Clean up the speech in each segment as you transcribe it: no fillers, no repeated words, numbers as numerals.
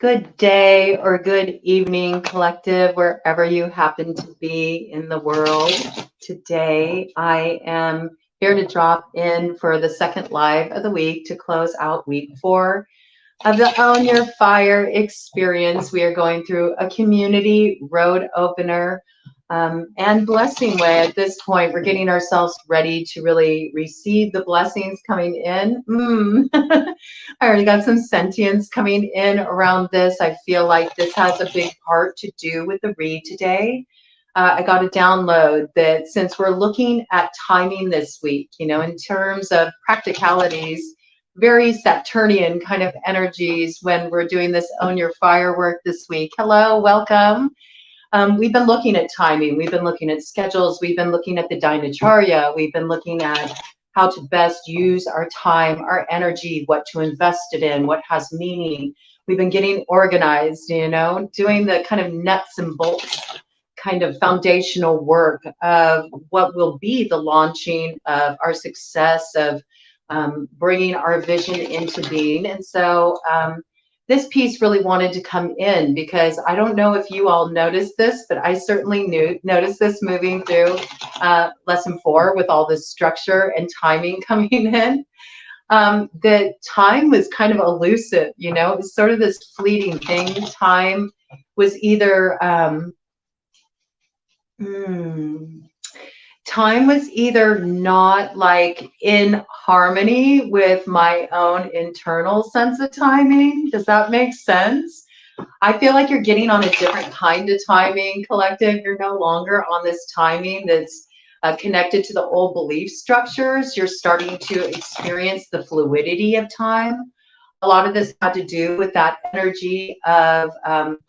Good day or good evening, collective, wherever you happen to be in the world. Today, I am here to drop in for the second live of the week to close out week 4 of the Own Your Fire experience. We are going through a community road opener and blessing way. At this point, we're getting ourselves ready to really receive the blessings coming in. I already got some sentience coming in around this. I feel like this has a big part to do with the read today. I got a download that since we're looking at timing this week, in terms of practicalities, very Saturnian kind of energies when we're doing this Own Your Firework this week. Hello, welcome. We've been looking at timing. We've been looking at schedules. We've been looking at the Dinacharya. We've been looking at how to best use our time, our energy, what to invest it in, what has meaning. We've been getting organized, doing the kind of nuts and bolts kind of foundational work of what will be the launching of our success of bringing our vision into being. And so this piece really wanted to come in because I don't know if you all noticed this, but I certainly noticed this moving through lesson 4 with all this structure and timing coming in. The time was kind of elusive, it was sort of this fleeting thing. Time was either time was either not like in harmony with my own internal sense of timing. Does that make sense? I feel like you're getting on a different kind of timing, collective. You're no longer on this timing that's connected to the old belief structures. You're starting to experience the fluidity of time. A lot of this had to do with that energy of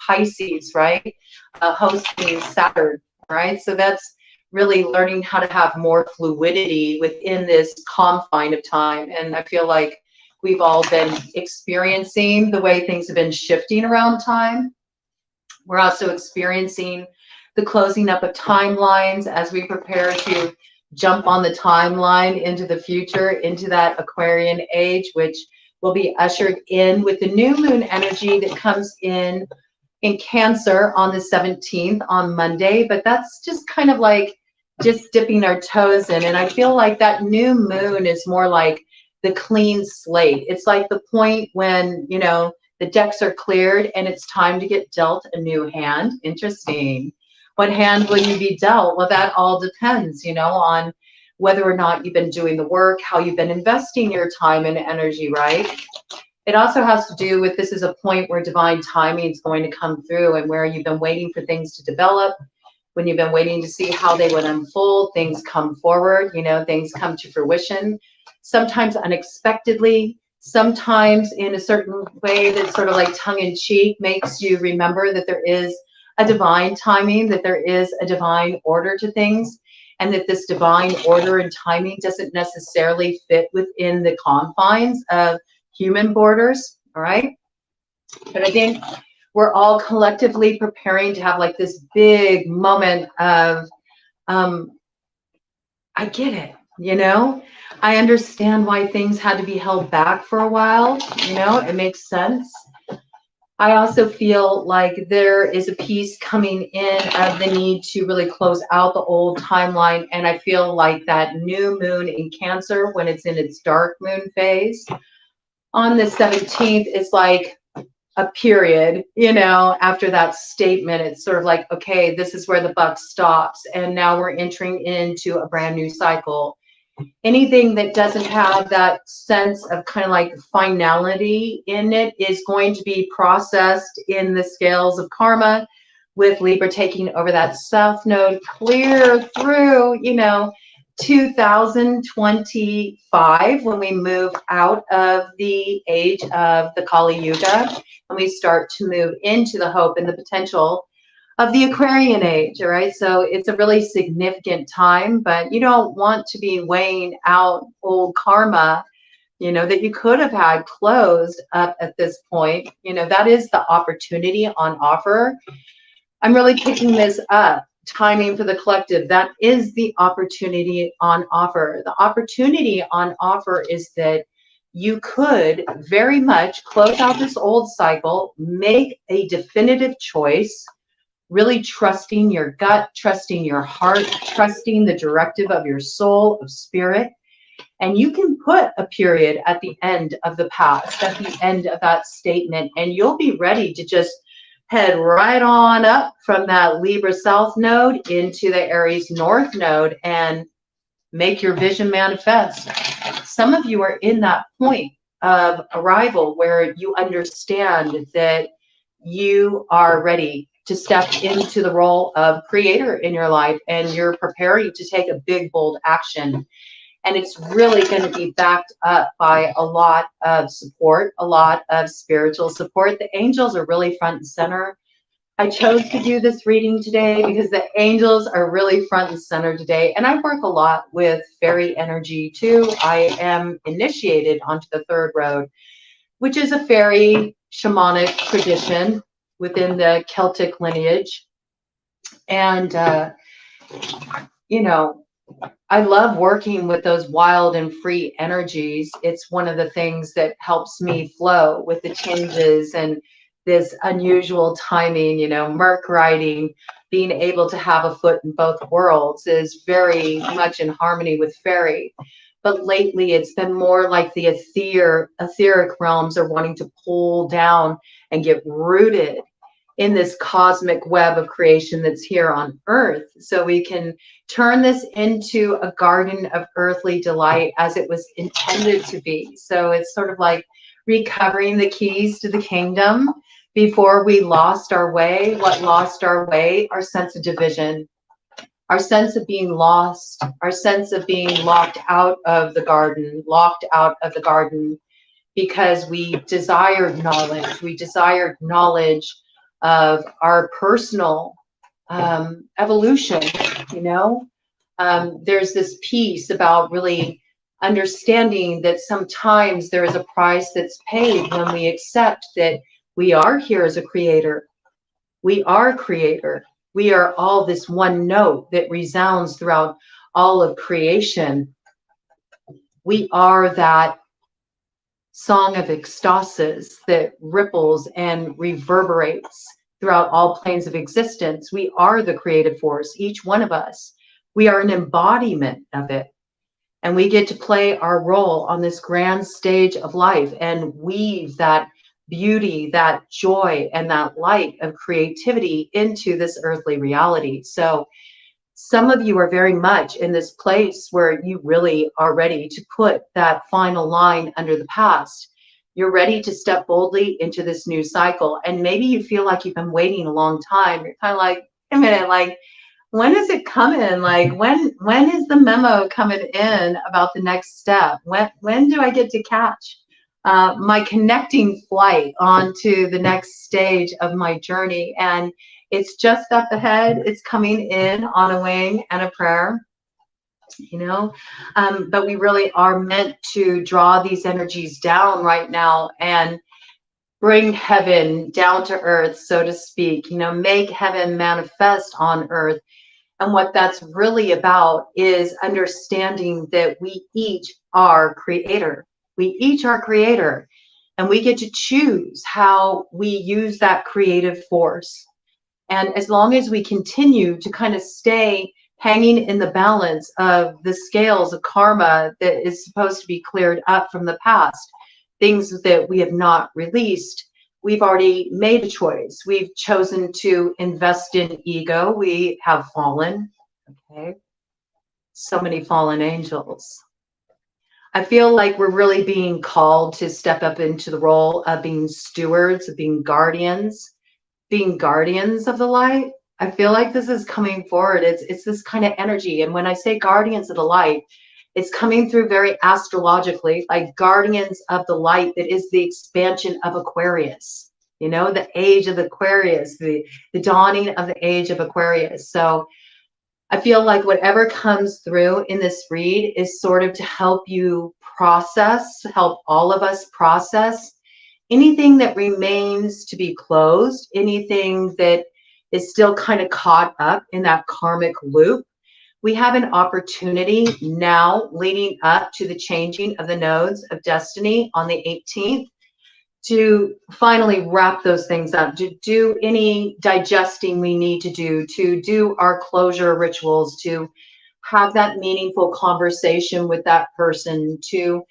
Pisces, right? Hosting Saturn, right? So that's really learning how to have more fluidity within this confine of time. And I feel like we've all been experiencing the way things have been shifting around time. We're also experiencing the closing up of timelines as we prepare to jump on the timeline into the future, into that Aquarian age, which will be ushered in with the new moon energy that comes in Cancer on the 17th on Monday. But that's just kind of like just dipping our toes in. And I feel like that new moon is more like the clean slate. It's like the point when, the decks are cleared and it's time to get dealt a new hand. Interesting. What hand will you be dealt? Well, that all depends, on whether or not you've been doing the work, how you've been investing your time and energy, right? It also has to do with this is a point where divine timing is going to come through and where you've been waiting for things to develop. When you've been waiting to see how they would unfold, things come forward, things come to fruition, sometimes unexpectedly, sometimes in a certain way that's sort of like tongue-in-cheek, makes you remember that there is a divine timing, that there is a divine order to things, and that this divine order and timing doesn't necessarily fit within the confines of human borders, all right? But I think we're all collectively preparing to have like this big moment of, I get it, I understand why things had to be held back for a while, it makes sense. I also feel like there is a piece coming in of the need to really close out the old timeline. And I feel like that new moon in Cancer, when it's in its dark moon phase, on the 17th, is like a period, after that statement. It's sort of like, okay, this is where the buck stops. And now we're entering into a brand new cycle. Anything that doesn't have that sense of kind of like finality in it is going to be processed in the scales of karma, with Libra taking over that South Node clear through, 2025, when we move out of the age of the Kali Yuga and we start to move into the hope and the potential of the Aquarian age. All right, so it's a really significant time, but you don't want to be weighing out old karma, that you could have had closed up at this point. That is the opportunity on offer. I'm really picking this up. Timing for the collective, that is the opportunity on offer. The opportunity on offer is that you could very much close out this old cycle, make a definitive choice, really trusting your gut, trusting your heart, trusting the directive of your soul, of spirit. And you can put a period at the end of the past, at the end of that statement, and you'll be ready to just head right on up from that Libra South node into the Aries North node and make your vision manifest. Some of you are in that point of arrival where you understand that you are ready to step into the role of creator in your life, and you're preparing to take a big, bold action. And it's really going to be backed up by a lot of support, a lot of spiritual support. The angels are really front and center. I chose to do this reading today because the angels are really front and center today. And I work a lot with fairy energy too. I am initiated onto the third road, which is a fairy shamanic tradition within the Celtic lineage. And, you know, I love working with those wild and free energies. It's one of the things that helps me flow with the changes and this unusual timing, you know, Merc riding, being able to have a foot in both worlds is very much in harmony with fairy. But lately it's been more like the etheric realms are wanting to pull down and get rooted in this cosmic web of creation that's here on earth, so we can turn this into a garden of earthly delight as it was intended to be. So it's sort of like recovering the keys to the kingdom before we lost our way. What lost our way? Our sense of division, our sense of being lost, our sense of being locked out of the garden, because we desired knowledge. We desired knowledge of our personal evolution, you know. There's this piece about really understanding that sometimes there is a price that's paid when we accept that we are here as a creator. We are creator. We are all this one note that resounds throughout all of creation. We are that song of ecstasis that ripples and reverberates throughout all planes of existence. We are the creative force, each one of us. We are an embodiment of it. And we get to play our role on this grand stage of life and weave that beauty, that joy, and that light of creativity into this earthly reality. So some of you are very much in this place where you really are ready to put that final line under the past. You're ready to step boldly into this new cycle. And maybe you feel like you've been waiting a long time. You're kind of like, wait a minute, like, when is it coming? Like, when is the memo coming in about the next step? When do I get to catch my connecting flight onto the next stage of my journey? And it's just up ahead. It's coming in on a wing and a prayer, you know. But we really are meant to draw these energies down right now and bring heaven down to earth, so to speak, you know, make heaven manifest on earth. And what that's really about is understanding that we each are creator. We each are creator, and we get to choose how we use that creative force. And as long as we continue to kind of stay hanging in the balance of the scales of karma that is supposed to be cleared up from the past, things that we have not released, we've already made a choice. We've chosen to invest in ego. We have fallen. Okay. So many fallen angels. I feel like we're really being called to step up into the role of being stewards, of being guardians of the light. I feel like this is coming forward. It's this kind of energy. And when I say guardians of the light, it's coming through very astrologically, like guardians of the light that is the expansion of Aquarius, you know, the age of Aquarius, the dawning of the age of Aquarius. So I feel like whatever comes through in this read is sort of to help you process, help all of us process anything that remains to be closed, anything that is still kind of caught up in that karmic loop. We have an opportunity now leading up to the changing of the nodes of destiny on the 18th to finally wrap those things up, to do any digesting we need to do our closure rituals, to have that meaningful conversation with that person, to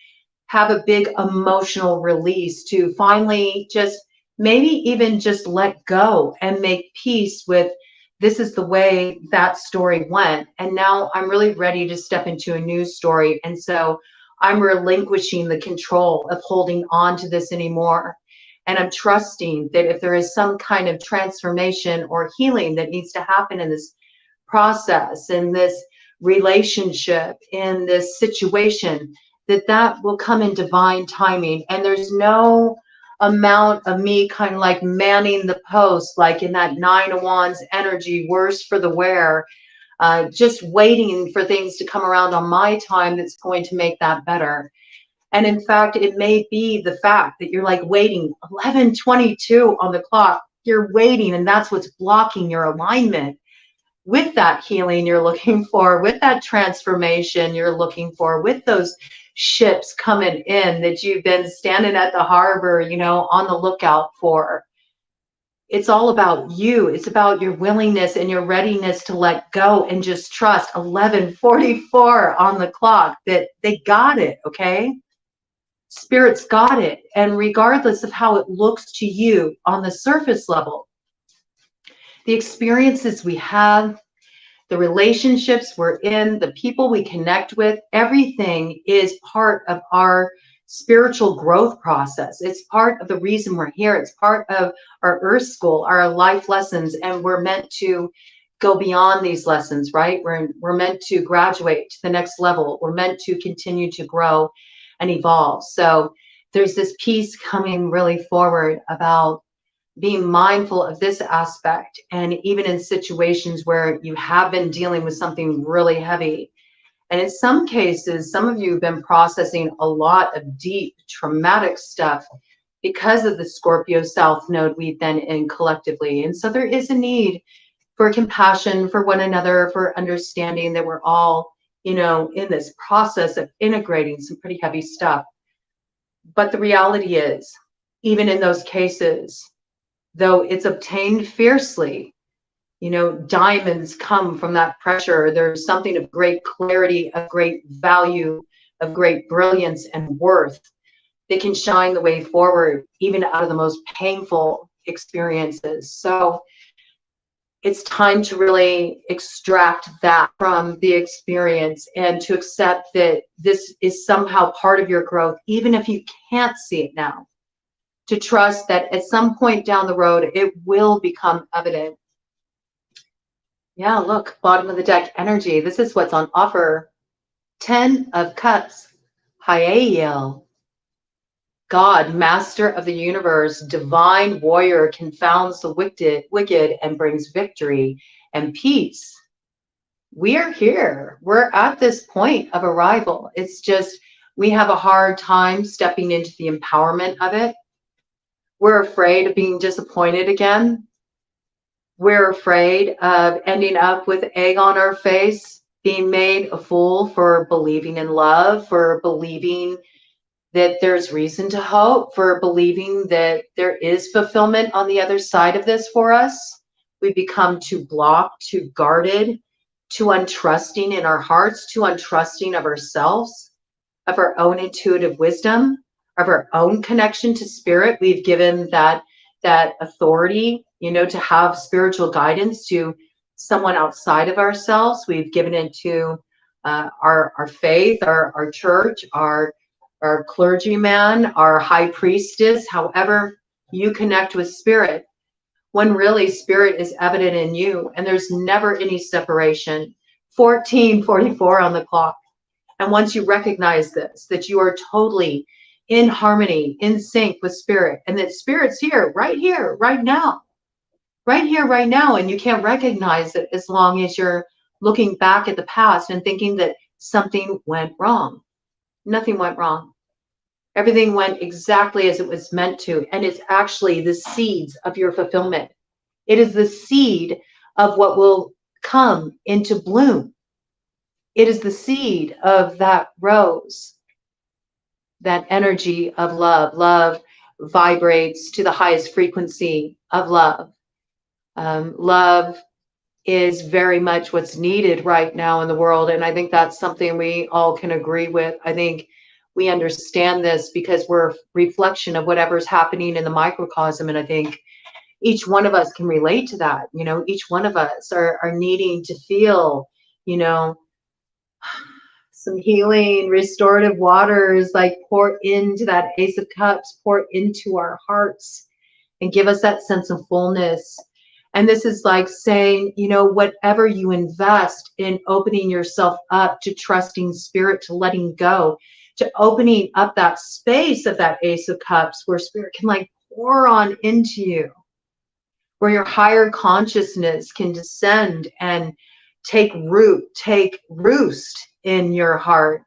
have a big emotional release, to finally just maybe even just let go and make peace with this is the way that story went. And now I'm really ready to step into a new story. And so I'm relinquishing the control of holding on to this anymore. And I'm trusting that if there is some kind of transformation or healing that needs to happen in this process, in this relationship, in this situation, that will come in divine timing. And there's no amount of me kind of like manning the post, like in that Nine of Wands energy, worse for the wear, just waiting for things to come around on my time that's going to make that better. And in fact, it may be the fact that you're like waiting 11:22 on the clock. You're waiting, and that's what's blocking your alignment with that healing you're looking for, with that transformation you're looking for, with those ships coming in that you've been standing at the harbor, on the lookout for. It's all about you. It's about your willingness and your readiness to let go and just trust. 11:44 on the clock, that they got it, okay? Spirit's got it. And regardless of how it looks to you on the surface level, the experiences we have, the relationships we're in, the people we connect with, everything is part of our spiritual growth process. It's part of the reason we're here. It's part of our earth school, our life lessons, and we're meant to go beyond these lessons, right? We're meant to graduate to the next level. We're meant to continue to grow and evolve. So there's this piece coming really forward about being mindful of this aspect. And even in situations where you have been dealing with something really heavy, and in some cases, some of you have been processing a lot of deep traumatic stuff because of the Scorpio South node we've been in collectively. And so there is a need for compassion for one another, for understanding that we're all, in this process of integrating some pretty heavy stuff. But the reality is, even in those cases, though it's obtained fiercely, diamonds come from that pressure. There's something of great clarity, of great value, of great brilliance and worth that can shine the way forward, even out of the most painful experiences. So it's time to really extract that from the experience and to accept that this is somehow part of your growth, even if you can't see it now. To trust that at some point down the road, it will become evident. Yeah, look, bottom of the deck energy. This is what's on offer. 10 of Cups, Hyale. God, master of the universe, divine warrior, confounds the wicked and brings victory and peace. We are here. We're at this point of arrival. It's just, we have a hard time stepping into the empowerment of it. We're afraid of being disappointed again. We're afraid of ending up with egg on our face, being made a fool for believing in love, for believing that there's reason to hope, for believing that there is fulfillment on the other side of this for us. We become too blocked, too guarded, too untrusting in our hearts, too untrusting of ourselves, of our own intuitive wisdom, of our own connection to spirit. We've given that authority, to have spiritual guidance to someone outside of ourselves. We've given it to our faith, our church, our clergyman, our high priestess, however you connect with spirit, when really spirit is evident in you and there's never any separation. 14:44 on the clock. And once you recognize this, that you are totally in harmony, in sync with spirit, and that spirit's here, right now, right here, right now, and you can't recognize it as long as you're looking back at the past and thinking that something went wrong. Nothing went wrong. Everything went exactly as it was meant to, and it's actually the seeds of your fulfillment. It is the seed of what will come into bloom. It is the seed of that rose, that energy of love. Love vibrates to the highest frequency of love. Love is very much what's needed right now in the world. And I think that's something we all can agree with. I think we understand this because we're a reflection of whatever's happening in the microcosm. And I think each one of us can relate to that. You know, each one of us are needing to feel, you know, some healing, restorative waters, like pour into that Ace of Cups, pour into our hearts and give us that sense of fullness. And this is like saying, you know, whatever you invest in opening yourself up to trusting spirit, to letting go, to opening up that space of that Ace of Cups where spirit can like pour on into you, where your higher consciousness can descend and take root, take roost in your heart.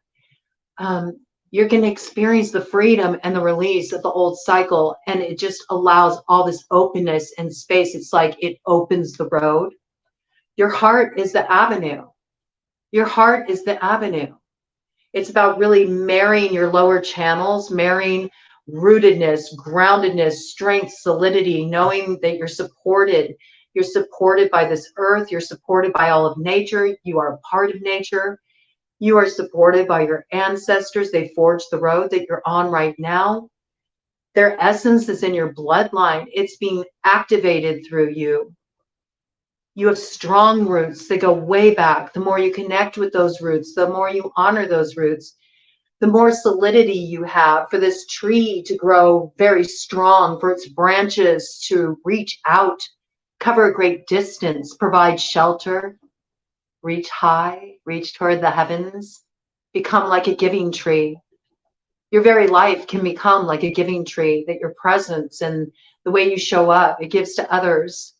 You're going to experience the freedom and the release of the old cycle. And it just allows all this openness and space. It's like it opens the road. Your heart is the avenue. Your heart is the avenue. It's about really marrying your lower channels, marrying rootedness, groundedness, strength, solidity, knowing that you're supported. You're supported by this earth. You're supported by all of nature. You are a part of nature. You are supported by your ancestors. They forged the road that you're on right now. Their essence is in your bloodline. It's being activated through you. You have strong roots that go way back. The more you connect with those roots, the more you honor those roots, the more solidity you have for this tree to grow very strong, for its branches to reach out, cover a great distance, provide shelter, reach high, reach toward the heavens, become like a giving tree. Your very life can become like a giving tree, that your presence and the way you show up, it gives to others.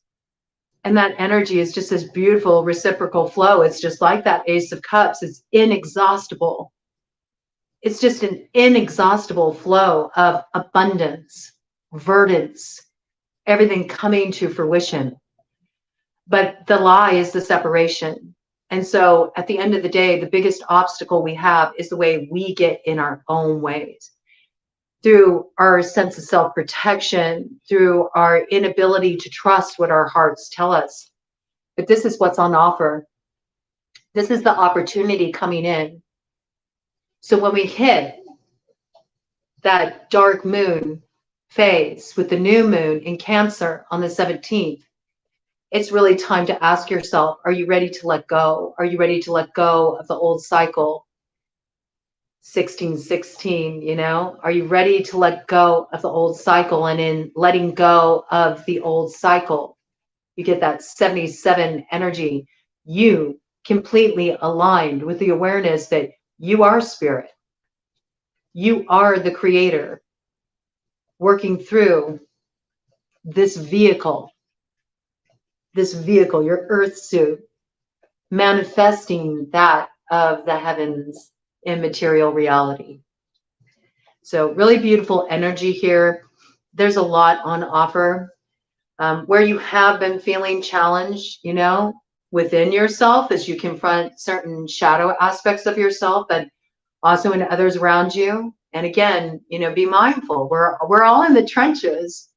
And that energy is just this beautiful reciprocal flow. It's just like that Ace of Cups. It's inexhaustible. It's just an inexhaustible flow of abundance, verdance, everything coming to fruition. But the lie is the separation. And so at the end of the day, the biggest obstacle we have is the way we get in our own ways, through our sense of self-protection, through our inability to trust what our hearts tell us. But this is what's on offer. This is the opportunity coming in. So when we hit that dark moon phase with the new moon in Cancer on the 17th, it's really time to ask yourself, are you ready to let go? Are you ready to let go of the old cycle? 1616, you know, are you ready to let go of the old cycle? And in letting go of the old cycle, you get that 77 energy. You completely aligned with the awareness that you are spirit. You are the creator working through this vehicle, your earth suit, manifesting that of the heavens in material reality. So really beautiful energy here. There's a lot on offer. Where you have been feeling challenged, you know, within yourself as you confront certain shadow aspects of yourself, but also in others around you. And again, you know, be mindful. We're all in the trenches.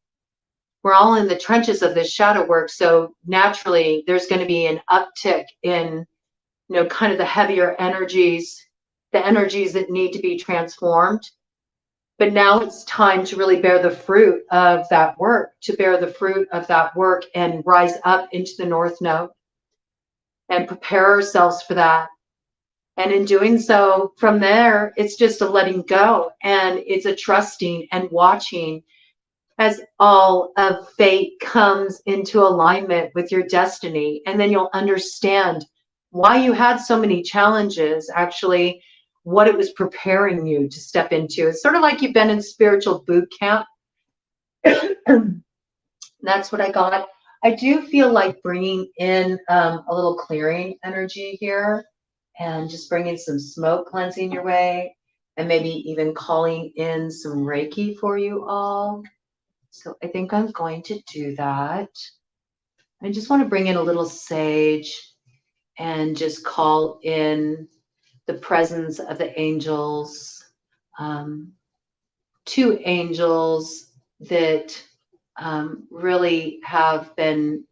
We're all in the trenches of this shadow work. So naturally, there's going to be an uptick in, you know, kind of the heavier energies, the energies that need to be transformed. But now it's time to really bear the fruit of that work, to bear the fruit of that work and rise up into the North Node and prepare ourselves for that. And in doing so, from there, it's just a letting go, and it's a trusting and watching as all of fate comes into alignment with your destiny. And then you'll understand why you had so many challenges, actually, what it was preparing you to step into. It's sort of like you've been in spiritual boot camp. That's what I got. I do feel like bringing in a little clearing energy here, and just bringing some smoke cleansing your way, and maybe even calling in some Reiki for you all. So I think I'm going to do that. I just want to bring in a little sage and just call in the presence of the angels, um, two angels that really have been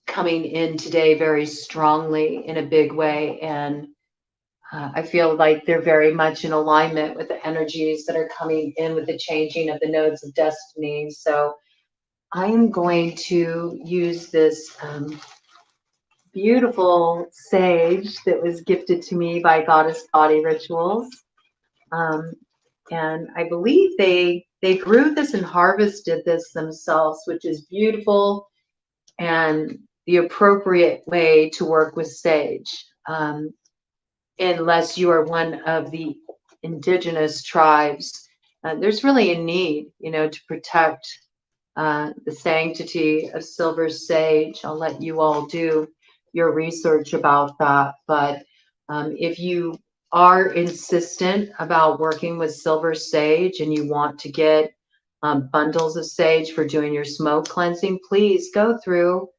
coming in today very strongly in a big way. And I feel like they're very much in alignment with the energies that are coming in with the changing of the nodes of destiny. So I am going to use this beautiful sage that was gifted to me by Goddess Body Rituals. Um, and I believe they grew this and harvested this themselves, which is beautiful and the appropriate way to work with sage, unless you are one of the indigenous tribes. There's really a need, to protect the sanctity of silver sage. I'll let you all do your research about that. But if you are insistent about working with silver sage and you want to get bundles of sage for doing your smoke cleansing, please go through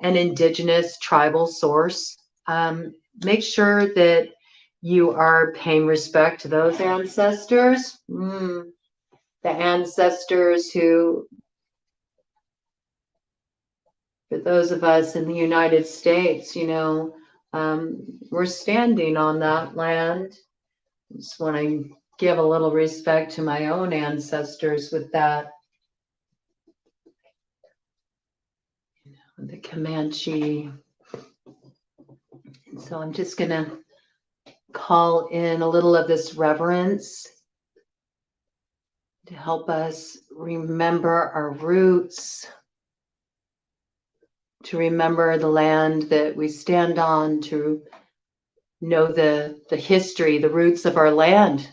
an indigenous tribal source. Make sure that you are paying respect to those ancestors, the ancestors who, for those of us in the United States, we're standing on that land. Just want to give a little respect to my own ancestors with that. The Comanche. And so I'm just going to call in a little of this reverence to help us remember our roots, to remember the land that we stand on, to know the history, the roots of our land,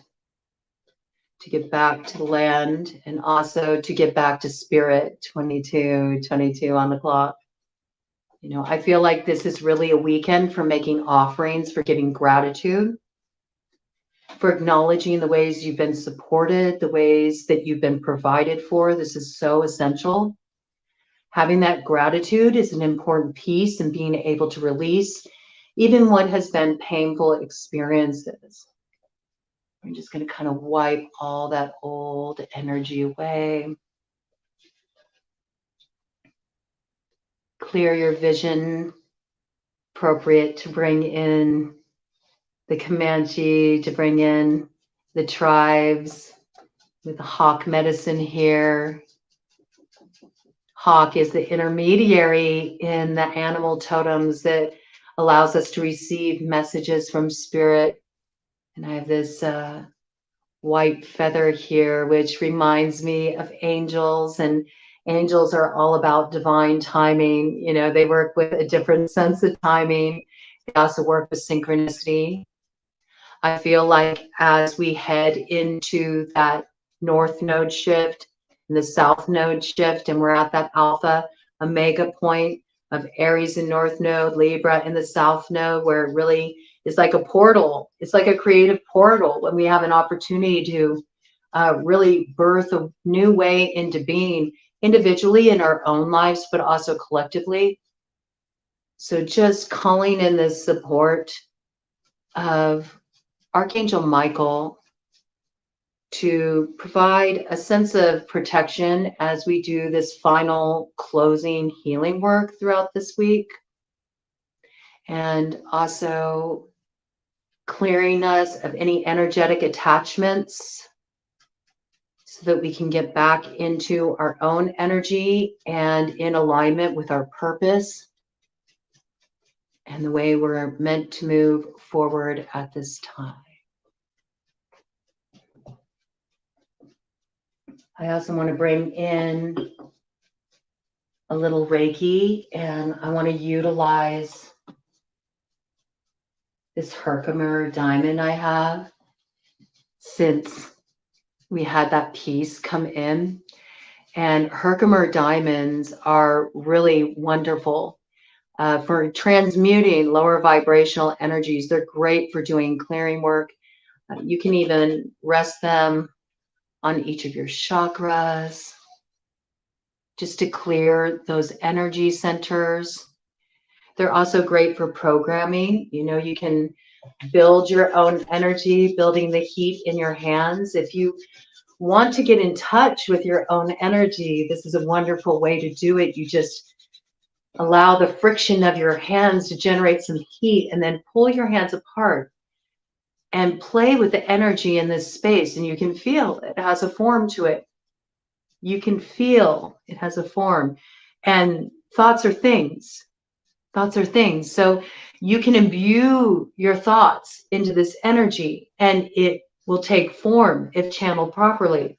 to get back to the land, and also to get back to spirit. 22 on the clock. I feel like this is really a weekend for making offerings, for giving gratitude, for acknowledging the ways you've been supported, the ways that you've been provided for. This is so essential. Having that gratitude is an important piece in being able to release even what has been painful experiences. I'm just going to kind of wipe all that old energy away. Clear your vision, appropriate to bring in the Comanche, to bring in the tribes with the hawk medicine here. Hawk is the intermediary in the animal totems that allows us to receive messages from spirit. And I have this white feather here, which reminds me of angels, and angels are all about divine timing. They work with a different sense of timing. They also work with synchronicity. I feel like as we head into that north node shift and the south node shift, and we're at that alpha omega point of Aries in north node, Libra in the south node, where it really is like a portal. It's like a creative portal when we have an opportunity to really birth a new way into being individually in our own lives, but also collectively. So just calling in this support of Archangel Michael to provide a sense of protection as we do this final closing healing work throughout this week. And also clearing us of any energetic attachments so that we can get back into our own energy and in alignment with our purpose and the way we're meant to move forward at this time. I also want to bring in a little Reiki, and I want to utilize this Herkimer diamond I have since we had that piece come in. And Herkimer diamonds are really wonderful for transmuting lower vibrational energies. They're great for doing clearing work. You can even rest them on each of your chakras just to clear those energy centers. They're also great for programming. You can build your own energy, building the heat in your hands. If you want to get in touch with your own energy, this is a wonderful way to do it. You just allow the friction of your hands to generate some heat, and then pull your hands apart and play with the energy in this space. And you can feel it has a form to it. You can feel it has a form. And thoughts are things. Thoughts are things. So you can imbue your thoughts into this energy, and it will take form if channeled properly.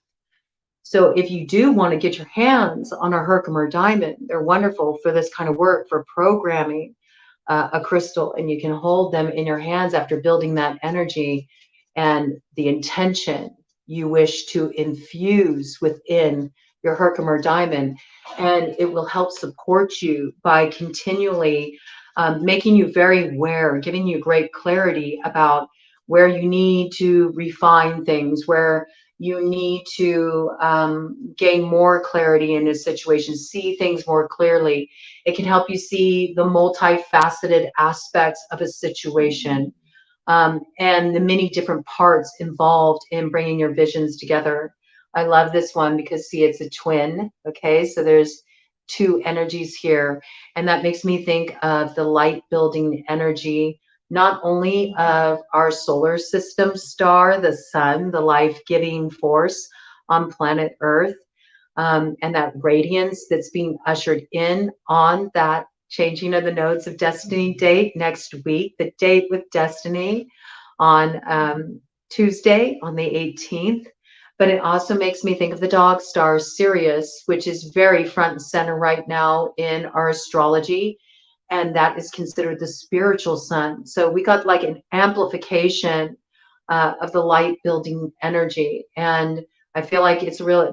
So if you do want to get your hands on a Herkimer diamond, they're wonderful for this kind of work, for programming a crystal, and you can hold them in your hands after building that energy and the intention you wish to infuse within your Herkimer diamond. And it will help support you by continually making you very aware, giving you great clarity about where you need to refine things, where you need to gain more clarity in a situation, see things more clearly. It can help you see the multifaceted aspects of a situation, and the many different parts involved in bringing your visions together. I love this one because, see, it's a twin. Okay, so there's two energies here, and that makes me think of the light building energy, not only of our solar system star, the sun, the life-giving force on planet Earth, and that radiance that's being ushered in on that changing of the nodes of destiny date next week, the date with destiny on Tuesday on the 18th. But it also makes me think of the dog star Sirius, which is very front and center right now in our astrology. And that is considered the spiritual sun. So we got like an amplification of the light building energy. And I feel like it's really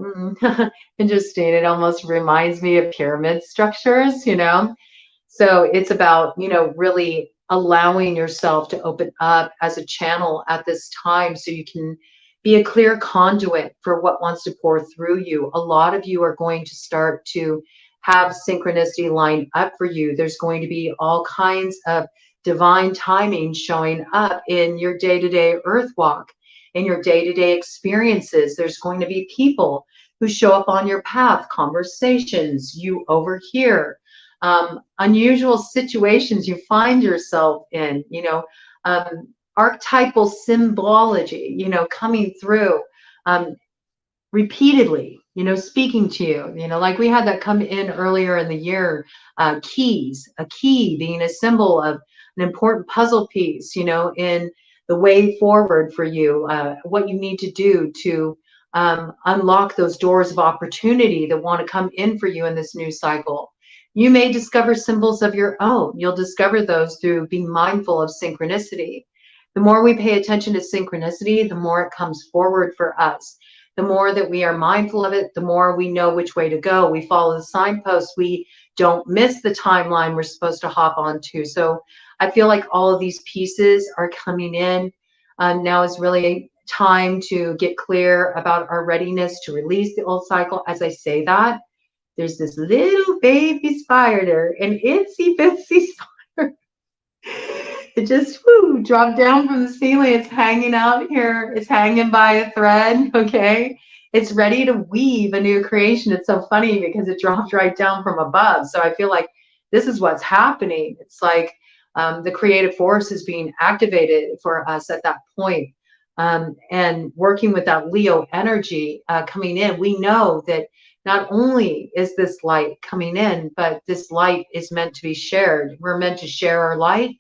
interesting. It almost reminds me of pyramid structures, you know? So it's about, you know, really allowing yourself to open up as a channel at this time so you can be a clear conduit for what wants to pour through you. A lot of you are going to start to have synchronicity lined up for you. There's going to be all kinds of divine timing showing up in your day-to-day earth walk, in your day-to-day experiences. There's going to be people who show up on your path, conversations you overhear, unusual situations you find yourself in, you know, archetypal symbology, you know, coming through repeatedly, you know, speaking to you, you know, like we had that come in earlier in the year, keys, a key being a symbol of an important puzzle piece, you know, in the way forward for you, what you need to do to unlock those doors of opportunity that want to come in for you in this new cycle. You may discover symbols of your own. You'll discover those through being mindful of synchronicity. The more we pay attention to synchronicity, the more it comes forward for us. The more that we are mindful of it, the more we know which way to go. We follow the signposts. We don't miss the timeline we're supposed to hop onto. So I feel like all of these pieces are coming in. Now is really time to get clear about our readiness to release the old cycle. As I say that, there's this little baby spider, an itsy bitsy spider. It just dropped down from the ceiling. It's hanging out here. It's hanging by a thread. Okay. It's ready to weave a new creation. It's so funny because it dropped right down from above. So I feel like this is what's happening. It's like the creative force is being activated for us at that point. And working with that Leo energy coming in, we know that not only is this light coming in, but this light is meant to be shared. We're meant to share our light.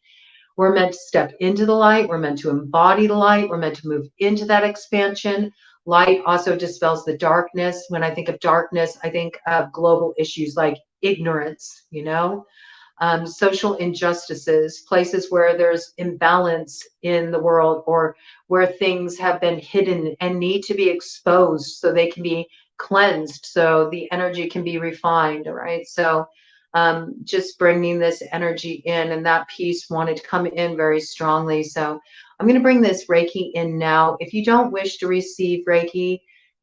We're meant to step into the light. We're meant to embody the light. We're meant to move into that expansion. Light also dispels the darkness. When I think of darkness, I think of global issues like ignorance, you know, social injustices, places where there's imbalance in the world, or where things have been hidden and need to be exposed so they can be cleansed, so the energy can be refined. All right. So just bringing this energy in, and that piece wanted to come in very strongly. So I'm going to bring this Reiki in now. If you don't wish to receive Reiki,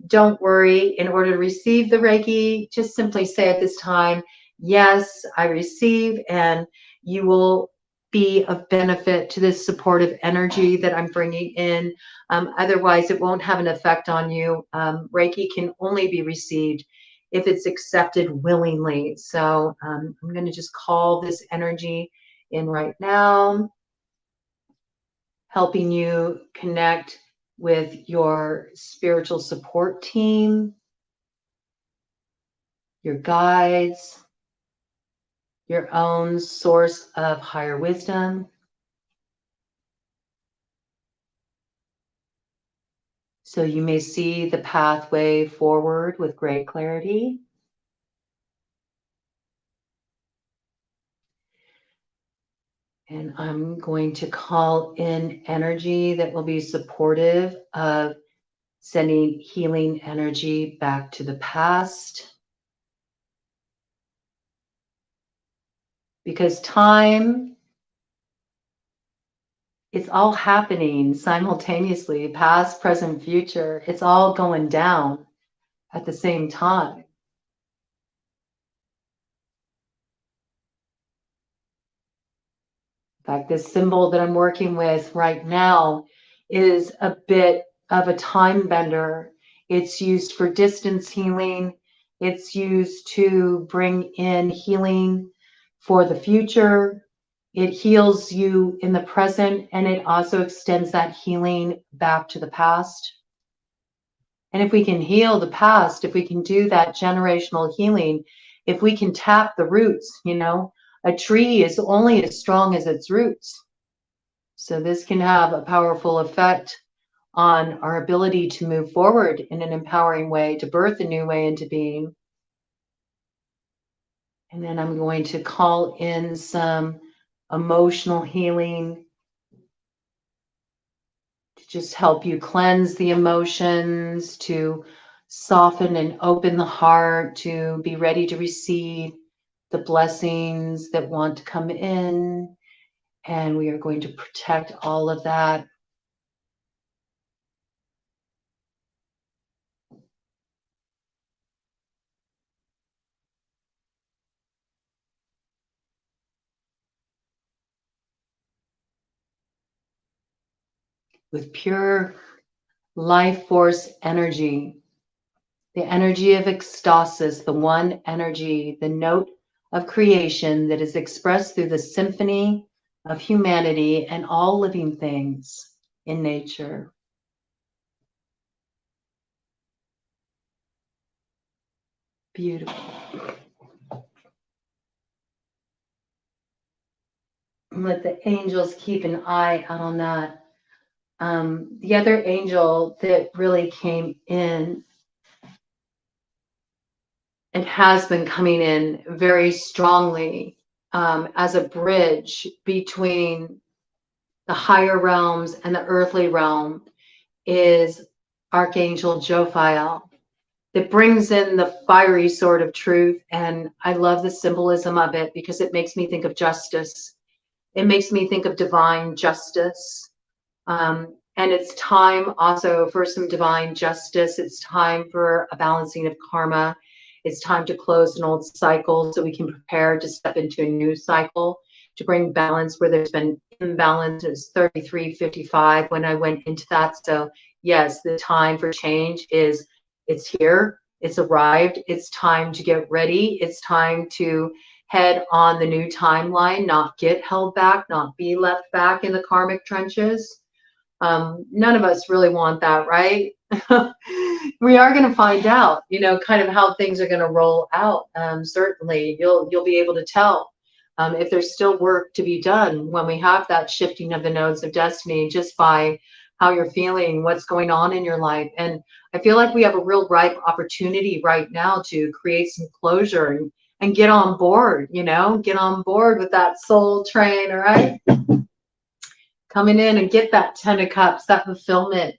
don't worry. In order to receive the Reiki, just simply say at this time, yes, I receive, and you will be of benefit to this supportive energy that I'm bringing in. Otherwise, it won't have an effect on you. Reiki can only be received if it's accepted willingly. So I'm going to just call this energy in right now, helping you connect with your spiritual support team, your guides, your own source of higher wisdom. So you may see the pathway forward with great clarity. And I'm going to call in energy that will be supportive of sending healing energy back to the past. Because time, it's all happening simultaneously, past, present, future. It's all going down at the same time. In fact, this symbol that I'm working with right now is a bit of a time bender. It's used for distance healing. It's used to bring in healing for the future. It heals you in the present, and it also extends that healing back to the past. And if we can heal the past, if we can do that generational healing, if we can tap the roots, you know, a tree is only as strong as its roots. So this can have a powerful effect on our ability to move forward in an empowering way, to birth a new way into being. And then I'm going to call in some emotional healing to just help you cleanse the emotions, to soften and open the heart, to be ready to receive the blessings that want to come in. And we are going to protect all of that. With pure life force energy, the energy of ecstasis, the one energy, the note of creation that is expressed through the symphony of humanity and all living things in nature. Beautiful. Let the angels keep an eye out on that. The other angel that really came in and has been coming in very strongly as a bridge between the higher realms and the earthly realm is Archangel Jophiel, that brings in the fiery sword of truth. And I love the symbolism of it because it makes me think of justice. It makes me think of divine justice. And it's time also for some divine justice. It's time for a balancing of karma. It's time to close an old cycle so we can prepare to step into a new cycle, to bring balance where there's been imbalance. It was 33:55 when I went into that. So yes, the time for change it's here. It's arrived. It's time to get ready. It's time to head on the new timeline, not get held back, not be left back in the karmic trenches. None of us really want that, right? We are going to find out, you know, kind of how things are going to roll out. Certainly, you'll be able to tell if there's still work to be done when we have that shifting of the nodes of destiny, just by how you're feeling, what's going on in your life. And I feel like we have a real ripe opportunity right now to create some closure and get on board, you know, get on board with that soul train, all right? Coming in and get that 10 of cups, that fulfillment.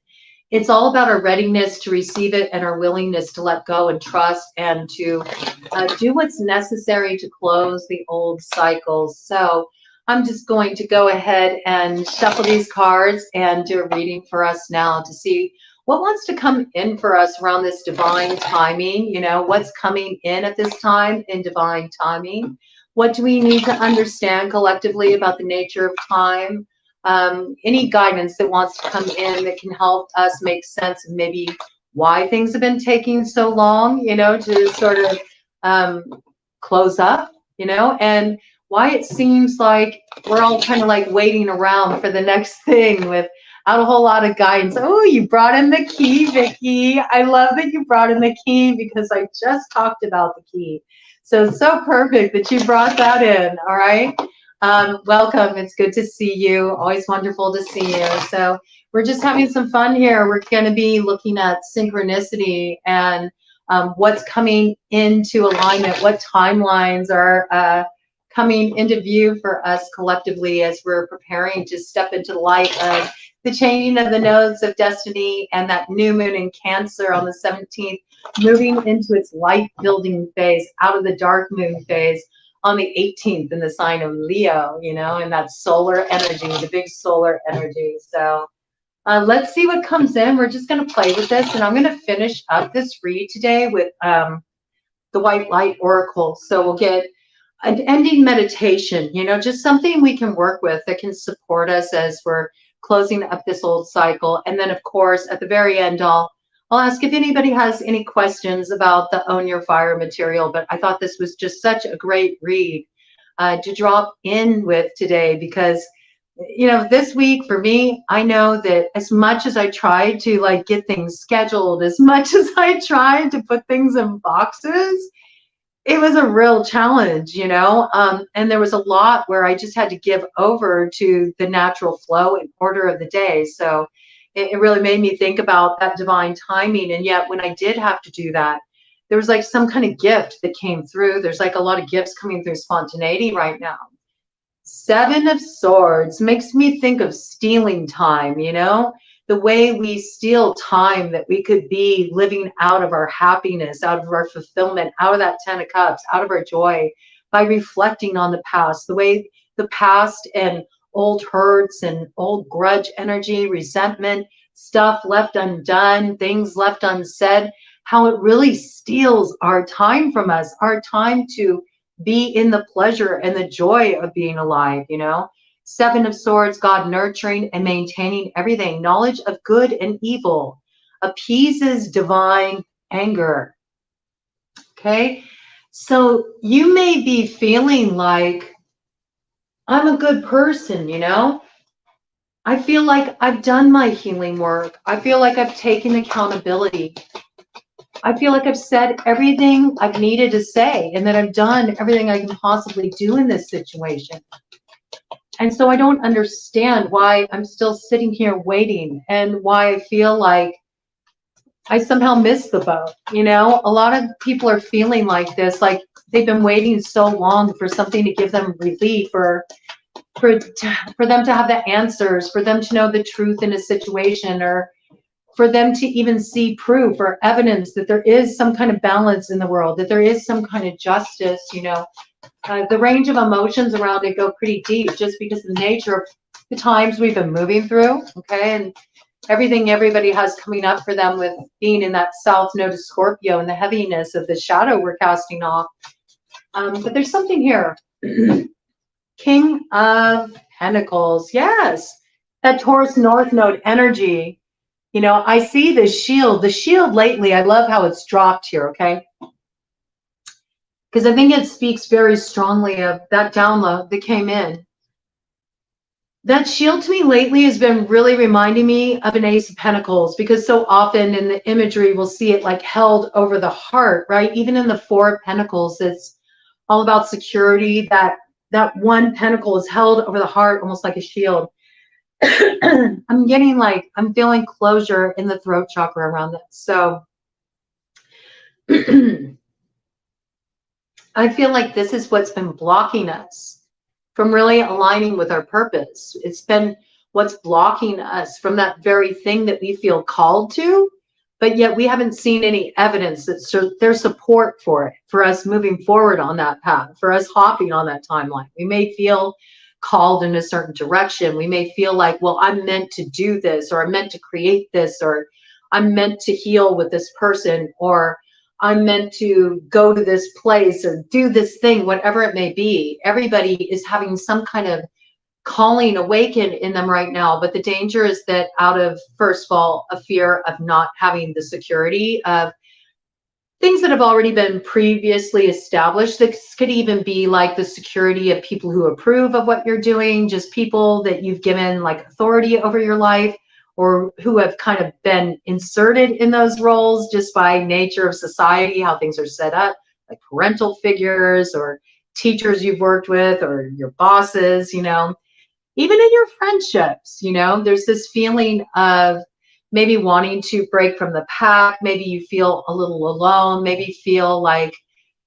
It's all about our readiness to receive it and our willingness to let go and trust and to do what's necessary to close the old cycles. So I'm just going to go ahead and shuffle these cards and do a reading for us now to see what wants to come in for us around this divine timing. You know, what's coming in at this time in divine timing. What do we need to understand collectively about the nature of time? Any guidance that wants to come in that can help us make sense of maybe why things have been taking so long, to sort of close up, and why it seems like we're all kind of like waiting around for the next thing without a whole lot of guidance. Oh, you brought in the key, Vicky. I love that you brought in the key because I just talked about the key. So perfect that you brought that in. All right. Welcome. It's good to see you. Always wonderful to see you. So we're just having some fun here. We're going to be looking at synchronicity and what's coming into alignment, what timelines are coming into view for us collectively as we're preparing to step into the light of the changing of the nodes of destiny and that new moon in Cancer on the 17th, moving into its light building phase out of the dark moon phase on the 18th in the sign of Leo, and that solar energy, the big solar energy. So let's see what comes in. We're just going to play with this, and I'm going to finish up this read today with the White Light Oracle. So we'll get an ending meditation, just something we can work with that can support us as we're closing up this old cycle. And then, of course, at the very end, I'll ask if anybody has any questions about the Own Your Fire material. But I thought this was just such a great read to drop in with today because, this week for me, I know that as much as I tried to like get things scheduled, as much as I tried to put things in boxes, it was a real challenge, and there was a lot where I just had to give over to the natural flow and order of the day. So it really made me think about that divine timing. And yet when I did have to do that, there was like some kind of gift that came through. There's like a lot of gifts coming through spontaneity right now. 7 of Swords makes me think of stealing time, the way we steal time that we could be living out of our happiness, out of our fulfillment, out of that 10 of Cups, out of our joy by reflecting on the past, the way the past and old hurts and old grudge energy, resentment, stuff left undone, things left unsaid, how it really steals our time from us, our time to be in the pleasure and the joy of being alive, 7 of Swords, God nurturing and maintaining everything, knowledge of good and evil, appeases divine anger. Okay, so you may be feeling like, I'm a good person, I feel like I've done my healing work. I feel like I've taken accountability. I feel like I've said everything I've needed to say and that I've done everything I can possibly do in this situation. And so I don't understand why I'm still sitting here waiting and why I feel like I somehow missed the boat. A lot of people are feeling like this, like they've been waiting so long for something to give them relief or for them to have the answers, for them to know the truth in a situation, or for them to even see proof or evidence that there is some kind of balance in the world, that there is some kind of justice, the range of emotions around it go pretty deep just because of the nature of the times we've been moving through, okay, and everything everybody has coming up for them with being in that South Node of Scorpio and the heaviness of the shadow we're casting off. But there's something here. King of Pentacles, yes, that Taurus North Node energy. I see the shield. The shield lately, I love how it's dropped here, okay? Because I think it speaks very strongly of that download that came in. That shield to me lately has been really reminding me of an Ace of Pentacles, because so often in the imagery we'll see it like held over the heart, right? Even in the 4 of Pentacles, it's all about security. That one pentacle is held over the heart almost like a shield. I'm feeling closure in the throat chakra around this. So I feel like this is what's been blocking us from really aligning with our purpose. It's been what's blocking us from that very thing that we feel called to, but yet we haven't seen any evidence that there's support for it, for us moving forward on that path, for us hopping on that timeline. We may feel called in a certain direction. We may feel like, well, I'm meant to do this, or I'm meant to create this, or I'm meant to heal with this person, or I'm meant to go to this place or do this thing, whatever it may be. Everybody is having some kind of calling awaken in them right now. But the danger is that out of, first of all, a fear of not having the security of things that have already been previously established. This could even be like the security of people who approve of what you're doing, just people that you've given like authority over your life, or who have kind of been inserted in those roles just by nature of society, how things are set up, like parental figures or teachers you've worked with or your bosses, you know, even in your friendships, you know, there's this feeling of maybe wanting to break from the pack. Maybe you feel a little alone, maybe feel like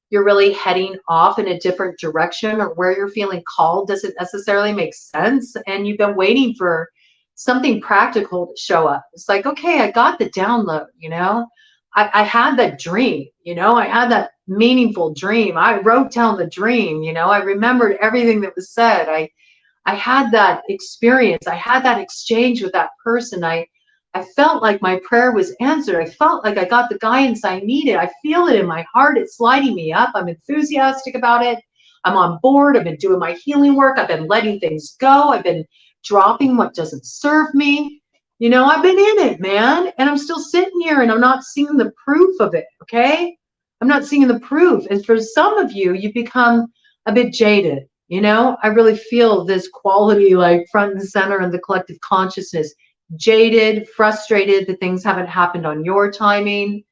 you're really heading off in a different direction, or where you're feeling called doesn't necessarily make sense. And you've been waiting for something practical to show up. It's like, okay, I got the download, you know, I had that dream, you know, I had that meaningful dream. I wrote down the dream, you know, I remembered everything that was said. I had that experience. I had that exchange with that person. I felt like my prayer was answered. I felt like I got the guidance I needed. I feel it in my heart. It's lighting me up. I'm enthusiastic about it. I'm on board. I've been doing my healing work. I've been letting things go. I've been dropping what doesn't serve me. You know, I've been in it, man. And I'm still sitting here and I'm not seeing the proof of it, okay? I'm not seeing the proof. And for some of you, you've become a bit jaded. You know, I really feel this quality like front and center in the collective consciousness. Jaded, frustrated that things haven't happened on your timing,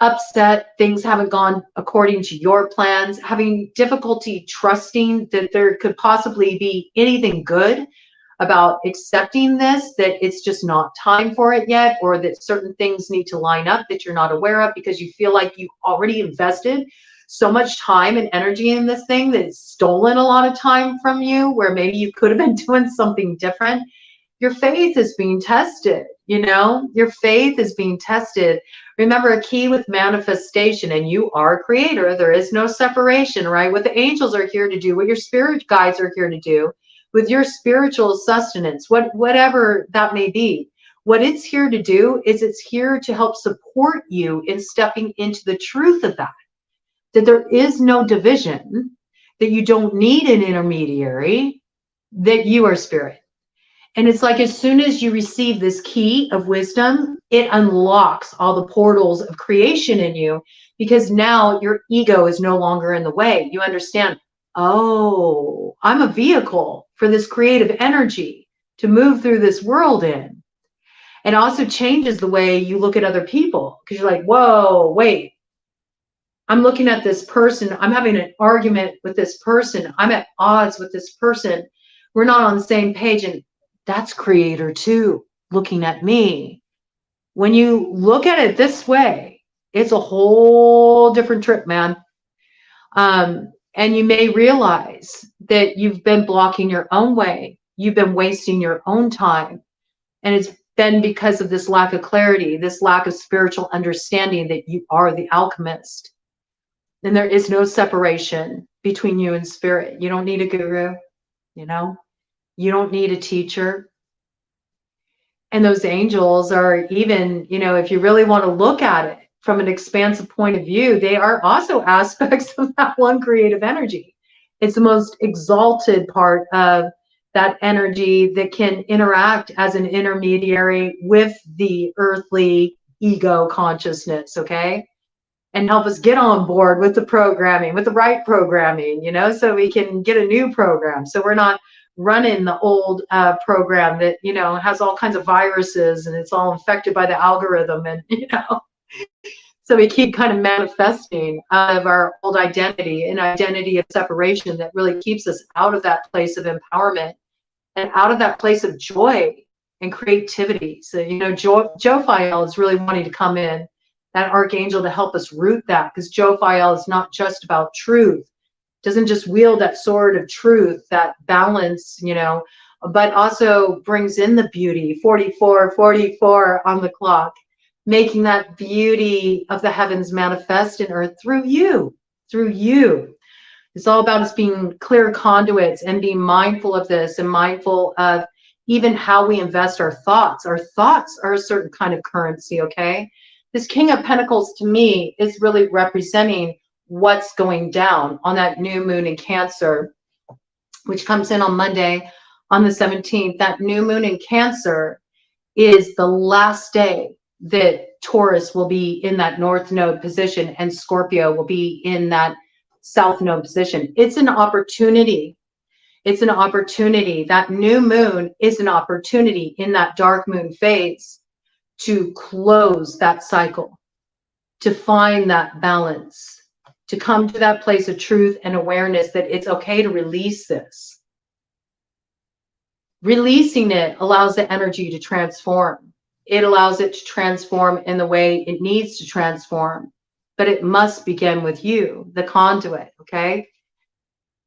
upset, things haven't gone according to your plans, having difficulty trusting that there could possibly be anything good about accepting this, that it's just not time for it yet, or that certain things need to line up that you're not aware of because you feel like you've already invested so much time and energy in this thing that it's stolen a lot of time from you, where maybe you could have been doing something different. Your faith is being tested, you know, your faith is being tested. Remember, a key with manifestation, and you are a creator, there is no separation, right? What the angels are here to do, what your spirit guides are here to do, with your spiritual sustenance, whatever that may be, what it's here to do is it's here to help support you in stepping into the truth of that there is no division, that you don't need an intermediary, that you are spirit. And it's like, as soon as you receive this key of wisdom, it unlocks all the portals of creation in you, because now your ego is no longer in the way. You understand, oh, I'm a vehicle for this creative energy to move through this world in. And also changes the way you look at other people, because you're like, whoa, wait, I'm looking at this person, I'm having an argument with this person, I'm at odds with this person, we're not on the same page, and that's creator too, looking at me. When you look at it this way, it's a whole different trip, man. And you may realize that you've been blocking your own way, you've been wasting your own time, and it's been because of this lack of clarity, this lack of spiritual understanding that you are the alchemist. And there is no separation between you and spirit. You don't need a guru, you know, you don't need a teacher. And those angels are, even, you know, if you really want to look at it from an expansive point of view, they are also aspects of that one creative energy. It's the most exalted part of that energy that can interact as an intermediary with the earthly ego consciousness, okay? And help us get on board with the programming, with the right programming, you know, so we can get a new program. So we're not running the old program that, you know, has all kinds of viruses and it's all infected by the algorithm, and, you know, so we keep kind of manifesting out of our old identity, an identity of separation that really keeps us out of that place of empowerment and out of that place of joy and creativity. So, you know, Jophiel is really wanting to come in, that archangel, to help us root that, because Jophiel is not just about truth, doesn't just wield that sword of truth, that balance, you know, but also brings in the beauty, 44 on the clock, making that beauty of the heavens manifest in earth through you, through you. It's all about us being clear conduits and being mindful of this, and mindful of even how we invest our thoughts. Our thoughts are a certain kind of currency, okay? This King of Pentacles to me is really representing what's going down on that new moon in Cancer, which comes in on Monday on the 17th. That new moon in Cancer is the last day that Taurus will be in that North Node position and Scorpio will be in that South Node position. It's an opportunity. It's an opportunity. That new moon is an opportunity in that dark moon phase to close that cycle, to find that balance, to come to that place of truth and awareness that it's okay to release this. Releasing it allows the energy to transform. It allows it to transform in the way it needs to transform, but it must begin with you, the conduit, okay?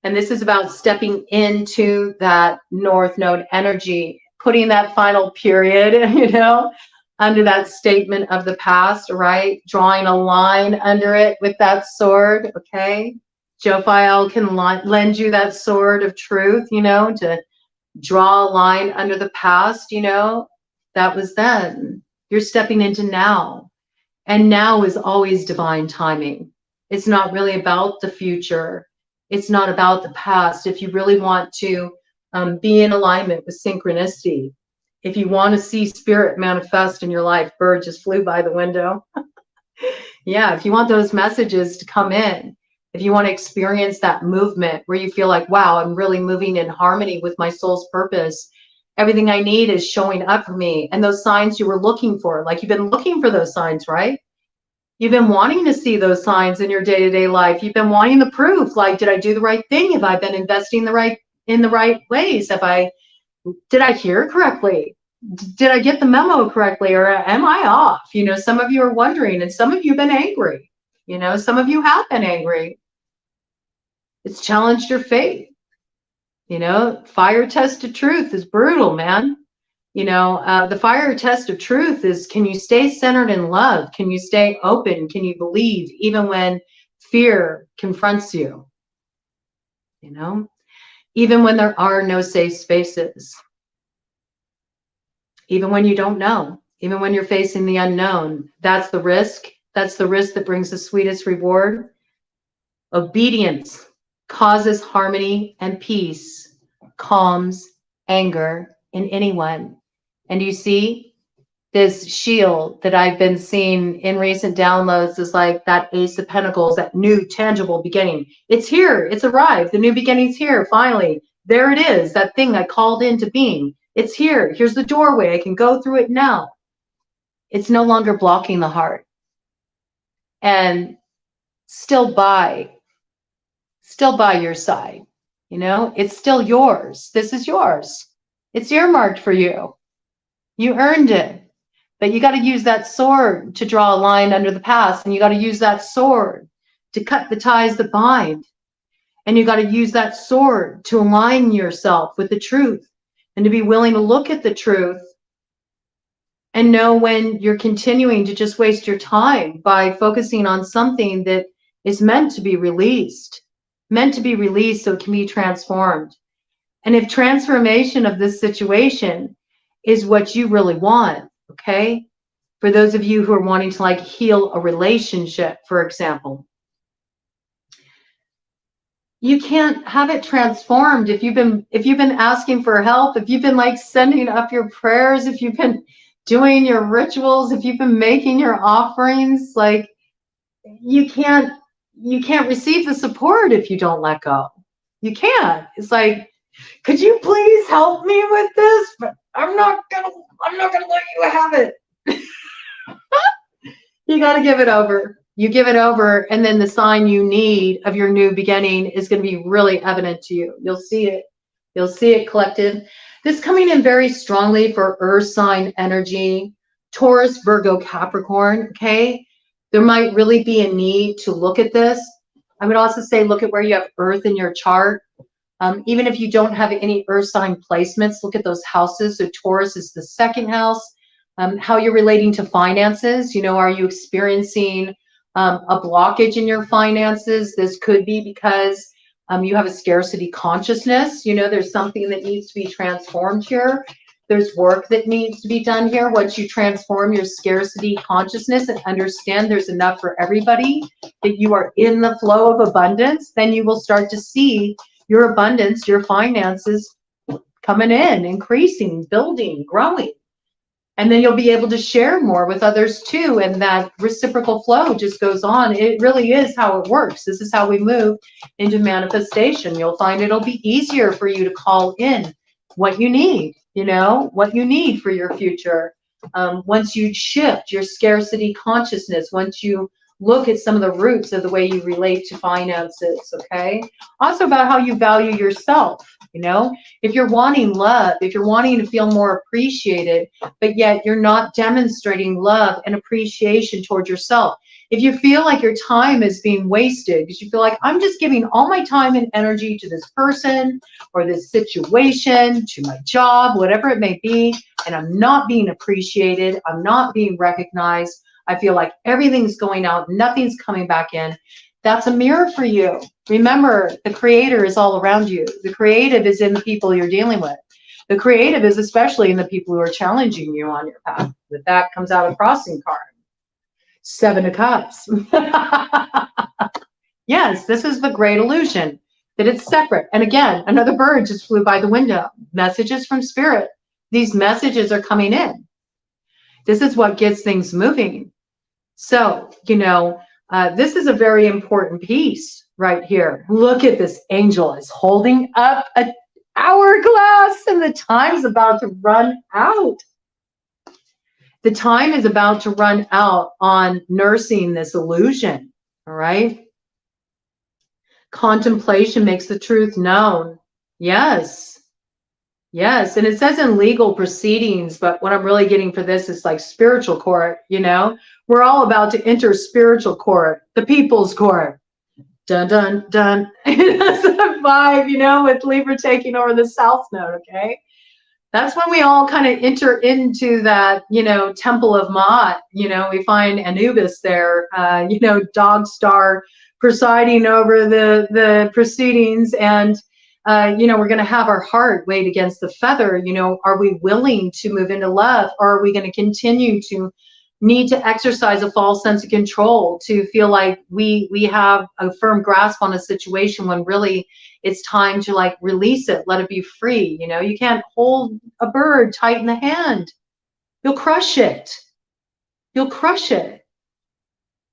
And this is about stepping into that North Node energy, putting that final period, you know, under that statement of the past, right? Drawing a line under it with that sword, okay? Jophiel can lend you that sword of truth, you know, to draw a line under the past, you know. That was then. You're stepping into now. And now is always divine timing. It's not really about the future. It's not about the past. If you really want to be in alignment with synchronicity, if you want to see spirit manifest in your life, bird just flew by the window. Yeah, if you want those messages to come in, if you want to experience that movement where you feel like, wow, I'm really moving in harmony with my soul's purpose. Everything I need is showing up for me. And those signs you were looking for, like you've been looking for those signs, right? You've been wanting to see those signs in your day-to-day life. You've been wanting the proof, like, did I do the right thing? Have I been investing in the right ways? Did I hear correctly? Did I get the memo correctly? Or am I off? You know, some of you are wondering, and some of you have been angry. You know, some of you have been angry. It's challenged your faith. You know, fire test of truth is brutal, man. You know, the fire test of truth is, can you stay centered in love? Can you stay open? Can you believe even when fear confronts you? You know, even when there are no safe spaces, even when you don't know, even when you're facing the unknown, that's the risk. That's the risk that brings the sweetest reward. Obedience causes harmony and peace, calms anger in anyone. And you see, this shield that I've been seeing in recent downloads is like that Ace of Pentacles, that new tangible beginning. It's here. It's arrived. The new beginning's here. Finally, there it is. That thing I called into being. It's here. Here's the doorway. I can go through it now. It's no longer blocking the heart. And still by your side. You know, it's still yours. This is yours. It's earmarked for you. You earned it. But you got to use that sword to draw a line under the past. And you got to use that sword to cut the ties that bind. And you got to use that sword to align yourself with the truth and to be willing to look at the truth and know when you're continuing to just waste your time by focusing on something that is meant to be released so it can be transformed. And if transformation of this situation is what you really want, okay? For those of you who are wanting to like heal a relationship, for example, you can't have it transformed if you've been asking for help, if you've been like sending up your prayers, if you've been doing your rituals, if you've been making your offerings, like you can't receive the support if you don't let go. You can't. It's like, could you please help me with this? But I'm not gonna let you have it. You got to give it over. You give it over, and then the sign you need of your new beginning is going to be really evident to you. You'll see it. You'll see it, collective. This coming in very strongly for Earth sign energy, Taurus, Virgo, Capricorn, okay? There might really be a need to look at this. I would also say look at where you have Earth in your chart. Even if you don't have any Earth sign placements, look at those houses. So Taurus is the second house. How you're relating to finances. You know, are you experiencing a blockage in your finances? This could be because you have a scarcity consciousness. You know, there's something that needs to be transformed here. There's work that needs to be done here. Once you transform your scarcity consciousness and understand there's enough for everybody, that you are in the flow of abundance, then you will start to see your abundance, your finances coming in, increasing, building, growing. And then you'll be able to share more with others too. And that reciprocal flow just goes on. It really is how it works. This is how we move into manifestation. You'll find it'll be easier for you to call in what you need, you know, what you need for your future. Once you shift your scarcity consciousness, once you look at some of the roots of the way you relate to finances, okay? Also about how you value yourself, you know? If you're wanting love, if you're wanting to feel more appreciated, but yet you're not demonstrating love and appreciation towards yourself, if you feel like your time is being wasted, because you feel like I'm just giving all my time and energy to this person or this situation, to my job, whatever it may be, and I'm not being appreciated, I'm not being recognized, I feel like everything's going out, nothing's coming back in, that's a mirror for you. Remember, the creator is all around you. The creative is in the people you're dealing with. The creative is especially in the people who are challenging you on your path. With that comes out a crossing card. 7 of Cups. Yes, this is the great illusion, that it's separate. And again, another bird just flew by the window. Messages from spirit. These messages are coming in. This is what gets things moving. So, you know, this is a very important piece right here. Look at this angel is holding up an hourglass and the time's about to run out. The time is about to run out on nursing this illusion, all right? Contemplation makes the truth known. Yes. Yes, and it says in legal proceedings, but what I'm really getting for this is like spiritual court, you know? We're all about to enter spiritual court, the people's court. Dun, dun, dun. That's the vibe, you know, with Libra taking over the South Node, okay? That's when we all kind of enter into that, you know, Temple of Maat. You know, we find Anubis there, you know, Dog Star presiding over the proceedings, and you know, we're going to have our heart weighed against the feather. You know, are we willing to move into love, or are we going to continue to need to exercise a false sense of control, to feel like we have a firm grasp on a situation when really it's time to like release it, let it be free. You know, you can't hold a bird tight in the hand. You'll crush it. You'll crush it.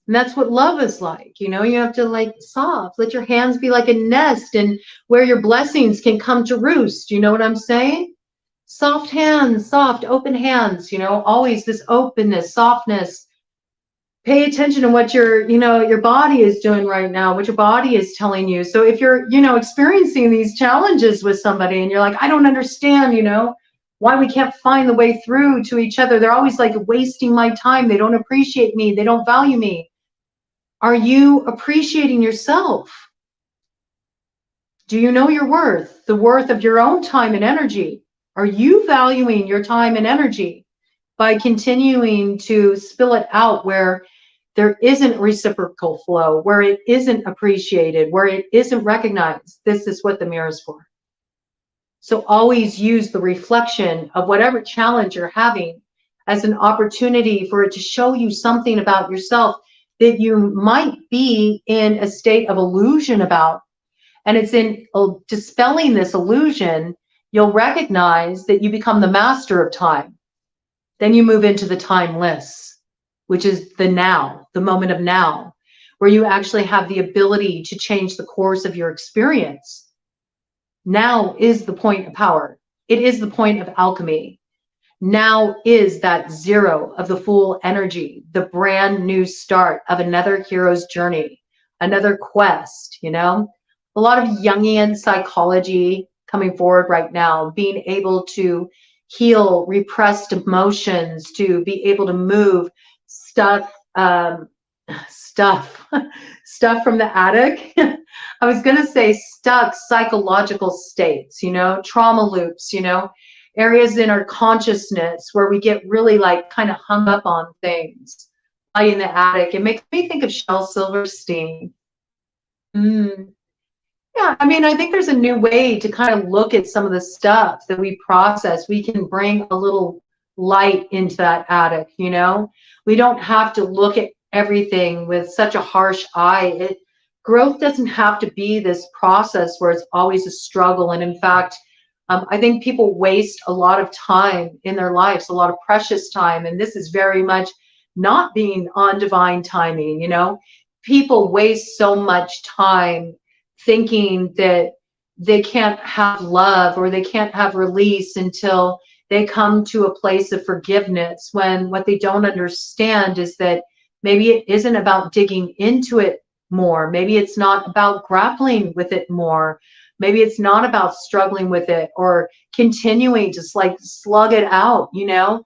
And that's what love is like. You know, you have to like soft, let your hands be like a nest and where your blessings can come to roost. You know what I'm saying? Soft hands, soft, open hands, you know, always this openness, softness. Pay attention to what your body is doing right now, what your body is telling you. So if you're, you know, experiencing these challenges with somebody and you're like, I don't understand, you know, why we can't find the way through to each other. They're always like wasting my time. They don't appreciate me. They don't value me. Are you appreciating yourself? Do you know your worth, the worth of your own time and energy? Are you valuing your time and energy by continuing to spill it out where there isn't reciprocal flow, where it isn't appreciated, where it isn't recognized? This is what the mirror is for. So always use the reflection of whatever challenge you're having as an opportunity for it to show you something about yourself that you might be in a state of illusion about. And it's in dispelling this illusion, you'll recognize that you become the master of time. Then you move into the timeless, which is the now, the moment of now, where you actually have the ability to change the course of your experience. Now is the point of power. It is the point of alchemy. Now is that zero of the full energy, the brand new start of another hero's journey, another quest, you know? A lot of Jungian psychology coming forward right now, being able to heal repressed emotions, to be able to move stuff from the attic. I was going to say stuck psychological states, you know, trauma loops, you know, areas in our consciousness where we get really like kind of hung up on things in the attic. It makes me think of Shel Silverstein. Yeah, I mean, I think there's a new way to kind of look at some of the stuff that we process. We can bring a little light into that attic, you know? We don't have to look at everything with such a harsh eye. Growth doesn't have to be this process where it's always a struggle. And in fact, I think people waste a lot of time in their lives, a lot of precious time. And this is very much not being on divine timing, you know? People waste so much time thinking that they can't have love or they can't have release until they come to a place of forgiveness, when what they don't understand is that maybe it isn't about digging into it more. Maybe it's not about grappling with it more. Maybe it's not about struggling with it or continuing to like slug it out, you know,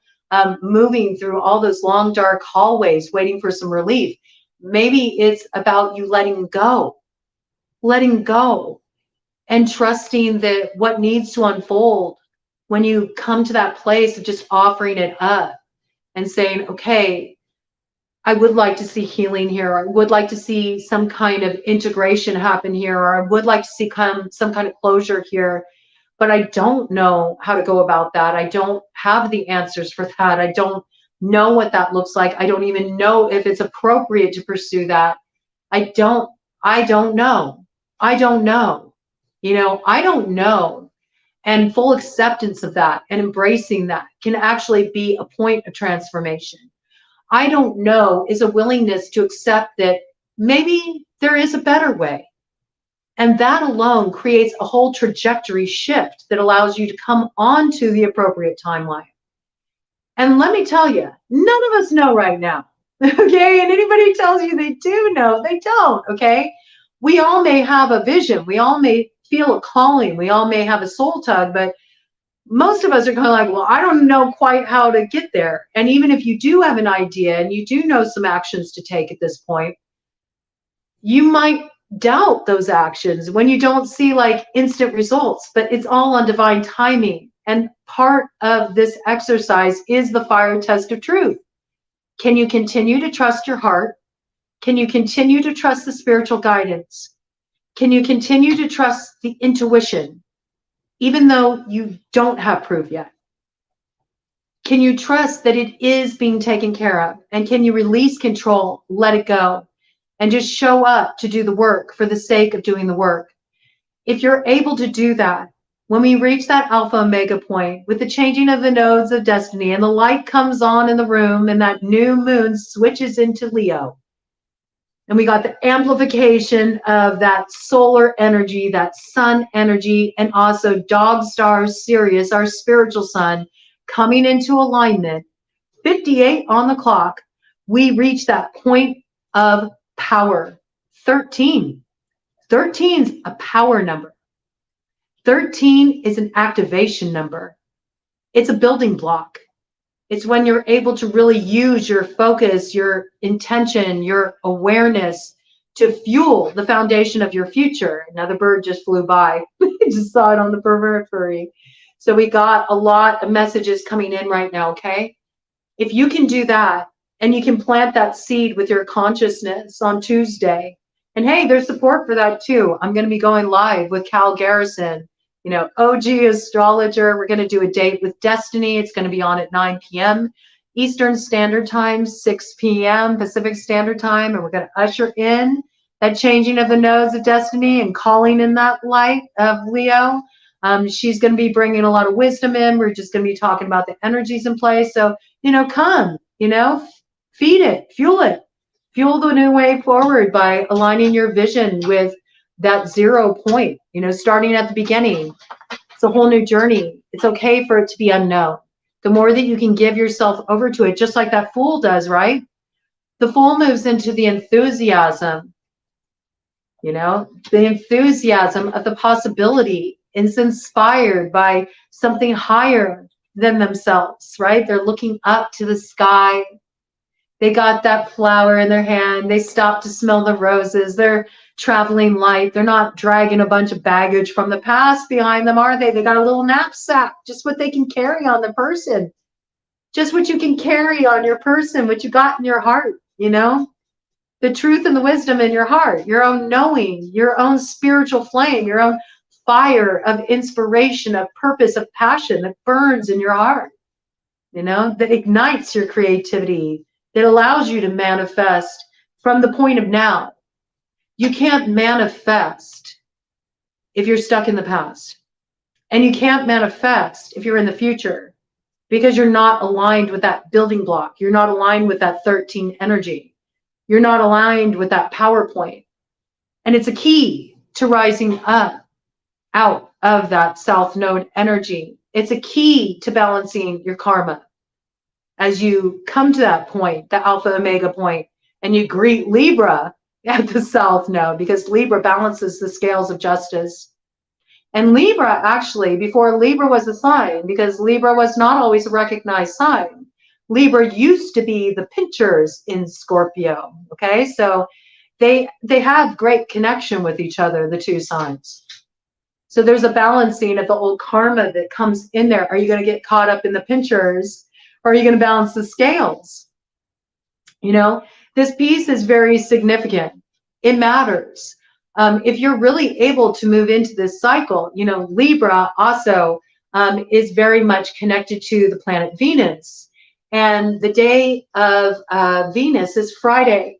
moving through all those long, dark hallways, waiting for some relief. Maybe it's about you letting go and trusting that what needs to unfold, when you come to that place of just offering it up and saying, okay, I would like to see healing here, or I would like to see some kind of integration happen here, or I would like to see some kind of closure here, but I don't know how to go about that. I don't have the answers for that. I don't know what that looks like. I don't even know if it's appropriate to pursue that. I don't know. I don't know. You know, I don't know. And full acceptance of that and embracing that can actually be a point of transformation. I don't know is a willingness to accept that maybe there is a better way. And that alone creates a whole trajectory shift that allows you to come onto the appropriate timeline. And let me tell you, none of us know right now. Okay. And anybody who tells you they do know, they don't. Okay. We all may have a vision. We all may feel a calling. We all may have a soul tug, but most of us are kind of like, well, I don't know quite how to get there. And even if you do have an idea and you do know some actions to take at this point, you might doubt those actions when you don't see like instant results, but it's all on divine timing. And part of this exercise is the fire test of truth. Can you continue to trust your heart? Can you continue to trust the spiritual guidance? Can you continue to trust the intuition, even though you don't have proof yet? Can you trust that it is being taken care of? And can you release control, let it go, and just show up to do the work for the sake of doing the work? If you're able to do that, when we reach that alpha omega point with the changing of the nodes of destiny and the light comes on in the room and that new moon switches into Leo, and we got the amplification of that solar energy, that sun energy, and also dog star Sirius, our spiritual sun, coming into alignment, 58 on the clock, we reach that point of power. 13. 13 is a power number. 13 is an activation number. It's a building block. It's when you're able to really use your focus, your intention, your awareness to fuel the foundation of your future. Another bird just flew by. I just saw it on the periphery. So we got a lot of messages coming in right now, okay? If you can do that and you can plant that seed with your consciousness on Tuesday, and hey, there's support for that too. I'm going to be going live with Cal Garrison, you know, OG astrologer. We're going to do a date with destiny. It's going to be on at 9 p.m. Eastern Standard Time, 6 p.m. Pacific Standard Time. And we're going to usher in that changing of the nodes of destiny and calling in that light of Leo. She's going to be bringing a lot of wisdom in. We're just going to be talking about the energies in place. So, you know, come, you know, feed it, fuel the new way forward by aligning your vision with that 0 point, you know, starting at the beginning. It's a whole new journey. It's okay for it to be unknown. The more that you can give yourself over to it, just like that fool does, right? The fool moves into the enthusiasm, you know, the enthusiasm of the possibility is inspired by something higher than themselves, right? They're looking up to the sky. They got that flower in their hand. They stopped to smell the roses. They're traveling light. They're not dragging a bunch of baggage from the past behind them, are they? They got a little knapsack, just what they can carry on the person. Just what you can carry on your person, what you got in your heart, you know? the truth and the wisdom in your heart, your own knowing, your own spiritual flame, your own fire of inspiration, of purpose, of passion that burns in your heart, that ignites your creativity, that allows you to manifest from the point of now. You can't manifest if you're stuck in the past. And you can't manifest if you're in the future, because you're not aligned with that building block. You're not aligned with that 13 energy. You're not aligned with that PowerPoint. And it's a key to rising up out of that South Node energy. It's a key to balancing your karma. As you come to that point, the Alpha Omega point, and you greet Libra at the South Node, because Libra balances the scales of justice. And Libra, actually, before Libra was a sign, because Libra was not always a recognized sign, Libra used to be the pinchers in Scorpio, okay? So they have great connection with each other, the two signs. So there's a balancing of the old karma that comes in there. Are you going to get caught up in the pinchers, or are you going to balance the scales? This piece is very significant. It matters. If you're really able to move into this cycle, Libra also is very much connected to the planet Venus. And the day of Venus is Friday.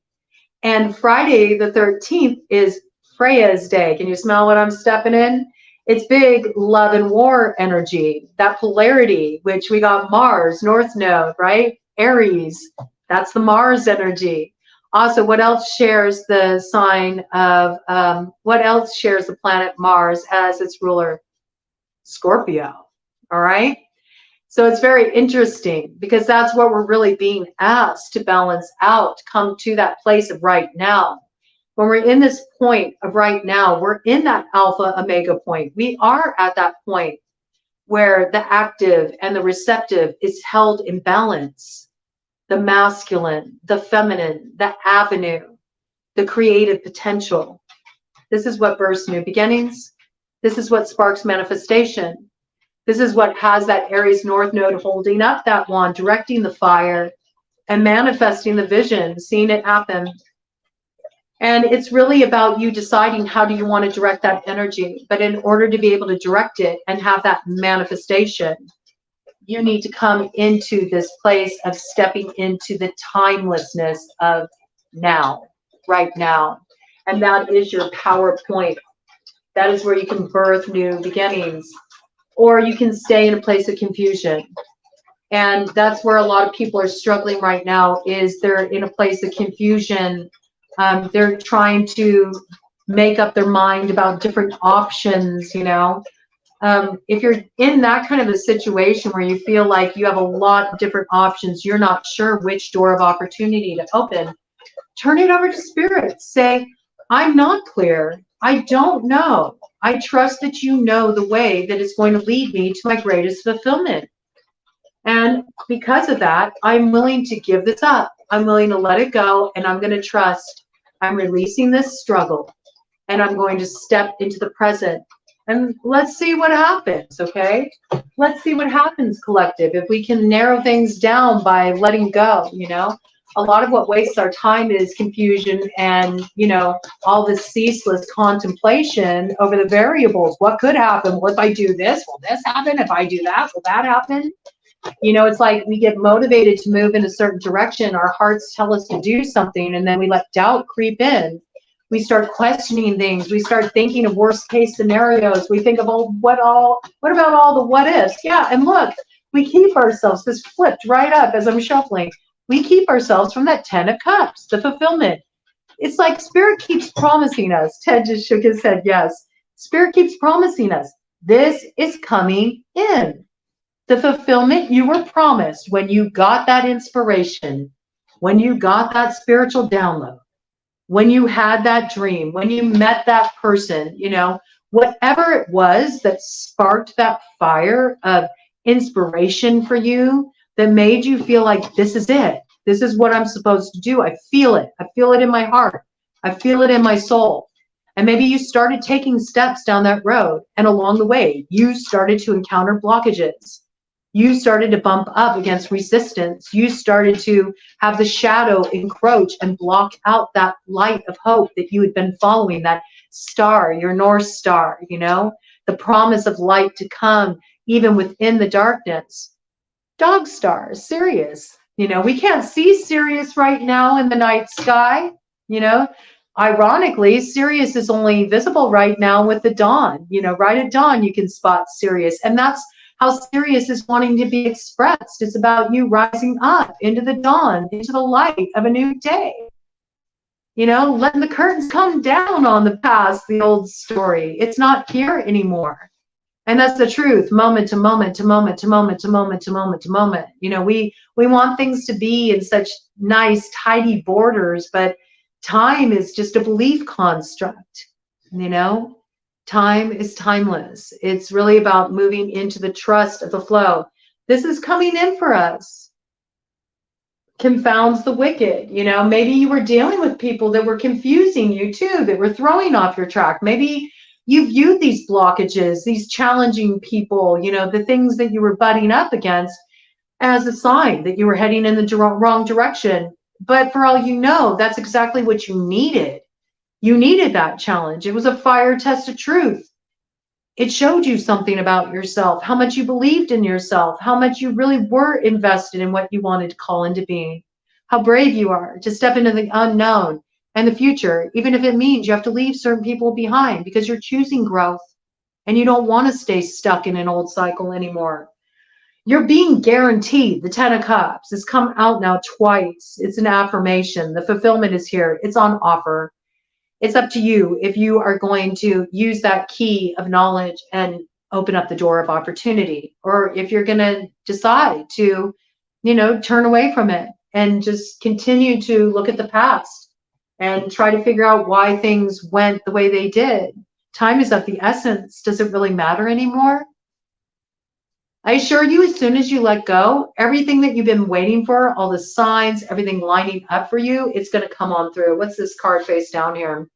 And Friday the 13th is Freya's day. Can you smell what I'm stepping in? It's big love and war energy, that polarity, which we got Mars, North Node, right? Aries, that's the Mars energy. Also, what else shares the sign of, what else shares the planet Mars as its ruler? Scorpio, all right? So it's very interesting, because that's what we're really being asked to balance out, come to that place of right now. When we're in this point of right now, we're in that Alpha Omega point. We are at that point where the active and the receptive is held in balance. The masculine, the feminine, the avenue, the creative potential. This is what bursts new beginnings. This is what sparks manifestation. This is what has that Aries North Node holding up that wand, directing the fire and manifesting the vision, seeing it happen. And it's really about you deciding how do you want to direct that energy. But in order to be able to direct it and have that manifestation, you need to come into this place of stepping into the timelessness of now, right now. And that is your power point. That is where you can birth new beginnings. Or you can stay in a place of confusion. And that's where a lot of people are struggling right now, is they're in a place of confusion. They're trying to make up their mind about different options, If you're in that kind of a situation where you feel like you have a lot of different options, you're not sure which door of opportunity to open, turn it over to Spirit. Say, I'm not clear. I don't know. I trust that you know the way that is going to lead me to my greatest fulfillment. And because of that, I'm willing to give this up. I'm willing to let it go, and I'm going to trust. I'm releasing this struggle, and I'm going to step into the present. And let's see what happens, okay? Let's see what happens, collective. If we can narrow things down by letting go, A lot of what wastes our time is confusion and, all this ceaseless contemplation over the variables. What could happen? Well, if I do this, will this happen? If I do that, will that happen? It's like we get motivated to move in a certain direction. Our hearts tell us to do something, and then we let doubt creep in. We start questioning things. We start thinking of worst case scenarios. We think of, what about all the what ifs? Yeah, and look, we keep ourselves, this flipped right up as I'm shuffling. We keep ourselves from that 10 of Cups, the fulfillment. It's like Spirit keeps promising us. Ted just shook his head, yes. Spirit keeps promising us, this is coming in. The fulfillment you were promised when you got that inspiration, when you got that spiritual download, when you had that dream, when you met that person, whatever it was that sparked that fire of inspiration for you, that made you feel like this is it. This is what I'm supposed to do. I feel it. I feel it in my heart. I feel it in my soul. And maybe you started taking steps down that road, and along the way, you started to encounter blockages. You started to bump up against resistance. You started to have the shadow encroach and block out that light of hope that you had been following, that star, your North Star, you know, the promise of light to come even within the darkness. Dog star, Sirius. You know, we can't see Sirius right now in the night sky. You know, ironically, Sirius is only visible right now with the dawn. You know, right at dawn, you can spot Sirius. And that's how Sirius is wanting to be expressed. It's about you rising up into the dawn, into the light of a new day. You know, letting the curtains come down on the past, the old story. It's not here anymore. And that's the truth, moment to moment to moment to moment to moment to moment to moment. You know, we want things to be in such nice, tidy borders, but time is just a belief construct. You know, time is timeless. It's really about moving into the trust of the flow. This is coming in for us. Confounds the wicked. You know, maybe you were dealing with people that were confusing you too, that were throwing off your track. Maybe you viewed these blockages, these challenging people, you know, the things that you were butting up against as a sign that you were heading in the wrong direction. But for all you know, that's exactly what you needed. You needed that challenge. It was a fire test of truth. It showed you something about yourself, how much you believed in yourself, how much you really were invested in what you wanted to call into being, how brave you are to step into the unknown and the future, even if it means you have to leave certain people behind because you're choosing growth and you don't want to stay stuck in an old cycle anymore. You're being guaranteed. The 10 of Cups has come out now twice. It's an affirmation. The fulfillment is here. It's on offer. It's up to you if you are going to use that key of knowledge and open up the door of opportunity, or if you're going to decide to, you know, turn away from it and just continue to look at the past and try to figure out why things went the way they did. Time is of the essence. Does it really matter anymore? I assure you, as soon as you let go, everything that you've been waiting for, all the signs, everything lining up for you, it's going to come on through. What's this card face down here?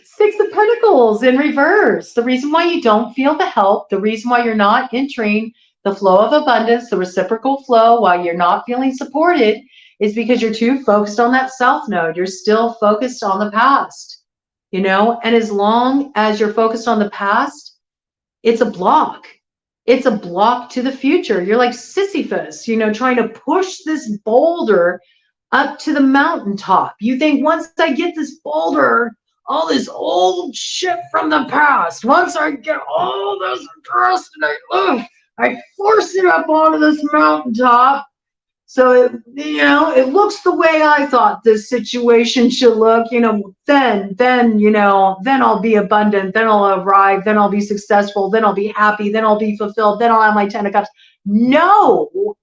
Six of Pentacles in reverse. The reason why you don't feel the help, the reason why you're not entering the flow of abundance, the reciprocal flow, why you're not feeling supported, is because you're too focused on that self node. You're still focused on the past, you know, and as long as you're focused on the past, it's a block. It's a block to the future. You're like Sisyphus, you know, trying to push this boulder up to the mountaintop. You think, once I get this boulder, all this old shit from the past, once I get all this dust and I force it up onto this mountaintop, so it, you know, it looks the way I thought this situation should look, you know, then, you know, then I'll be abundant, then I'll arrive, then I'll be successful, then I'll be happy, then I'll be fulfilled, then I'll have my 10 of Cups. No.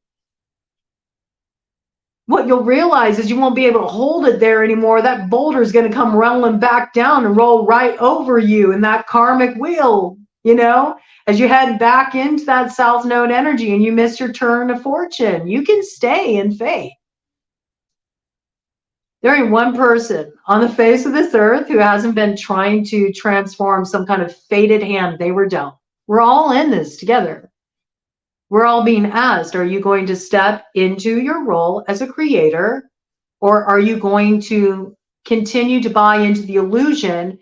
What you'll realize is you won't be able to hold it there anymore. That boulder is going to come rolling back down and roll right over you in that karmic wheel, you know, as you head back into that South Node energy and you miss your turn of fortune. You can stay in faith. There ain't one person on the face of this earth who hasn't been trying to transform some kind of fated hand they were dealt. We're all in this together. We're all being asked, are you going to step into your role as a creator, or are you going to continue to buy into the illusion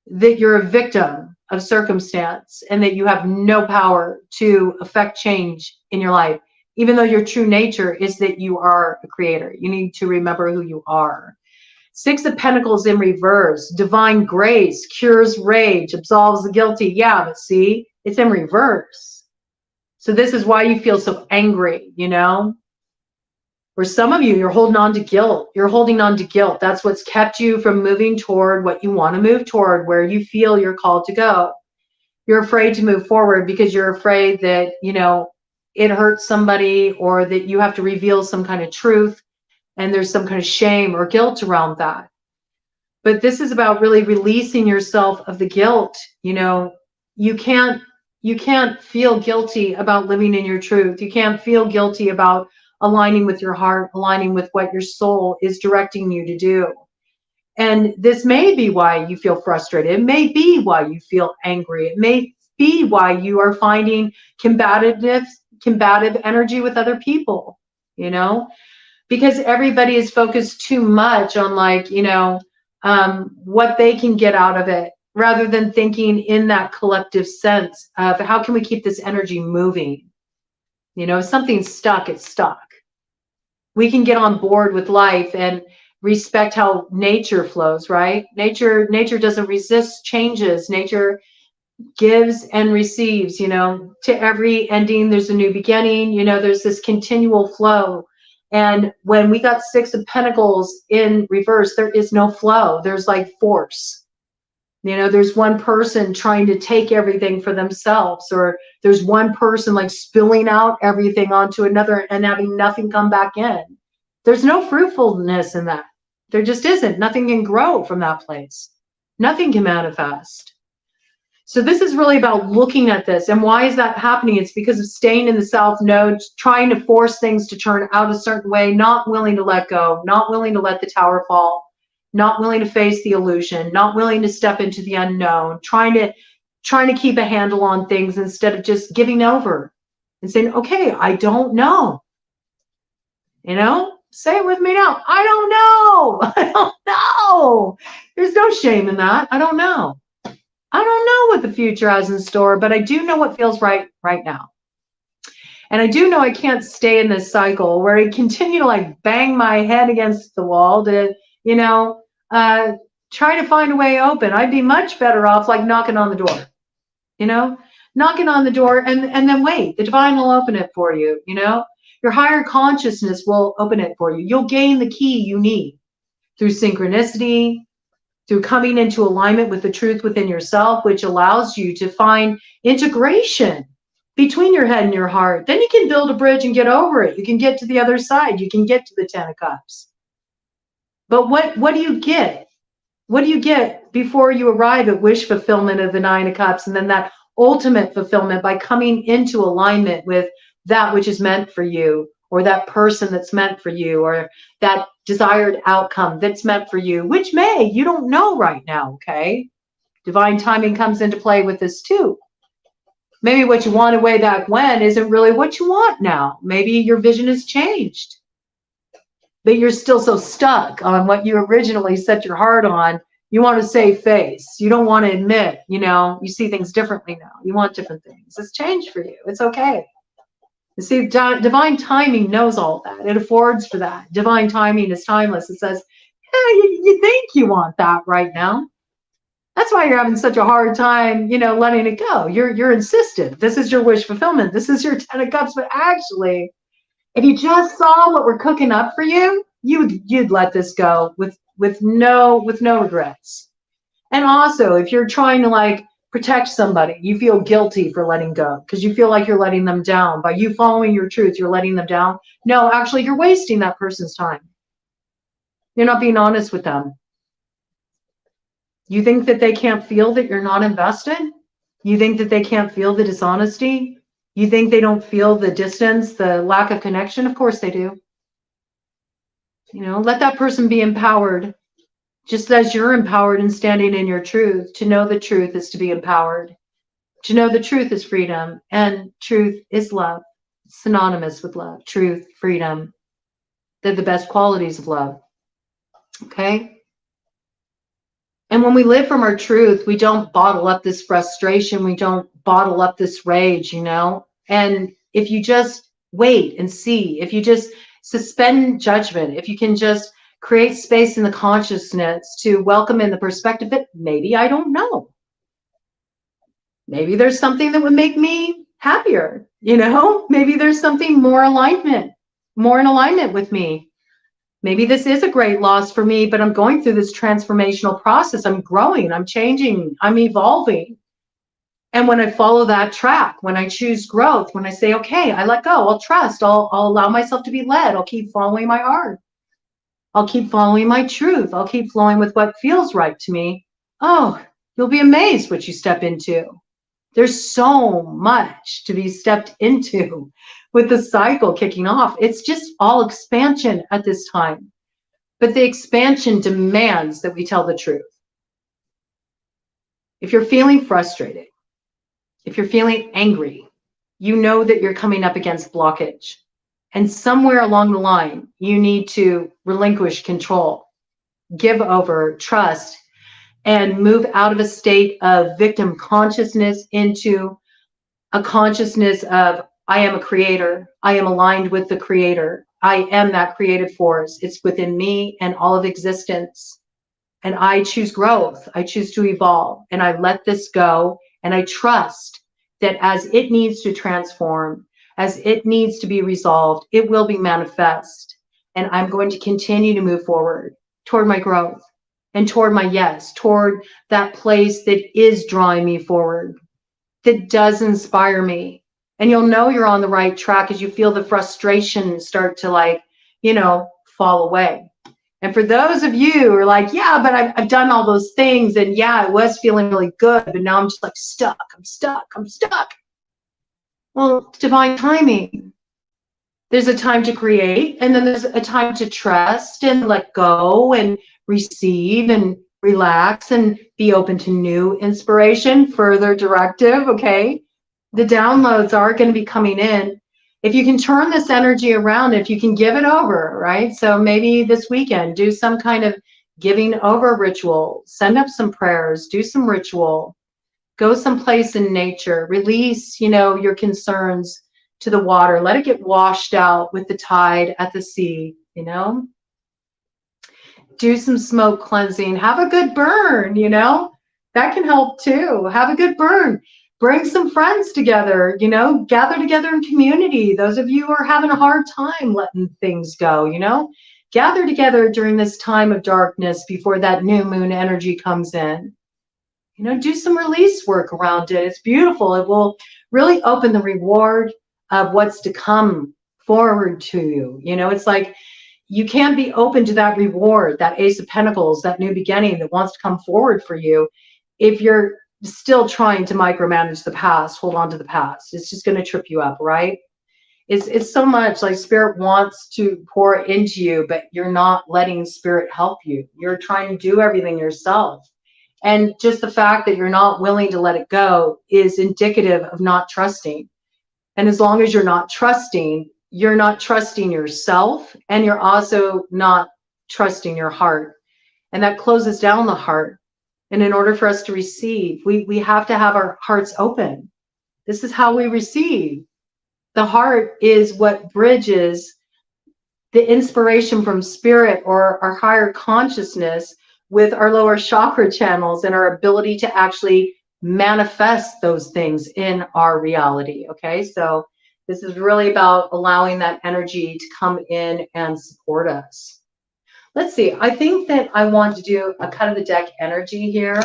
that you're a victim of circumstance and that you have no power to affect change in your life, even though your true nature is that you are a creator? You need to remember who you are. Six of Pentacles in reverse. Divine grace cures rage, absolves the guilty. Yeah, but see, it's in reverse. So this is why you feel so angry, you know? For some of you, you're holding on to guilt. You're holding on to guilt. That's what's kept you from moving toward what you want to move toward, where you feel you're called to go. You're afraid to move forward because you're afraid that, you know, it hurts somebody, or that you have to reveal some kind of truth and there's some kind of shame or guilt around that. But this is about really releasing yourself of the guilt. You know, you can't feel guilty about living in your truth. You can't feel guilty about aligning with your heart, aligning with what your soul is directing you to do. And this may be why you feel frustrated. It may be why you feel angry. It may be why you are finding combative energy with other people, you know, because everybody is focused too much on like, you know, what they can get out of it, rather than thinking in that collective sense of how can we keep this energy moving? You know, if something's stuck, it's stuck. We can get on board with life and respect how nature flows, right? Nature doesn't resist changes. Nature gives and receives, you know. To every ending, there's a new beginning. You know, there's this continual flow. And when we got Six of Pentacles in reverse, there is no flow. There's like force. You know, there's one person trying to take everything for themselves, or there's one person like spilling out everything onto another and having nothing come back in. There's no fruitfulness in that. There just isn't. Nothing can grow from that place. Nothing can manifest. So this is really about looking at this. And why is that happening? It's because of staying in the South Node, trying to force things to turn out a certain way, not willing to let go, not willing to let the tower fall, not willing to face the illusion, not willing to step into the unknown, trying to keep a handle on things instead of just giving over and saying, okay, I don't know. You know, say it with me now. I don't know. I don't know. There's no shame in that. I don't know. I don't know what the future has in store, but I do know what feels right now. And I do know I can't stay in this cycle where I continue to like bang my head against the wall to, you know, try to find a way open. I'd be much better off like knocking on the door, you know, knocking on the door and then wait. The divine will open it for you, you know. Your higher consciousness will open it for you. You'll gain the key you need through synchronicity, through coming into alignment with the truth within yourself, which allows you to find integration between your head and your heart. Then you can build a bridge and get over it. You can get to the other side. You can get to the 10 of Cups. But what do you get? What do you get before you arrive at wish fulfillment of the 9 of Cups, and then that ultimate fulfillment by coming into alignment with that which is meant for you, or that person that's meant for you, or that desired outcome that's meant for you, which you don't know right now, okay? Divine timing comes into play with this too. Maybe what you wanted way back when isn't really what you want now. Maybe your vision has changed, but you're still so stuck on what you originally set your heart on. You want to save face. You don't want to admit, you know, you see things differently now. You want different things. It's changed for you. It's okay. You see, divine timing knows all that. It affords for that. Divine timing is timeless. It says, yeah, you think you want that right now. That's why you're having such a hard time, you know, letting it go. You're insistent. This is your wish fulfillment. This is your 10 of Cups. But actually, if you just saw what we're cooking up for you, you'd let this go with no regrets. And also, if you're trying to like protect somebody, you feel guilty for letting go because you feel like you're letting them down. By you following your truth, you're letting them down. No, actually, you're wasting that person's time. You're not being honest with them. You think that they can't feel that you're not invested? You think that they can't feel the dishonesty? You think they don't feel the distance, the lack of connection? Of course they do. You know, let that person be empowered, just as you're empowered in standing in your truth. To know the truth is to be empowered. To know the truth is freedom, and truth is love. It's synonymous with love. Truth, freedom. They're the best qualities of love. Okay? And when we live from our truth, we don't bottle up this frustration. We don't bottle up this rage, you know? And if you just wait and see, if you just suspend judgment, if you can just create space in the consciousness to welcome in the perspective that maybe I don't know. Maybe there's something that would make me happier, you know? Maybe there's something more in alignment with me. Maybe this is a great loss for me, but I'm going through this transformational process. I'm growing, I'm changing, I'm evolving. And when I follow that track, when I choose growth, when I say, okay, I let go, I'll trust, I'll allow myself to be led, I'll keep following my heart. I'll keep following my truth. I'll keep flowing with what feels right to me. Oh, you'll be amazed what you step into. There's so much to be stepped into with the cycle kicking off. It's just all expansion at this time. But the expansion demands that we tell the truth. If you're feeling frustrated, If you're feeling angry, you know that you're coming up against blockage. And somewhere along the line, you need to relinquish control, give over, trust, and move out of a state of victim consciousness into a consciousness of, I am a creator. I am aligned with the creator. I am that creative force. It's within me and all of existence. And I choose growth. I choose to evolve. And I let this go. And I trust that as it needs to transform, as it needs to be resolved, it will be manifest. And I'm going to continue to move forward toward my growth and toward my yes, toward that place that is drawing me forward, that does inspire me. And you'll know you're on the right track as you feel the frustration start to, like, fall away. And for those of you who are like, yeah, but I've done all those things, and yeah, I was feeling really good, but now I'm just like stuck. I'm stuck. Well, it's divine timing. There's a time to create, and then there's a time to trust and let go and receive and relax and be open to new inspiration, further directive, okay? The downloads are going to be coming in. If you can turn this energy around, if you can give it over, right? So maybe this weekend, do some kind of giving over ritual, send up some prayers, do some ritual, go someplace in nature, release, your concerns to the water, let it get washed out with the tide at the sea, do some smoke cleansing, have a good burn, that can help too. Have a good burn. Bring some friends together, gather together in community. Those of you who are having a hard time letting things go, gather together during this time of darkness before that new moon energy comes in. Do some release work around it. It's beautiful. It will really open the reward of what's to come forward to you. It's like you can't be open to that reward, that Ace of Pentacles, that new beginning that wants to come forward for you if you're still trying to micromanage the past, hold on to the past. It's just going to trip you up, right? It's so much like Spirit wants to pour into you, but you're not letting Spirit help you. You're trying to do everything yourself. And just the fact that you're not willing to let it go is indicative of not trusting. And as long as you're not trusting yourself, and you're also not trusting your heart. And that closes down the heart. And in order for us to receive, we have to have our hearts open. This is how we receive. The heart is what bridges the inspiration from Spirit or our higher consciousness with our lower chakra channels and our ability to actually manifest those things in our reality. Okay, so this is really about allowing that energy to come in and support us. Let's see, I think that I want to do a cut of the deck energy here.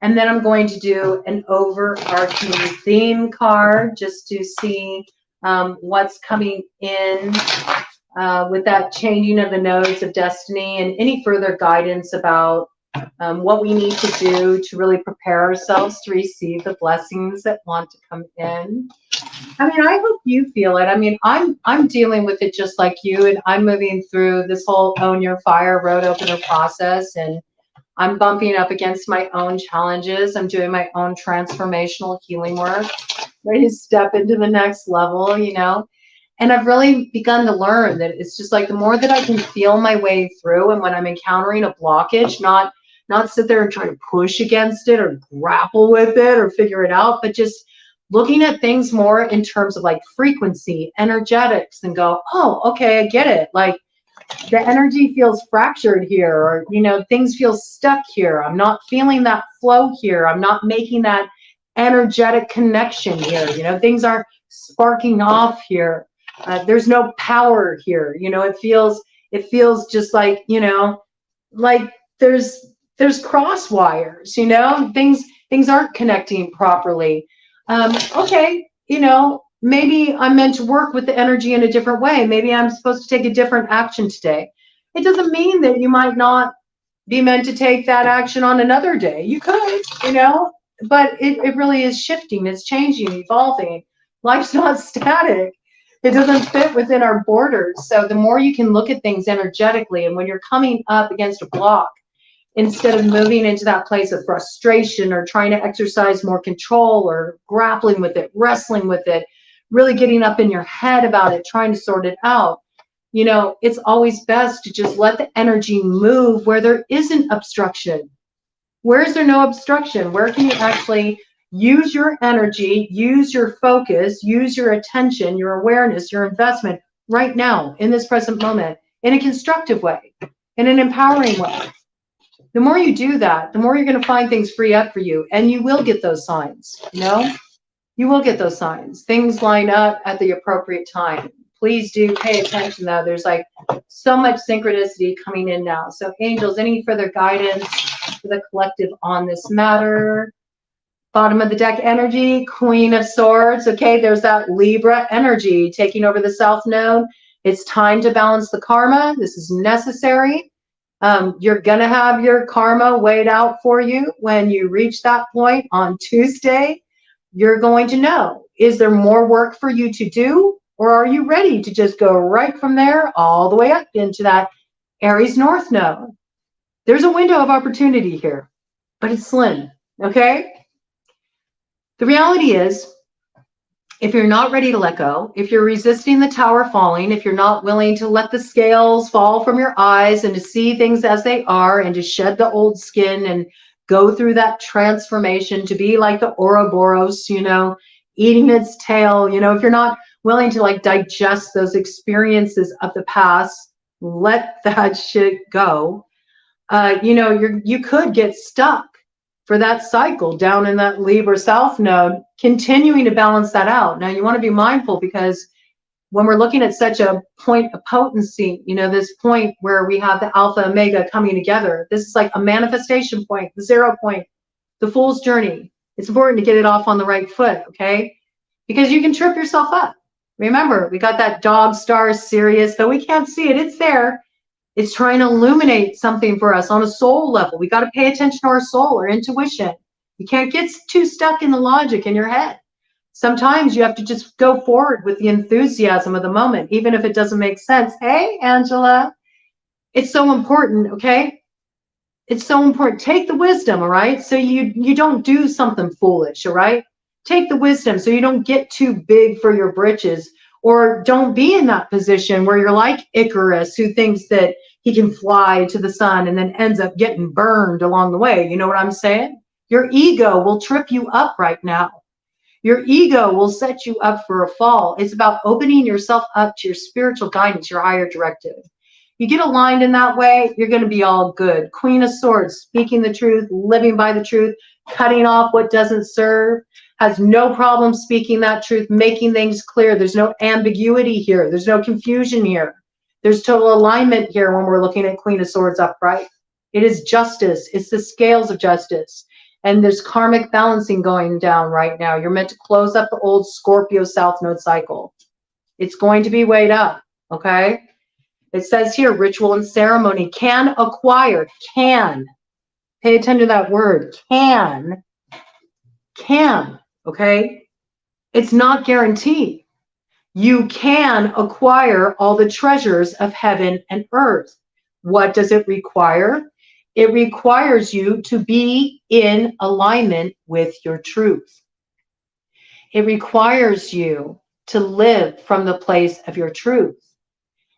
And then I'm going to do an overarching theme card just to see what's coming in with that changing of the nodes of destiny, and any further guidance about what we need to do to really prepare ourselves to receive the blessings that want to come in. I mean, I hope you feel it. I mean, I'm dealing with it just like you, and I'm moving through this whole Own Your Fire road opener process, and I'm bumping up against my own challenges. I'm doing my own transformational healing work, ready to step into the next level, And I've really begun to learn that it's just like the more that I can feel my way through, and when I'm encountering a blockage, not sit there and try to push against it or grapple with it or figure it out, but just looking at things more in terms of like frequency, energetics, and go, oh, okay, I get it. Like the energy feels fractured here, or, things feel stuck here. I'm not feeling that flow here. I'm not making that energetic connection here. Things aren't sparking off here. There's no power here. It feels just like, like there's cross wires, things aren't connecting properly. Okay, maybe I'm meant to work with the energy in a different way. Maybe I'm supposed to take a different action today. It doesn't mean that you might not be meant to take that action on another day. You could, but it really is shifting. It's changing, evolving. Life's not static. It doesn't fit within our borders. So the more you can look at things energetically, and when you're coming up against a block, instead of moving into that place of frustration or trying to exercise more control or grappling with it, wrestling with it, really getting up in your head about it, trying to sort it out. You know, it's always best to just let the energy move where there isn't obstruction. Where is there no obstruction? Where can you actually use your energy, use your focus, use your attention, your awareness, your investment right now in this present moment in a constructive way, in an empowering way? The more you do that, the more you're going to find things free up for you, and you will get those signs, you know? You will get those signs. Things line up at the appropriate time. Please do pay attention, though. There's like so much synchronicity coming in now. So angels, any further guidance for the collective on this matter? Bottom of the deck energy, Queen of Swords. Okay, there's that Libra energy taking over the South Node. It's time to balance the karma. This is necessary. You're going to have your karma weighed out for you when you reach that point on Tuesday. You're going to know, is there more work for you to do, or are you ready to just go right from there all the way up into that Aries North Node? There's a window of opportunity here, but it's slim, okay? The reality is, if you're not ready to let go, if you're resisting the tower falling, if you're not willing to let the scales fall from your eyes and to see things as they are and to shed the old skin and go through that transformation to be like the Ouroboros, you know, eating its tail, you know, if you're not willing to like digest those experiences of the past, let that shit go, you know, you could get stuck for that cycle down in that Libra South Node, continuing to balance that out. Now, you want to be mindful, because when we're looking at such a point of potency, you know, this point where we have the Alpha Omega coming together, this is like a manifestation point, the 0 point, the fool's journey. It's important to get it off on the right foot, okay? Because you can trip yourself up. Remember, we got that dog star Sirius, though we can't see it, it's there. It's trying to illuminate something for us on a soul level. We got to pay attention to our soul, our intuition. You can't get too stuck in the logic in your head. Sometimes you have to just go forward with the enthusiasm of the moment, even if it doesn't make sense. Hey, Angela, it's so important, okay? It's so important. Take the wisdom, all right? So you don't do something foolish, all right? Take the wisdom so you don't get too big for your britches, or don't be in that position where you're like Icarus, who thinks that he can fly to the sun and then ends up getting burned along the way. You know what I'm saying? Your ego will trip you up right now. Your ego will set you up for a fall. It's about opening yourself up to your spiritual guidance, your higher directive. You get aligned in that way, you're going to be all good. Queen of Swords, speaking the truth, living by the truth, cutting off what doesn't serve, has no problem speaking that truth, making things clear. There's no ambiguity here. There's no confusion here. There's total alignment here when we're looking at Queen of Swords upright. It is justice. It's the scales of justice. And there's karmic balancing going down right now. You're meant to close up the old Scorpio South Node cycle. It's going to be weighed up, okay? It says here, ritual and ceremony can acquire, can. Pay attention to that word, can, okay? It's not guaranteed. You can acquire all the treasures of heaven and earth. What does it require? It requires you to be in alignment with your truth. It requires you to live from the place of your truth.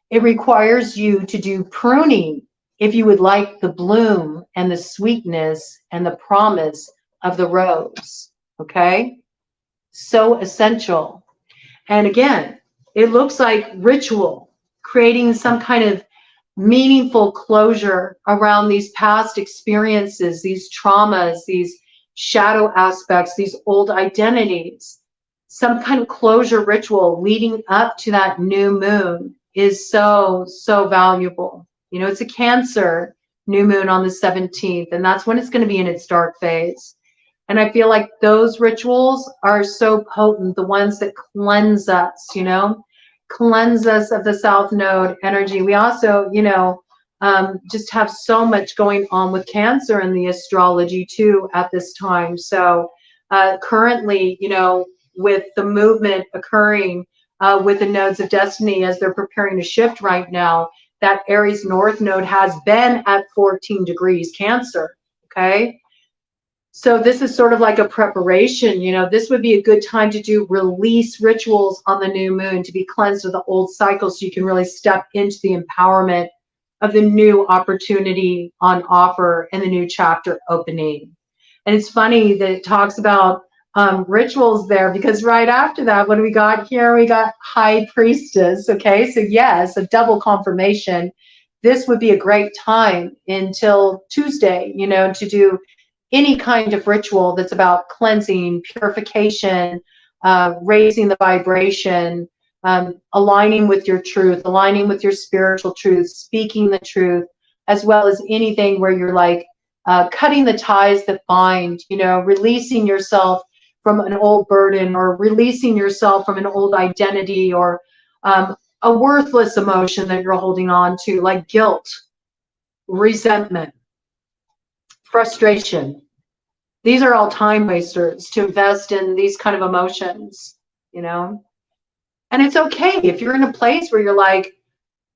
It requires you to do pruning if you would like the bloom and the sweetness and the promise of the rose, okay? So essential. And again, it looks like ritual, creating some kind of meaningful closure around these past experiences, these traumas, these shadow aspects, these old identities. Some kind of closure ritual leading up to that new moon is so, so valuable. You know, it's a Cancer new moon on the 17th, and that's when it's going to be in its dark phase. And I feel like those rituals are so potent, the ones that cleanse us, you know, cleanse us of the South Node energy. We also, you know, just have so much going on with Cancer in the astrology too at this time. So currently, you know, with the movement occurring with the nodes of destiny as they're preparing to shift right now, that Aries North Node has been at 14 degrees Cancer, okay? So this is sort of like a preparation, you know, this would be a good time to do release rituals on the new moon to be cleansed of the old cycle so you can really step into the empowerment of the new opportunity on offer and the new chapter opening. And it's funny that it talks about rituals there, because right after that, what do we got here? We got High Priestess, okay? So yes, a double confirmation. This would be a great time until Tuesday, you know, to do any kind of ritual that's about cleansing, purification, raising the vibration, aligning with your truth, aligning with your spiritual truth, speaking the truth, as well as anything where you're like cutting the ties that bind, you know, releasing yourself from an old burden, or releasing yourself from an old identity, or a worthless emotion that you're holding on to, like guilt, resentment, frustration. These are all time wasters to invest in these kind of emotions, you know? And it's okay if you're in a place where you're like,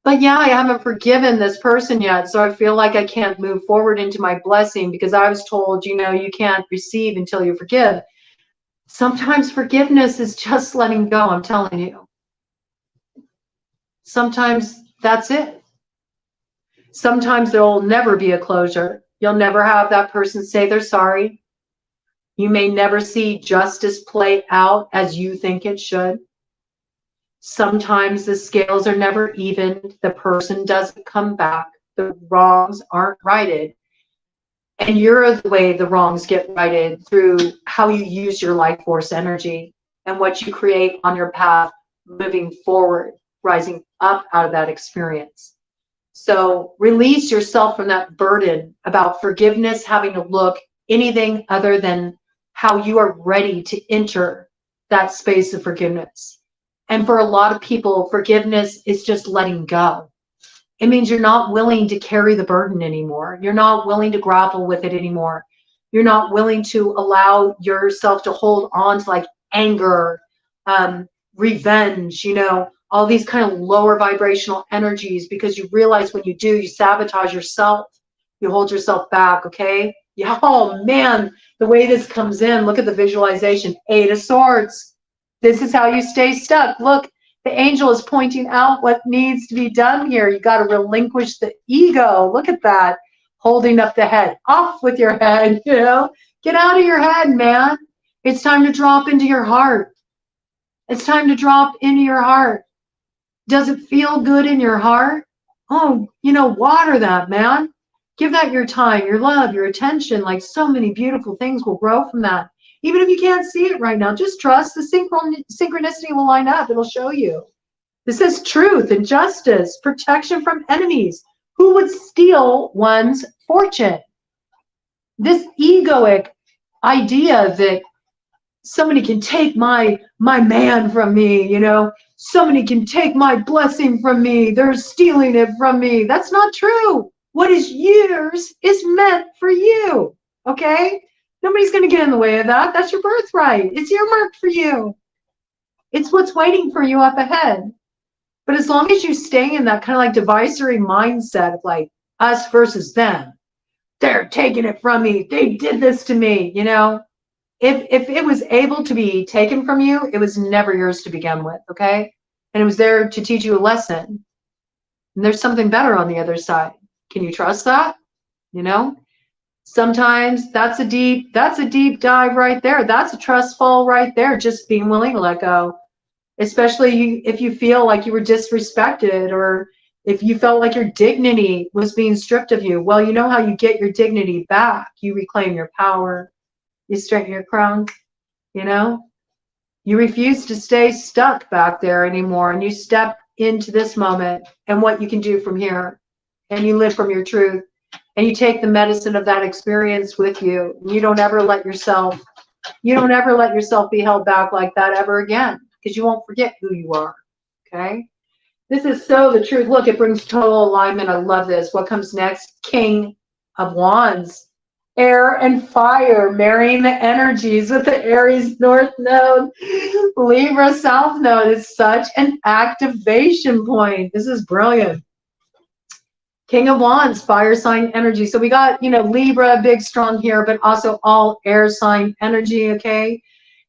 but yeah, I haven't forgiven this person yet, so I feel like I can't move forward into my blessing because I was told, you know, you can't receive until you forgive. Sometimes forgiveness is just letting go, I'm telling you. Sometimes that's it. Sometimes there will never be a closure. You'll never have that person say they're sorry. You may never see justice play out as you think it should. Sometimes the scales are never evened. The person doesn't come back. The wrongs aren't righted. And you're the way the wrongs get righted, through how you use your life force energy and what you create on your path moving forward, rising up out of that experience. So release yourself from that burden about forgiveness having to look anything other than how you are ready to enter that space of forgiveness. And for a lot of people, forgiveness is just letting go. It means you're not willing to carry the burden anymore. You're not willing to grapple with it anymore. You're not willing to allow yourself to hold on to like anger, revenge, you know, all these kind of lower vibrational energies, because you realize when you do, you sabotage yourself. You hold yourself back, okay? Yeah, oh man, the way this comes in, look at the visualization. 8 of Swords. This is how you stay stuck. Look, the angel is pointing out what needs to be done here. You got to relinquish the ego. Look at that. Holding up the head. Off with your head, you know? Get out of your head, man. It's time to drop into your heart. It's time to drop into your heart. Does it feel good in your heart? Oh, you know, water that, man. Give that your time, your love, your attention. Like, so many beautiful things will grow from that. Even if you can't see it right now, just trust the synchronicity will line up. It'll show you. This is truth and justice, protection from enemies. Who would steal one's fortune? This egoic idea that somebody can take my man from me, you know, somebody can take my blessing from me. They're stealing it from me. That's not true. What is yours is meant for you, okay? Nobody's going to get in the way of that. That's your birthright. It's earmarked for you. It's what's waiting for you up ahead. But as long as you stay in that kind of like divisory mindset of like us versus them, they're taking it from me. They did this to me, you know? If it was able to be taken from you, it was never yours to begin with, okay? And it was there to teach you a lesson. And there's something better on the other side. Can you trust that? You know? Sometimes that's a deep dive right there. That's a trust fall right there. Just being willing to let go. Especially if you feel like you were disrespected, or if you felt like your dignity was being stripped of you. Well, you know how you get your dignity back. You reclaim your power. You straighten your crown, you know? You refuse to stay stuck back there anymore, and you step into this moment and what you can do from here. And you live from your truth, and you take the medicine of that experience with you. You don't ever let yourself be held back like that ever again, because you won't forget who you are, okay? This is so the truth. Look, it brings total alignment. I love this. What comes next? King of Wands. Air and fire, marrying the energies with the Aries North Node, Libra South Node is such an activation point. This is brilliant. King of Wands, fire sign energy. So we got, you know, Libra, big, strong here, but also all air sign energy, okay?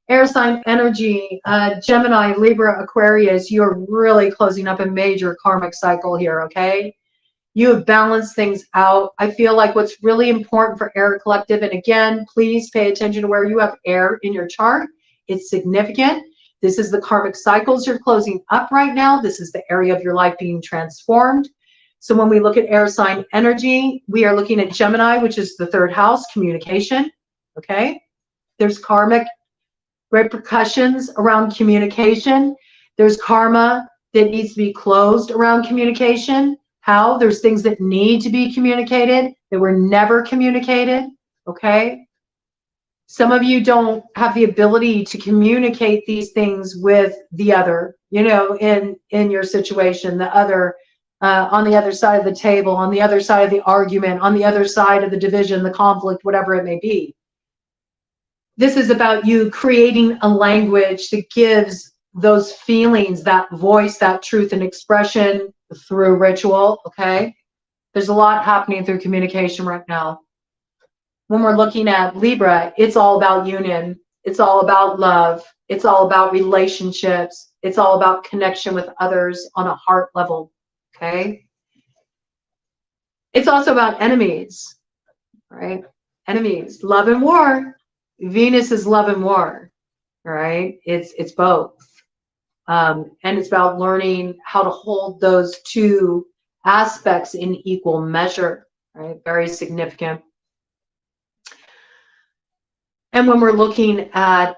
Air sign energy, Gemini, Libra, Aquarius, you're really closing up a major karmic cycle here, okay? You have balanced things out. I feel like what's really important for air collective, and again, please pay attention to where you have air in your chart. It's significant. This is the karmic cycles you're closing up right now. This is the area of your life being transformed. So when we look at air sign energy, we are looking at Gemini, which is the third house, communication, okay? There's karmic repercussions around communication. There's karma that needs to be closed around communication. How? There's things that need to be communicated that were never communicated, okay? Some of you don't have the ability to communicate these things with the other, you know, in your situation, the other, on the other side of the table, on the other side of the argument, on the other side of the division, the conflict, whatever it may be. This is about you creating a language that gives those feelings, that voice, that truth and expression through ritual, okay? There's a lot happening through communication right now. When we're looking at Libra, it's all about union. It's all about love. It's all about relationships. It's all about connection with others on a heart level, okay? It's also about enemies, right? Enemies, love and war. Venus is love and war, right? It's both. And it's about learning how to hold those two aspects in equal measure, right? Very significant. And when we're looking at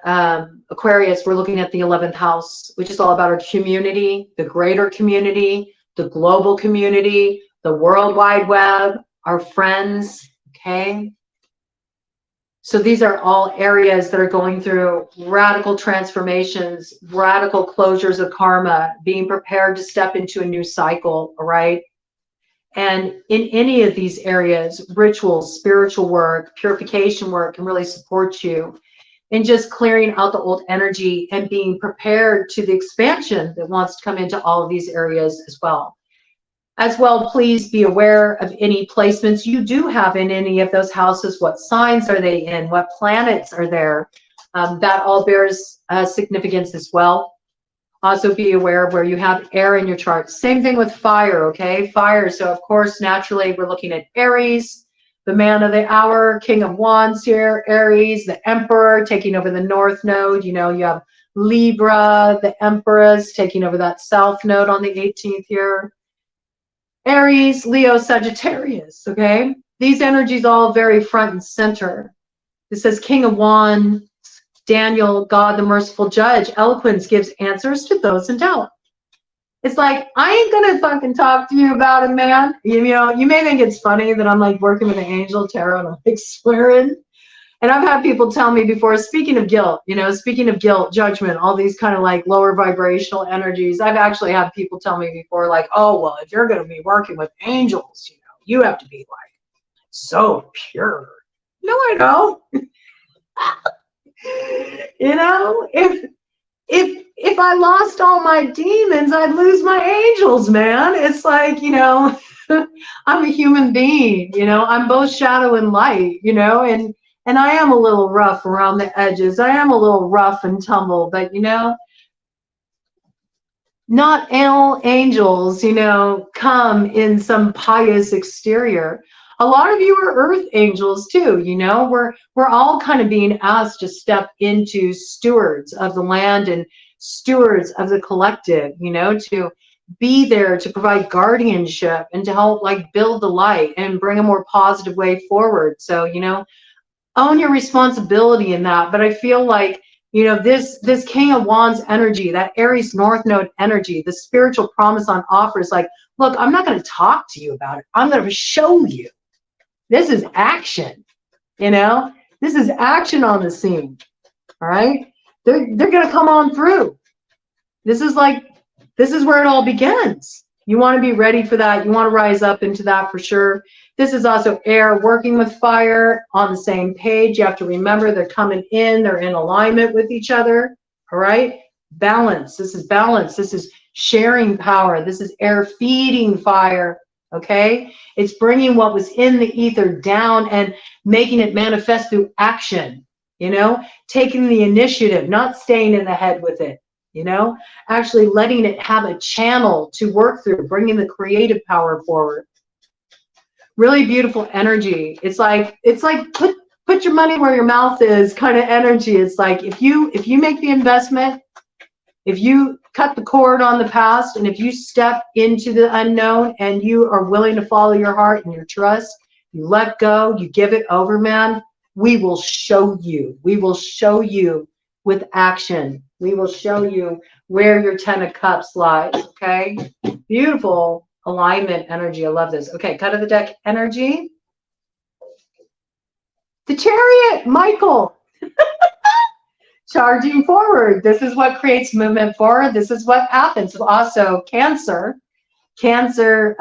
Aquarius, we're looking at the 11th house, which is all about our community, the greater community, the global community, the World Wide Web, our friends, okay? So these are all areas that are going through radical transformations, radical closures of karma, being prepared to step into a new cycle, all right? And in any of these areas, rituals, spiritual work, purification work can really support you in just clearing out the old energy and being prepared to the expansion that wants to come into all of these areas as well. As well, please be aware of any placements you do have in any of those houses. What signs are they in? What planets are there? That all bears significance as well. Also be aware of where you have air in your chart. Same thing with fire, okay? Fire, so of course, naturally, we're looking at Aries, the man of the hour, King of Wands here, Aries, the Emperor, taking over the North Node. You know, you have Libra, the Empress, taking over that South Node on the 18th here. Aries, Leo, Sagittarius, okay? These energies all very front and center. This says King of Wands, Daniel, God, the merciful judge. Eloquence gives answers to those in doubt. It's like, I ain't gonna fucking talk to you about it, man. You know, you may think it's funny that I'm like working with an angel tarot and I'm like swearing. And I've had people tell me before, speaking of guilt, you know, speaking of guilt, judgment, all these kind of like lower vibrational energies. I've actually had people tell me before, like, oh, well, if you're going to be working with angels, you know, you have to be like so pure. No, I don't. You know, if I lost all my demons, I'd lose my angels, man. It's like, you know, I'm a human being, you know, I'm both shadow and light, you know, and I am a little rough around the edges. I am a little rough and tumble, but, you know, not all angels, you know, come in some pious exterior. A lot of you are earth angels too, you know. We're all kind of being asked to step into stewards of the land and stewards of the collective, you know, to be there to provide guardianship and to help like build the light and bring a more positive way forward. So, you know, own your responsibility in that. But I feel like, you know, this King of Wands energy, that Aries North Node energy, the spiritual promise on offer is like, look, I'm not going to talk to you about it. I'm going to show you. This is action, you know, this is action on the scene. All right. They're going to come on through. This is like, this is where it all begins. You want to be ready for that. You want to rise up into that for sure. This is also air working with fire on the same page. You have to remember they're coming in, they're in alignment with each other. All right. Balance. This is balance. This is sharing power. This is air feeding fire. okay? It's bringing what was in the ether down and making it manifest through action, you know, taking the initiative, not staying in the head with it, you know, actually letting it have a channel to work through, bringing the creative power forward. Really beautiful energy. It's like put your money where your mouth is kind of energy. It's like if you make the investment, if you cut the cord on the past, and if you step into the unknown and you are willing to follow your heart and your trust, you let go, you give it over, man, we will show you. We will show you with action. We will show you where your 10 of Cups lies, okay? Beautiful alignment energy. I love this. Okay, cut of the deck energy. The Chariot, Michael. Charging forward. This is what creates movement forward. This is what happens. Also, Cancer. Cancer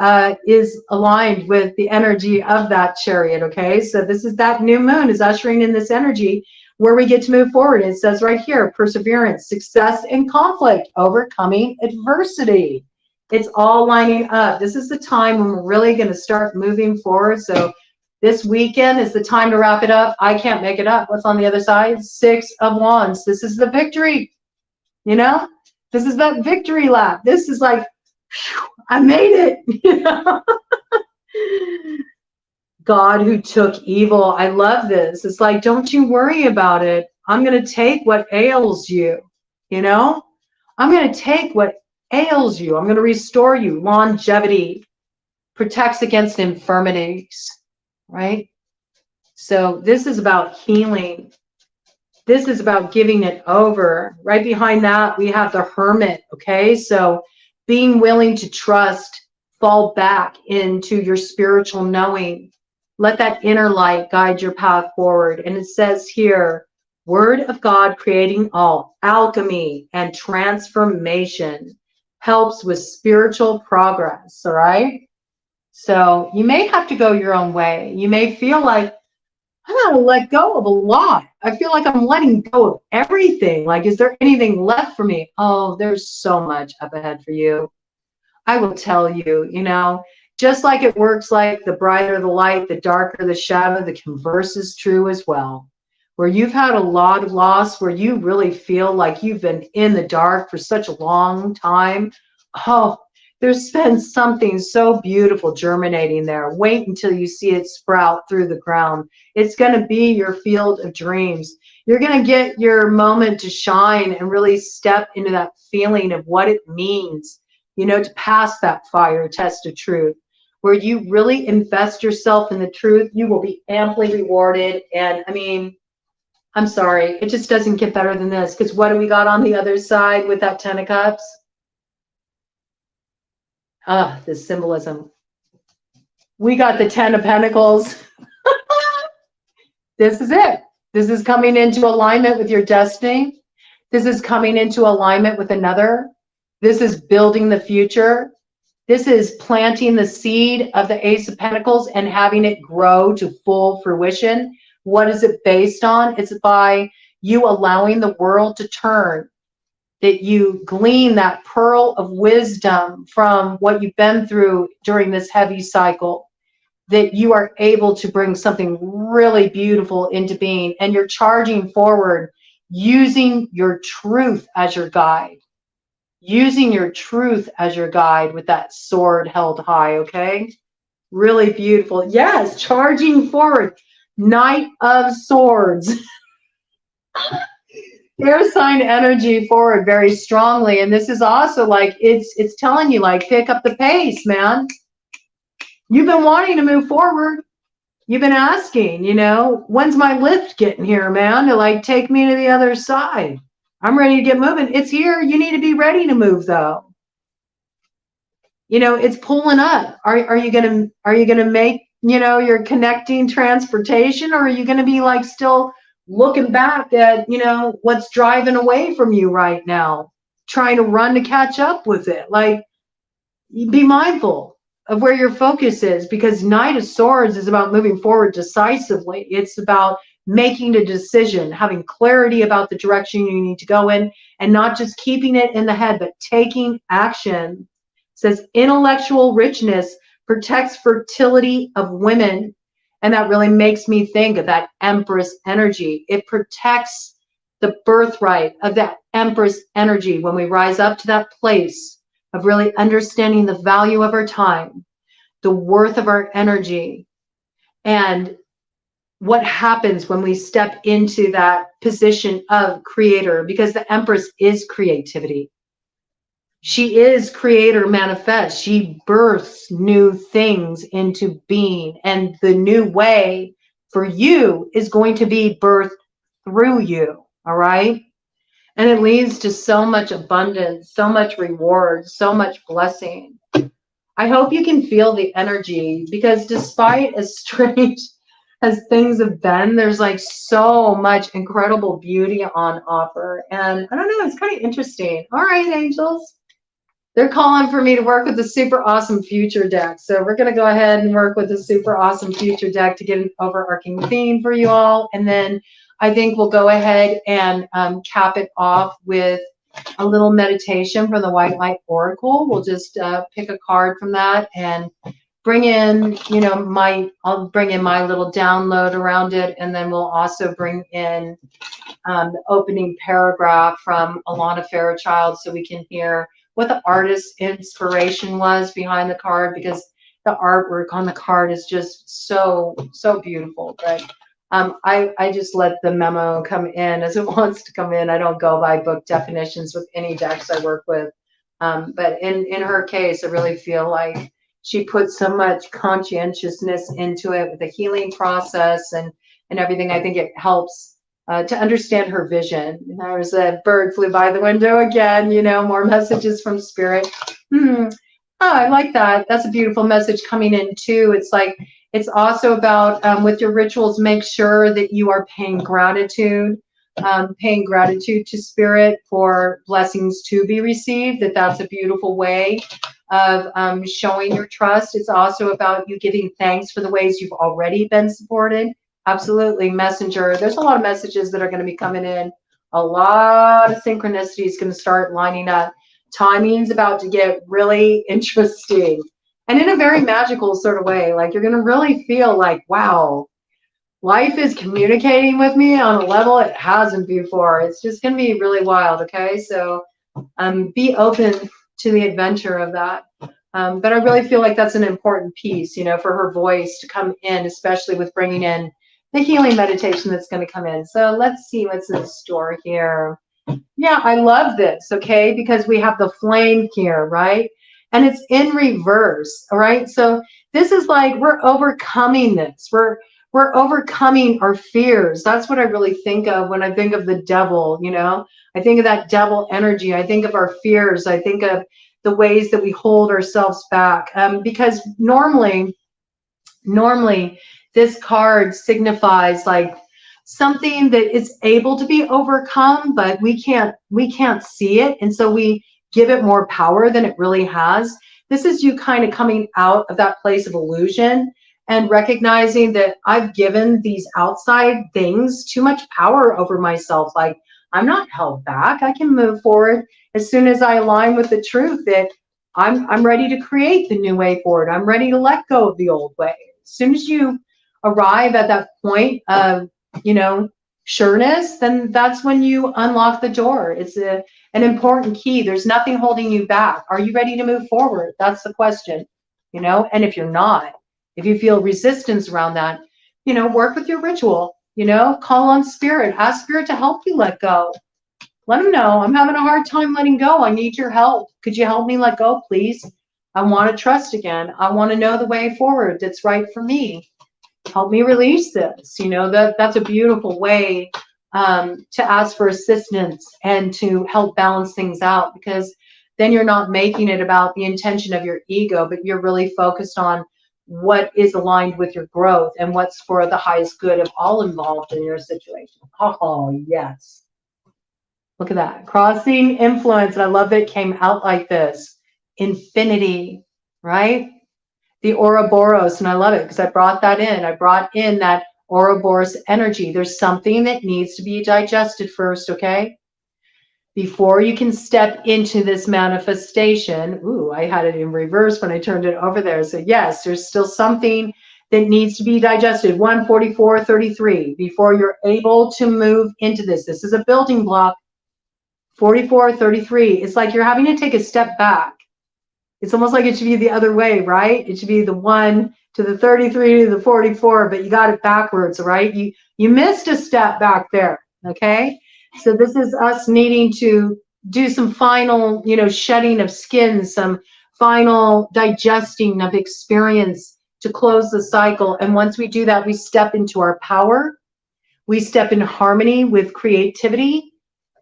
is aligned with the energy of that Chariot, okay? So this is that new moon is ushering in this energy where we get to move forward. It says right here, perseverance, success in conflict, overcoming adversity. It's all lining up. This is the time when we're really going to start moving forward. So this weekend is the time to wrap it up. I can't make it up. What's on the other side? 6 of Wands. This is the victory. You know, this is that victory lap. This is like, whew, I made it. You know? God who took evil. I love this. It's like, don't you worry about it. I'm going to take what ails you. You know, I'm going to take what ails you. I'm going to restore you. Longevity protects against infirmities. Right? So this is about healing. This is about giving it over. Right behind that, we have the Hermit, okay? So being willing to trust, fall back into your spiritual knowing. Let that inner light guide your path forward. And it says here, Word of God creating all, alchemy and transformation helps with spiritual progress, all right? So you may have to go your own way. You may feel like, I gotta let go of a lot. I feel like I'm letting go of everything. Like, is there anything left for me? Oh, there's so much up ahead for you. I will tell you, you know, just like it works like the brighter the light, the darker the shadow, the converse is true as well. Where you've had a lot of loss, where you really feel like you've been in the dark for such a long time. Oh, there's been something so beautiful germinating there. Wait until you see it sprout through the ground. It's going to be your field of dreams. You're going to get your moment to shine and really step into that feeling of what it means, you know, to pass that fire test of truth. Where you really invest yourself in the truth, you will be amply rewarded. And I mean, I'm sorry, it just doesn't get better than this. Because what do we got on the other side with that 10 of Cups? This symbolism. We got the 10 of Pentacles. This is it. This is coming into alignment with your destiny. This is coming into alignment with another. This is building the future. This is planting the seed of the Ace of Pentacles and having it grow to full fruition. What is it based on? It's by you allowing the world to turn. That you glean that pearl of wisdom from what you've been through during this heavy cycle, that you are able to bring something really beautiful into being, and you're charging forward using your truth as your guide, using your truth as your guide with that sword held high, okay? Really beautiful. Yes, charging forward. Knight of Swords. Air sign energy forward very strongly. And this is also like, it's telling you, like, pick up the pace, man. You've been wanting to move forward. You've been asking, you know, when's my lift getting here, man, to like take me to the other side? I'm ready to get moving. It's here. You need to be ready to move though. You know, it's pulling up. Are you gonna make, you know, your connecting transportation, or are you gonna be like still looking back at, you know, what's driving away from you right now, trying to run to catch up with it? Like, be mindful of where your focus is, because Knight of Swords is about moving forward decisively. It's about making a decision, having clarity about the direction you need to go in, and not just keeping it in the head, but taking action. It says intellectual richness protects fertility of women. And that really makes me think of that Empress energy. It protects the birthright of that Empress energy when we rise up to that place of really understanding the value of our time, the worth of our energy, and what happens when we step into that position of creator, because the Empress is creativity. She is creator manifest. She births new things into being, and the new way for you is going to be birthed through you. All right. And it leads to so much abundance, so much reward, so much blessing. I hope you can feel the energy, because despite as strange as things have been, there's like so much incredible beauty on offer. And I don't know, it's kind of interesting. All right, angels. They're calling for me to work with the super awesome future deck. So we're going to go ahead and work with the super awesome future deck to get an overarching theme for you all. And then I think we'll go ahead and cap it off with a little meditation from the White Light Oracle. We'll just pick a card from that and bring in, you know, I'll bring in my little download around it. And then we'll also bring in the opening paragraph from Alana Fairchild so we can hear what the artist's inspiration was behind the card, because the artwork on the card is just so beautiful. But I just let the memo come in as it wants to come in. I don't go by book definitions with any decks I work with. But in her case, I really feel like she put so much conscientiousness into it with the healing process and everything. I think it helps to understand her vision. There's a bird flew by the window again, you know, more messages from spirit. Oh, I like that. That's a beautiful message coming in too. It's like, it's also about with your rituals, make sure that you are paying gratitude to spirit for blessings to be received, that's a beautiful way of showing your trust. It's also about you giving thanks for the ways you've already been supported. Absolutely, messenger. There's a lot of messages that are going to be coming in. A lot of synchronicity is going to start lining up. Timing's about to get really interesting, and in a very magical sort of way. Like, you're going to really feel like, wow, life is communicating with me on a level it hasn't before. It's just going to be really wild. Okay, so be open to the adventure of that. But I really feel like that's an important piece, you know, for her voice to come in, especially with bringing in the healing meditation that's going to come in. So let's see what's in store here. Yeah, I love this, okay, because we have the flame here, right? And it's in reverse, all right? So this is like, we're overcoming this. We're overcoming our fears. That's what I really think of when I think of the devil, you know? I think of that devil energy. I think of our fears. I think of the ways that we hold ourselves back. Because normally, this card signifies like something that is able to be overcome, but we can't see it. And so we give it more power than it really has. This is you kind of coming out of that place of illusion and recognizing that I've given these outside things too much power over myself. Like, I'm not held back. I can move forward as soon as I align with the truth that I'm ready to create the new way forward. I'm ready to let go of the old way. As soon as you arrive at that point of, you know, sureness, then that's when you unlock the door. It's an important key. There's nothing holding you back. Are you ready to move forward? That's the question, you know. And if you're not, if you feel resistance around that, you know, work with your ritual, you know, call on spirit, ask spirit to help you let go. Let them know, I'm having a hard time letting go. I need your help. Could you help me let go, please? I want to trust again. I want to know the way forward that's right for me. Help me release this. You know, that's a beautiful way to ask for assistance and to help balance things out, because then you're not making it about the intention of your ego, but you're really focused on what is aligned with your growth and what's for the highest good of all involved in your situation. Oh, yes. Look at that. Crossing influence. And I love that it came out like this. Infinity, right? The Ouroboros. And I love it because I brought that in. I brought in that Ouroboros energy. There's something that needs to be digested first, okay? before you can step into this manifestation. Ooh, I had it in reverse when I turned it over there. So yes, there's still something that needs to be digested. 14433, before you're able to move into this. This is a building block. 4433. It's like you're having to take a step back. It's almost like it should be the other way, right? It should be the 1 to the 33 to the 44, but you got it backwards, right? You missed a step back there, okay? So this is us needing to do some final, shedding of skin, some final digesting of experience to close the cycle. And once we do that, we step into our power. We step in harmony with creativity.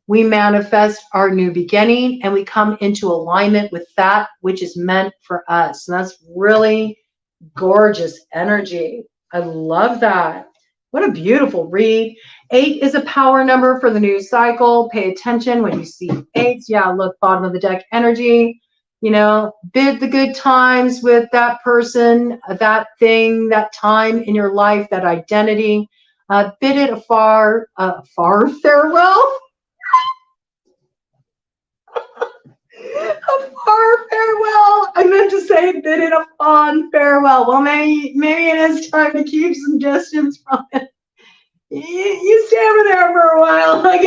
We manifest our new beginning, and we come into alignment with that which is meant for us. And that's really gorgeous energy. I love that. What a beautiful read. 8 is a power number for the new cycle. Pay attention when you see 8s. Yeah, look, bottom of the deck energy. Bid the good times with that person, that thing, that time in your life, that identity. Bid it a far farewell. A far farewell. I meant to say bid it a fond farewell. Well, maybe it is time to keep some distance from it. You stay over there for a while. I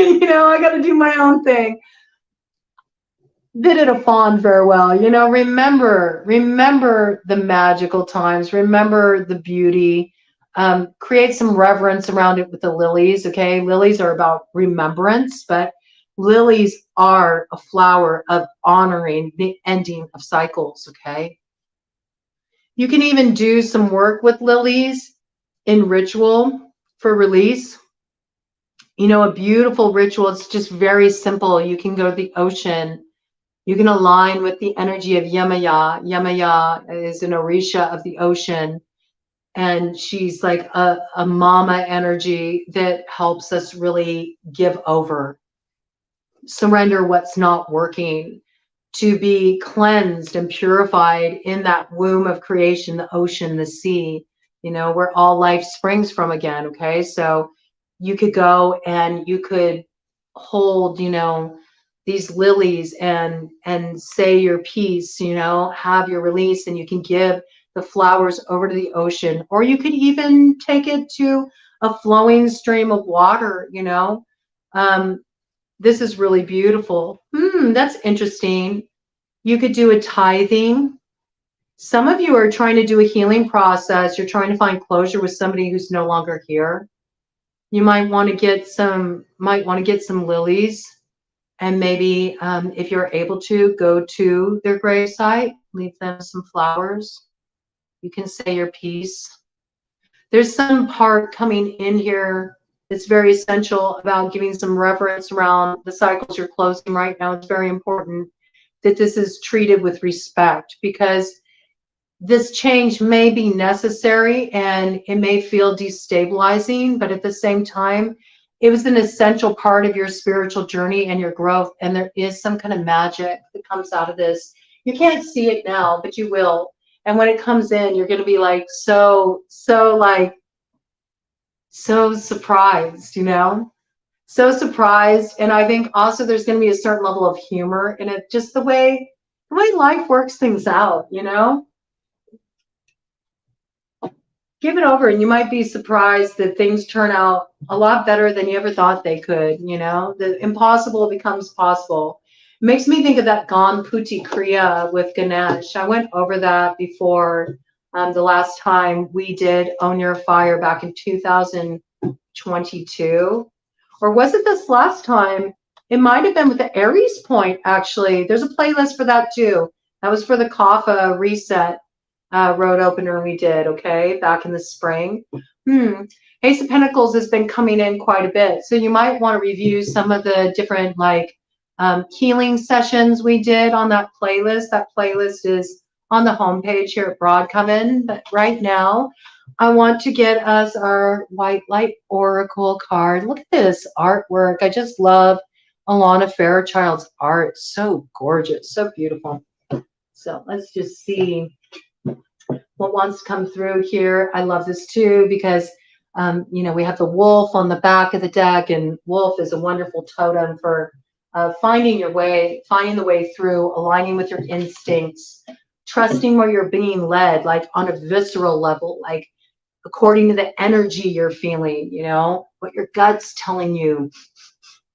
got to do my own thing. Bid it a fond farewell. Remember the magical times. Remember the beauty. Create some reverence around it with the lilies. Okay, lilies are about remembrance, but lilies are a flower of honoring the ending of cycles, okay? You can even do some work with lilies in ritual for release. A beautiful ritual. It's just very simple. You can go to the ocean. You can align with the energy of Yemaya. Yemaya is an Orisha of the ocean. And she's like a mama energy that helps us really give over. Surrender what's not working, to be cleansed and purified in that womb of creation, the ocean, the sea, where all life springs from again. Okay, so you could go and you could hold, these lilies and say your piece, have your release, and you can give the flowers over to the ocean, or you could even take it to a flowing stream of water. This is really beautiful. That's interesting. You could do a tithing. Some of you are trying to do a healing process. You're trying to find closure with somebody who's no longer here. You might want to get some lilies, and maybe if you're able to, go to their gravesite, leave them some flowers. You can say your piece. There's some part coming in here it's very essential about giving some reverence around the cycles you're closing right now. It's very important that this is treated with respect, because this change may be necessary and it may feel destabilizing, but at the same time, it was an essential part of your spiritual journey and your growth. And there is some kind of magic that comes out of this. You can't see it now, but you will. And when it comes in, you're going to be like so surprised, so surprised. And I think also there's going to be a certain level of humor in it, just the way life works things out, Give it over, and you might be surprised that things turn out a lot better than you ever thought they could. The impossible becomes possible. It makes me think of that Ganpati Kriya with Ganesh. I went over that before the last time we did Own Your Fire back in 2022. Or was it this last time? It might have been with the Aries Point, actually. There's a playlist for that too. That was for the Kapha reset. Road opener we did, okay, back in the spring. Ace of Pentacles has been coming in quite a bit, so you might want to review some of the different healing sessions we did on that playlist. That playlist is on the homepage here at BroadCoven. But right now, I want to get us our White Light Oracle card. Look at this artwork. I just love Alana Fairchild's art. So gorgeous, so beautiful. So let's just see what wants to come through here. I love this too because, we have the wolf on the back of the deck, and wolf is a wonderful totem for finding your way, finding the way through, aligning with your instincts, trusting where you're being led, like on a visceral level, like according to the energy you're feeling, you know, what your gut's telling you,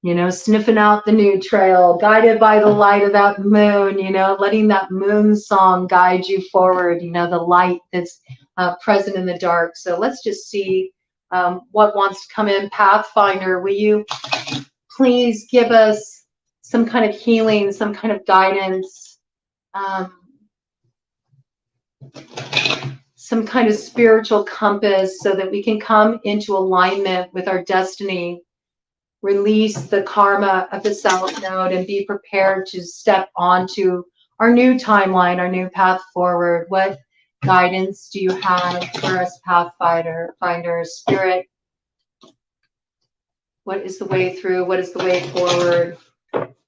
you know, sniffing out the new trail, guided by the light of that moon, you know, letting that moon song guide you forward, you know, the light that's present in the dark. So let's just see what wants to come in. Pathfinder, will you please give us some kind of healing, some kind of guidance, some kind of spiritual compass so that we can come into alignment with our destiny, release the karma of the South Node, and be prepared to step onto our new timeline, our new path forward. What guidance do you have for us, Pathfinder, Spirit? What is the way through? What is the way forward?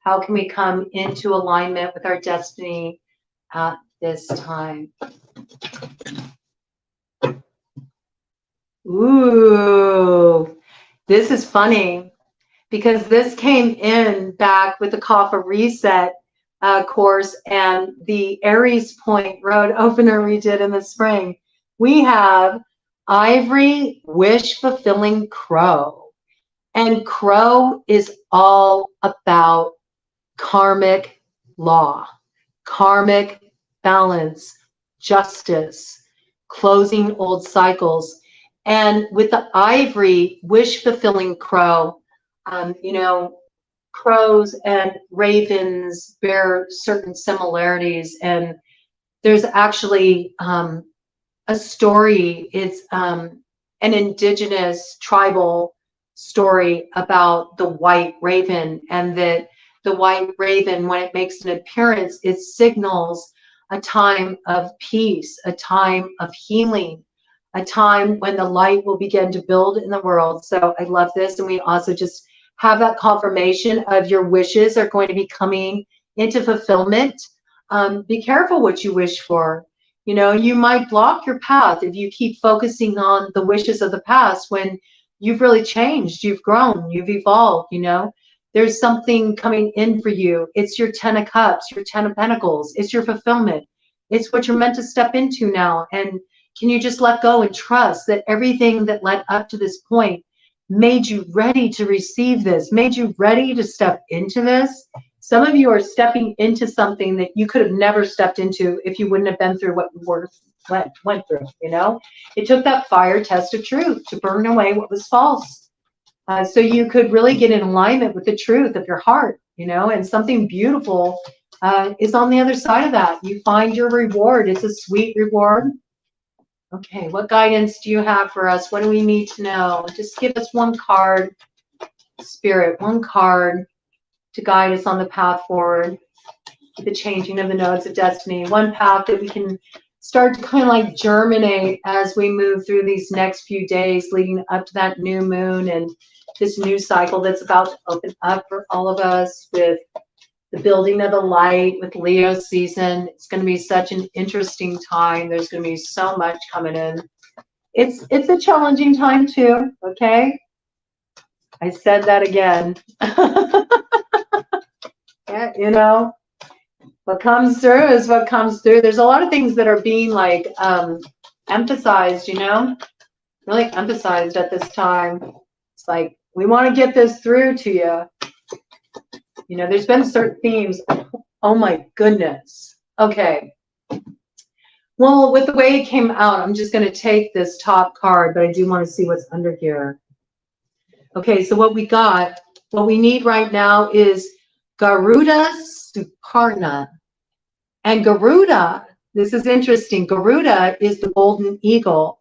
How can we come into alignment with our destiny at this time? Ooh, this is funny because this came in back with the Kapha Reset course and the Aries Point road opener we did in the spring. We have Ivory Wish Fulfilling Crow. And Crow is all about karmic law, karmic balance, justice, closing old cycles. And with the Ivory Wish Fulfilling Crow, you know, crows and ravens bear certain similarities. And there's actually a story. It's an indigenous tribal story about the white raven, and that the white raven, when it makes an appearance, it signals a time of peace, a time of healing, a time when the light will begin to build in the world. So I love this. And we also just have that confirmation of your wishes are going to be coming into fulfillment. Be careful what you wish for. You know, you might block your path if you keep focusing on the wishes of the past when you've really changed, you've grown, you've evolved, you know. There's something coming in for you. It's your 10 of Cups, your 10 of Pentacles. It's your fulfillment. It's what you're meant to step into now. And can you just let go and trust that everything that led up to this point made you ready to receive this, made you ready to step into this? Some of you are stepping into something that you could have never stepped into if you wouldn't have been through what you went through, you know? It took that fire test of truth to burn away what was false. So you could really get in alignment with the truth of your heart, you know, and something beautiful is on the other side of that. You find your reward. It's a sweet reward. Okay, what guidance do you have for us? What do we need to know? Just give us one card, Spirit, one card to guide us on the path forward, the changing of the nodes of destiny, one path that we can start to kind of like germinate as we move through these next few days leading up to that new moon and this new cycle that's about to open up for all of us with the building of the light, with Leo season. It's going to be such an interesting time. There's going to be so much coming in. It's a challenging time too, okay? I said that again. Yeah, you know, what comes through is what comes through. There's a lot of things that are being like emphasized, you know, really emphasized at this time. It's like, we want to get this through to you. You know, there's been certain themes. Oh my goodness. Okay. Well, with the way it came out, I'm just going to take this top card, but I do want to see what's under here. Okay, so what we got, what we need right now is Garuda Suparna. And Garuda, this is interesting, Garuda is the golden eagle.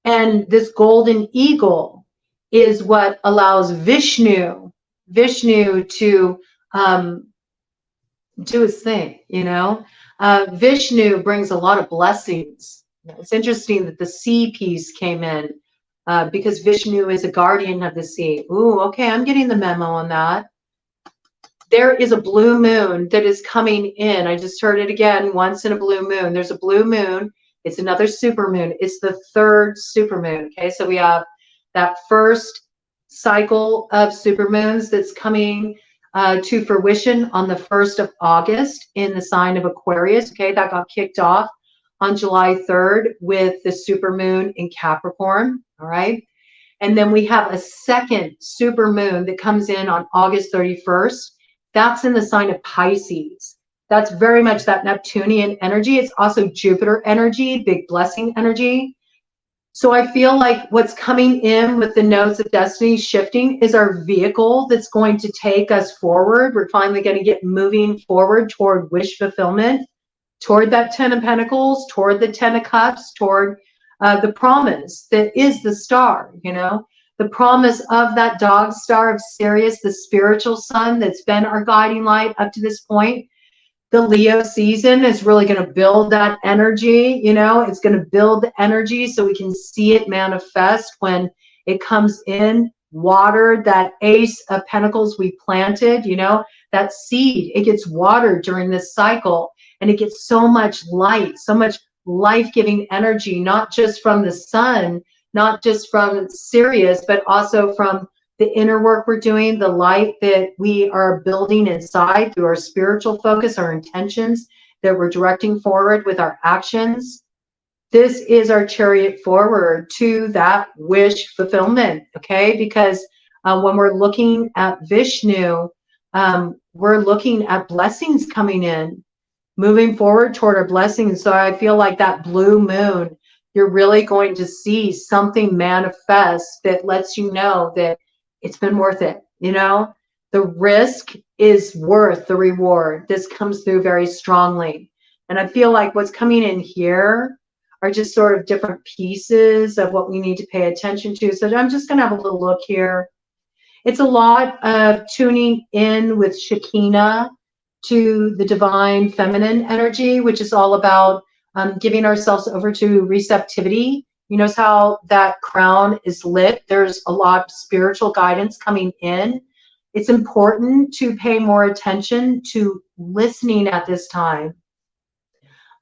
And this golden eagle is what allows Vishnu to do his thing, you know. Vishnu brings a lot of blessings. It's interesting that the sea piece came in because Vishnu is a guardian of the sea. Ooh, okay, I'm getting the memo on that. There is a blue moon that is coming in. I just heard it again, once in a blue moon. There's a blue moon. It's another super moon. It's the third super moon. Okay, so we have that first cycle of super moons that's coming to fruition on the 1st of August in the sign of Aquarius. Okay, that got kicked off on July 3rd with the supermoon in Capricorn. All right. And then we have a second supermoon that comes in on August 31st. That's in the sign of Pisces. That's very much that Neptunian energy. It's also Jupiter energy, big blessing energy. So I feel like what's coming in with the nodes of destiny shifting is our vehicle that's going to take us forward. We're finally going to get moving forward toward wish fulfillment, toward that 10 of Pentacles, toward the 10 of Cups, toward the promise that is the star, you know, the promise of that dog star of Sirius, the spiritual sun that's been our guiding light up to this point. The Leo season is really going to build that energy, you know, it's going to build the energy so we can see it manifest when it comes in, watered, that Ace of Pentacles we planted, you know, that seed, it gets watered during this cycle and it gets so much light, so much life-giving energy, not just from the sun, not just from Sirius, but also from the inner work we're doing, the light that we are building inside through our spiritual focus, our intentions that we're directing forward with our actions. This is our chariot forward to that wish fulfillment, okay? Because when we're looking at Vishnu, we're looking at blessings coming in, moving forward toward our blessings. So I feel like that blue moon, you're really going to see something manifest that lets you know that it's been worth it. You know, the risk is worth the reward. This comes through very strongly. And I feel like what's coming in here are just sort of different pieces of what we need to pay attention to. So I'm just going to have a little look here. It's a lot of tuning in with Shekinah to the divine feminine energy, which is all about giving ourselves over to receptivity. You notice how that crown is lit. There's a lot of spiritual guidance coming in. It's important to pay more attention to listening at this time.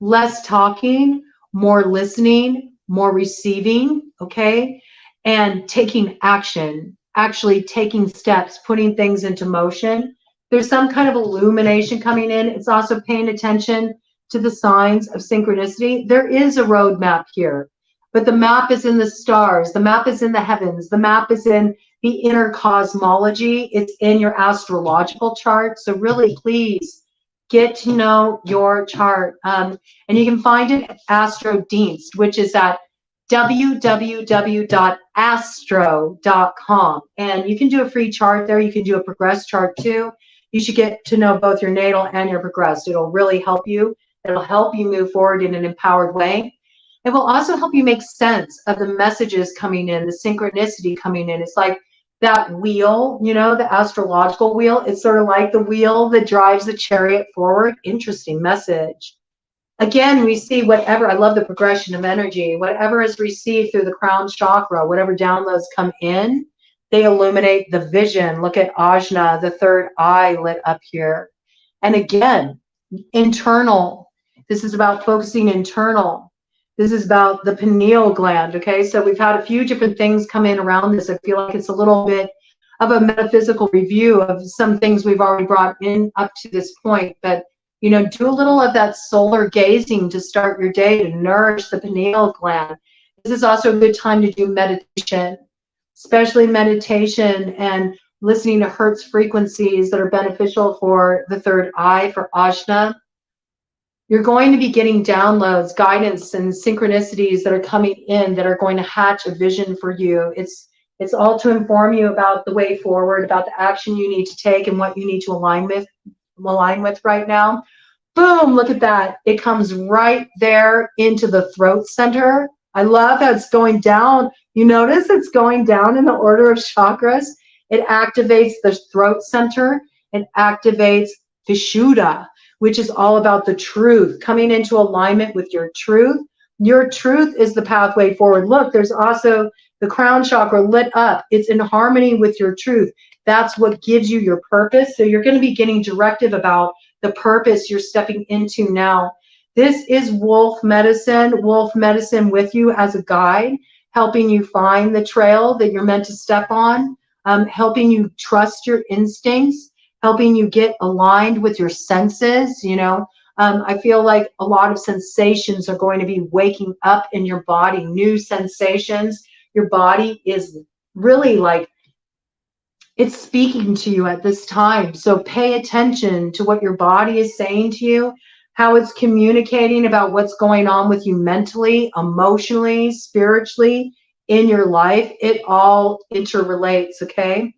Less talking, more listening, more receiving, okay? And taking action, actually taking steps, putting things into motion. There's some kind of illumination coming in. It's also paying attention to the signs of synchronicity. There is a roadmap here. But the map is in the stars. The map is in the heavens. The map is in the inner cosmology. It's in your astrological chart. So really, please get to know your chart. And you can find it at Astrodienst, which is at www.astro.com. And you can do a free chart there. You can do a progressed chart too. You should get to know both your natal and your progressed. It'll really help you. It'll help you move forward in an empowered way. It will also help you make sense of the messages coming in, the synchronicity coming in. It's like that wheel, you know, the astrological wheel. It's sort of like the wheel that drives the chariot forward. Interesting message. Again, we see whatever, I love the progression of energy, whatever is received through the crown chakra, whatever downloads come in, they illuminate the vision. Look at Ajna, the third eye lit up here. And again, internal. This is about focusing internal. This is about the pineal gland, okay? So we've had a few different things come in around this. I feel like it's a little bit of a metaphysical review of some things we've already brought in up to this point. But, you know, do a little of that solar gazing to start your day to nourish the pineal gland. This is also a good time to do meditation, especially meditation and listening to Hertz frequencies that are beneficial for the third eye, for Ajna. You're going to be getting downloads, guidance, and synchronicities that are coming in that are going to hatch a vision for you. It's all to inform you about the way forward, about the action you need to take and what you need to align with right now. Boom, look at that. It comes right there into the throat center. I love how it's going down. You notice it's going down in the order of chakras. It activates the throat center. It activates Vishuddha, which is all about the truth, coming into alignment with your truth. Your truth is the pathway forward. Look, there's also the crown chakra lit up. It's in harmony with your truth. That's what gives you your purpose. So you're going to be getting directive about the purpose you're stepping into now. This is wolf medicine with you as a guide, helping you find the trail that you're meant to step on, helping you trust your instincts, helping you get aligned with your senses, you know. I feel like a lot of sensations are going to be waking up in your body, new sensations. Your body is really like, it's speaking to you at this time. So pay attention to what your body is saying to you, how it's communicating about what's going on with you mentally, emotionally, spiritually in your life. It all interrelates, okay?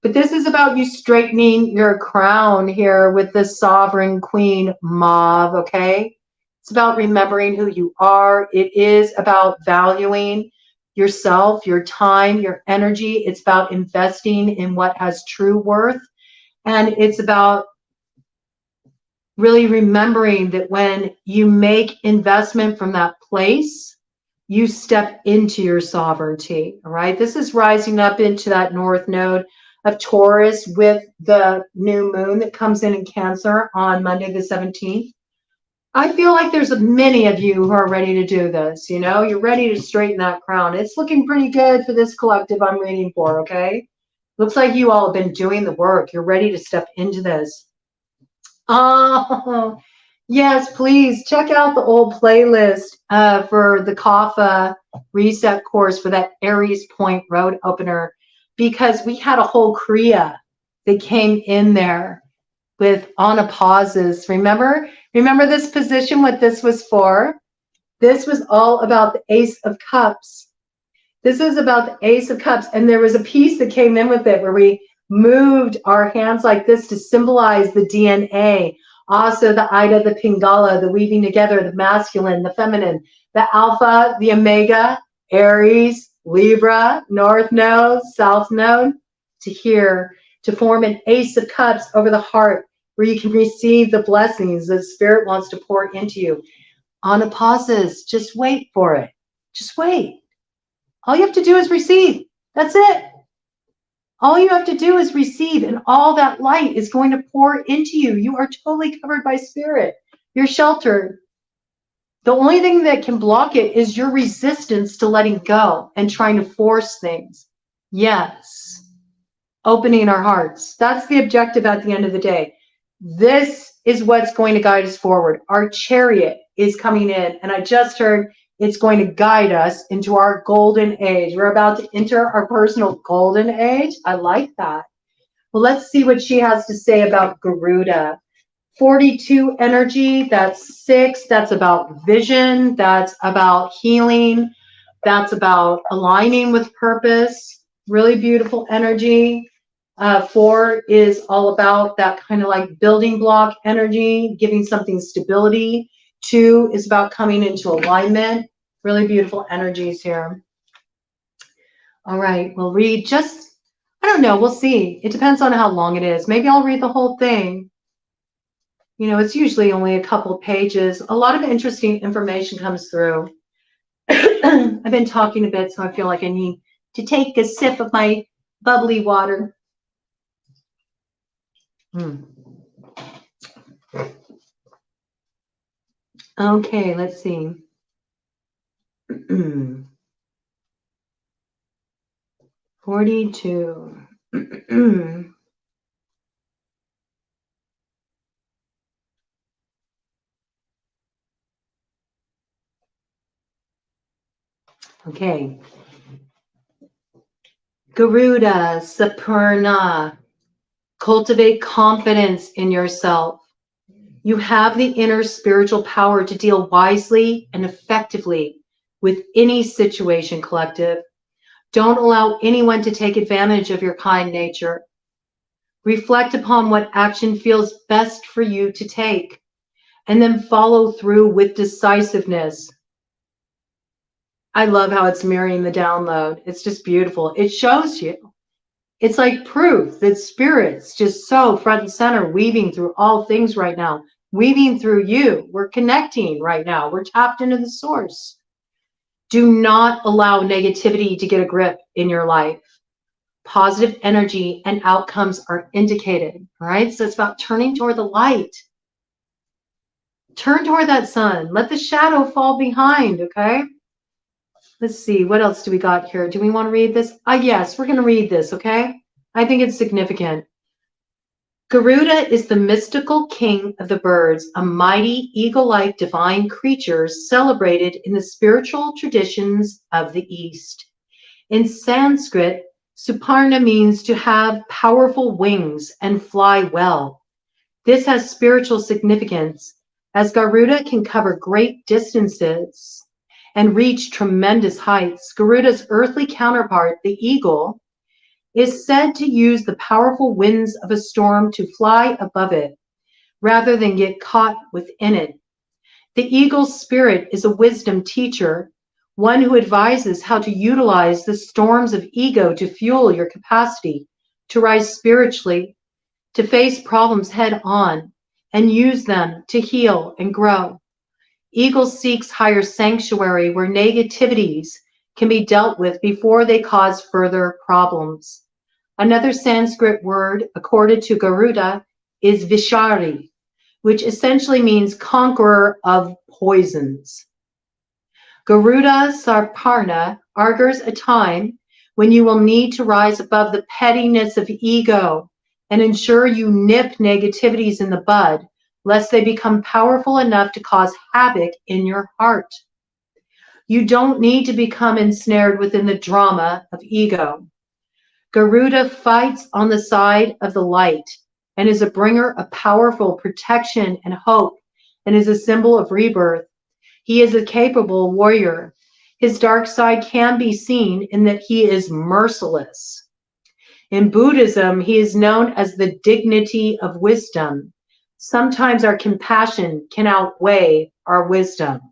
But this is about you straightening your crown here with the Sovereign Queen Mauve, okay? It's about remembering who you are. It is about valuing yourself, your time, your energy. It's about investing in what has true worth. And it's about really remembering that when you make investment from that place, you step into your sovereignty, all right? This is rising up into that North Node of Taurus with the new moon that comes in Cancer on Monday the 17th. I feel like there's many of you who are ready to do this, you know? You're ready to straighten that crown. It's looking pretty good for this collective I'm reading for, okay? Looks like you all have been doing the work. You're ready to step into this. Oh, yes, please check out the old playlist for the Kapha reset course for that Aries Point road opener, because we had a whole Kriya that came in there with pauses. Remember this position, what this was for? This was all about the Ace of Cups. This is about the Ace of Cups, and there was a piece that came in with it where we moved our hands like this to symbolize the DNA. Also the Ida, the Pingala, the weaving together, the masculine, the feminine, the Alpha, the Omega, Aries, Libra, North Node, South Node, to form an Ace of Cups over the heart where you can receive the blessings that Spirit wants to pour into you. Pauses, just wait for it. Just wait. All you have to do is receive. That's it. All you have to do is receive, and all that light is going to pour into you. You are totally covered by Spirit. You're sheltered. The only thing that can block it is your resistance to letting go and trying to force things. Yes. Opening our hearts. That's the objective at the end of the day. This is what's going to guide us forward. Our chariot is coming in, and I just heard it's going to guide us into our golden age. We're about to enter our personal golden age. I like that. Well, let's see what she has to say about Garuda. 42 energy, that's 6. That's about vision. That's about healing. That's about aligning with purpose. Really beautiful energy. 4 is all about that kind of like building block energy, giving something stability. 2 is about coming into alignment. Really beautiful energies here. All right, we'll read just, I don't know, we'll see. It depends on how long it is. Maybe I'll read the whole thing. You know, it's usually only a couple pages. A lot of interesting information comes through. I've been talking a bit, so I feel like I need to take a sip of my bubbly water. Okay, let's see. 42. Okay. Garuda, Sapurna. Cultivate confidence in yourself. You have the inner spiritual power to deal wisely and effectively with any situation, collective. Don't allow anyone to take advantage of your kind nature. Reflect upon what action feels best for you to take, and then follow through with decisiveness. I love how it's mirroring the download. It's just beautiful. It shows you. It's like proof that Spirit's just so front and center, weaving through all things right now, weaving through you. We're connecting right now. We're tapped into the source. Do not allow negativity to get a grip in your life. Positive energy and outcomes are indicated, all right? So it's about turning toward the light. Turn toward that sun. Let the shadow fall behind, okay? Let's see, what else do we got here? Do we want to read this? Yes, we're going to read this, okay? I think it's significant. Garuda is the mystical king of the birds, a mighty eagle-like divine creature celebrated in the spiritual traditions of the East. In Sanskrit, Suparna means to have powerful wings and fly well. This has spiritual significance, as Garuda can cover great distances and reach tremendous heights. Garuda's earthly counterpart, the eagle, is said to use the powerful winds of a storm to fly above it, rather than get caught within it. The eagle's spirit is a wisdom teacher, one who advises how to utilize the storms of ego to fuel your capacity to rise spiritually, to face problems head on, and use them to heal and grow. Eagle seeks higher sanctuary where negativities can be dealt with before they cause further problems. Another Sanskrit word accorded to Garuda is Vishari, which essentially means conqueror of poisons. Garuda Sarparna augurs a time when you will need to rise above the pettiness of ego and ensure you nip negativities in the bud, lest they become powerful enough to cause havoc in your heart. You don't need to become ensnared within the drama of ego. Garuda fights on the side of the light and is a bringer of powerful protection and hope and is a symbol of rebirth. He is a capable warrior. His dark side can be seen in that he is merciless. In Buddhism, he is known as the dignity of wisdom. Sometimes our compassion can outweigh our wisdom.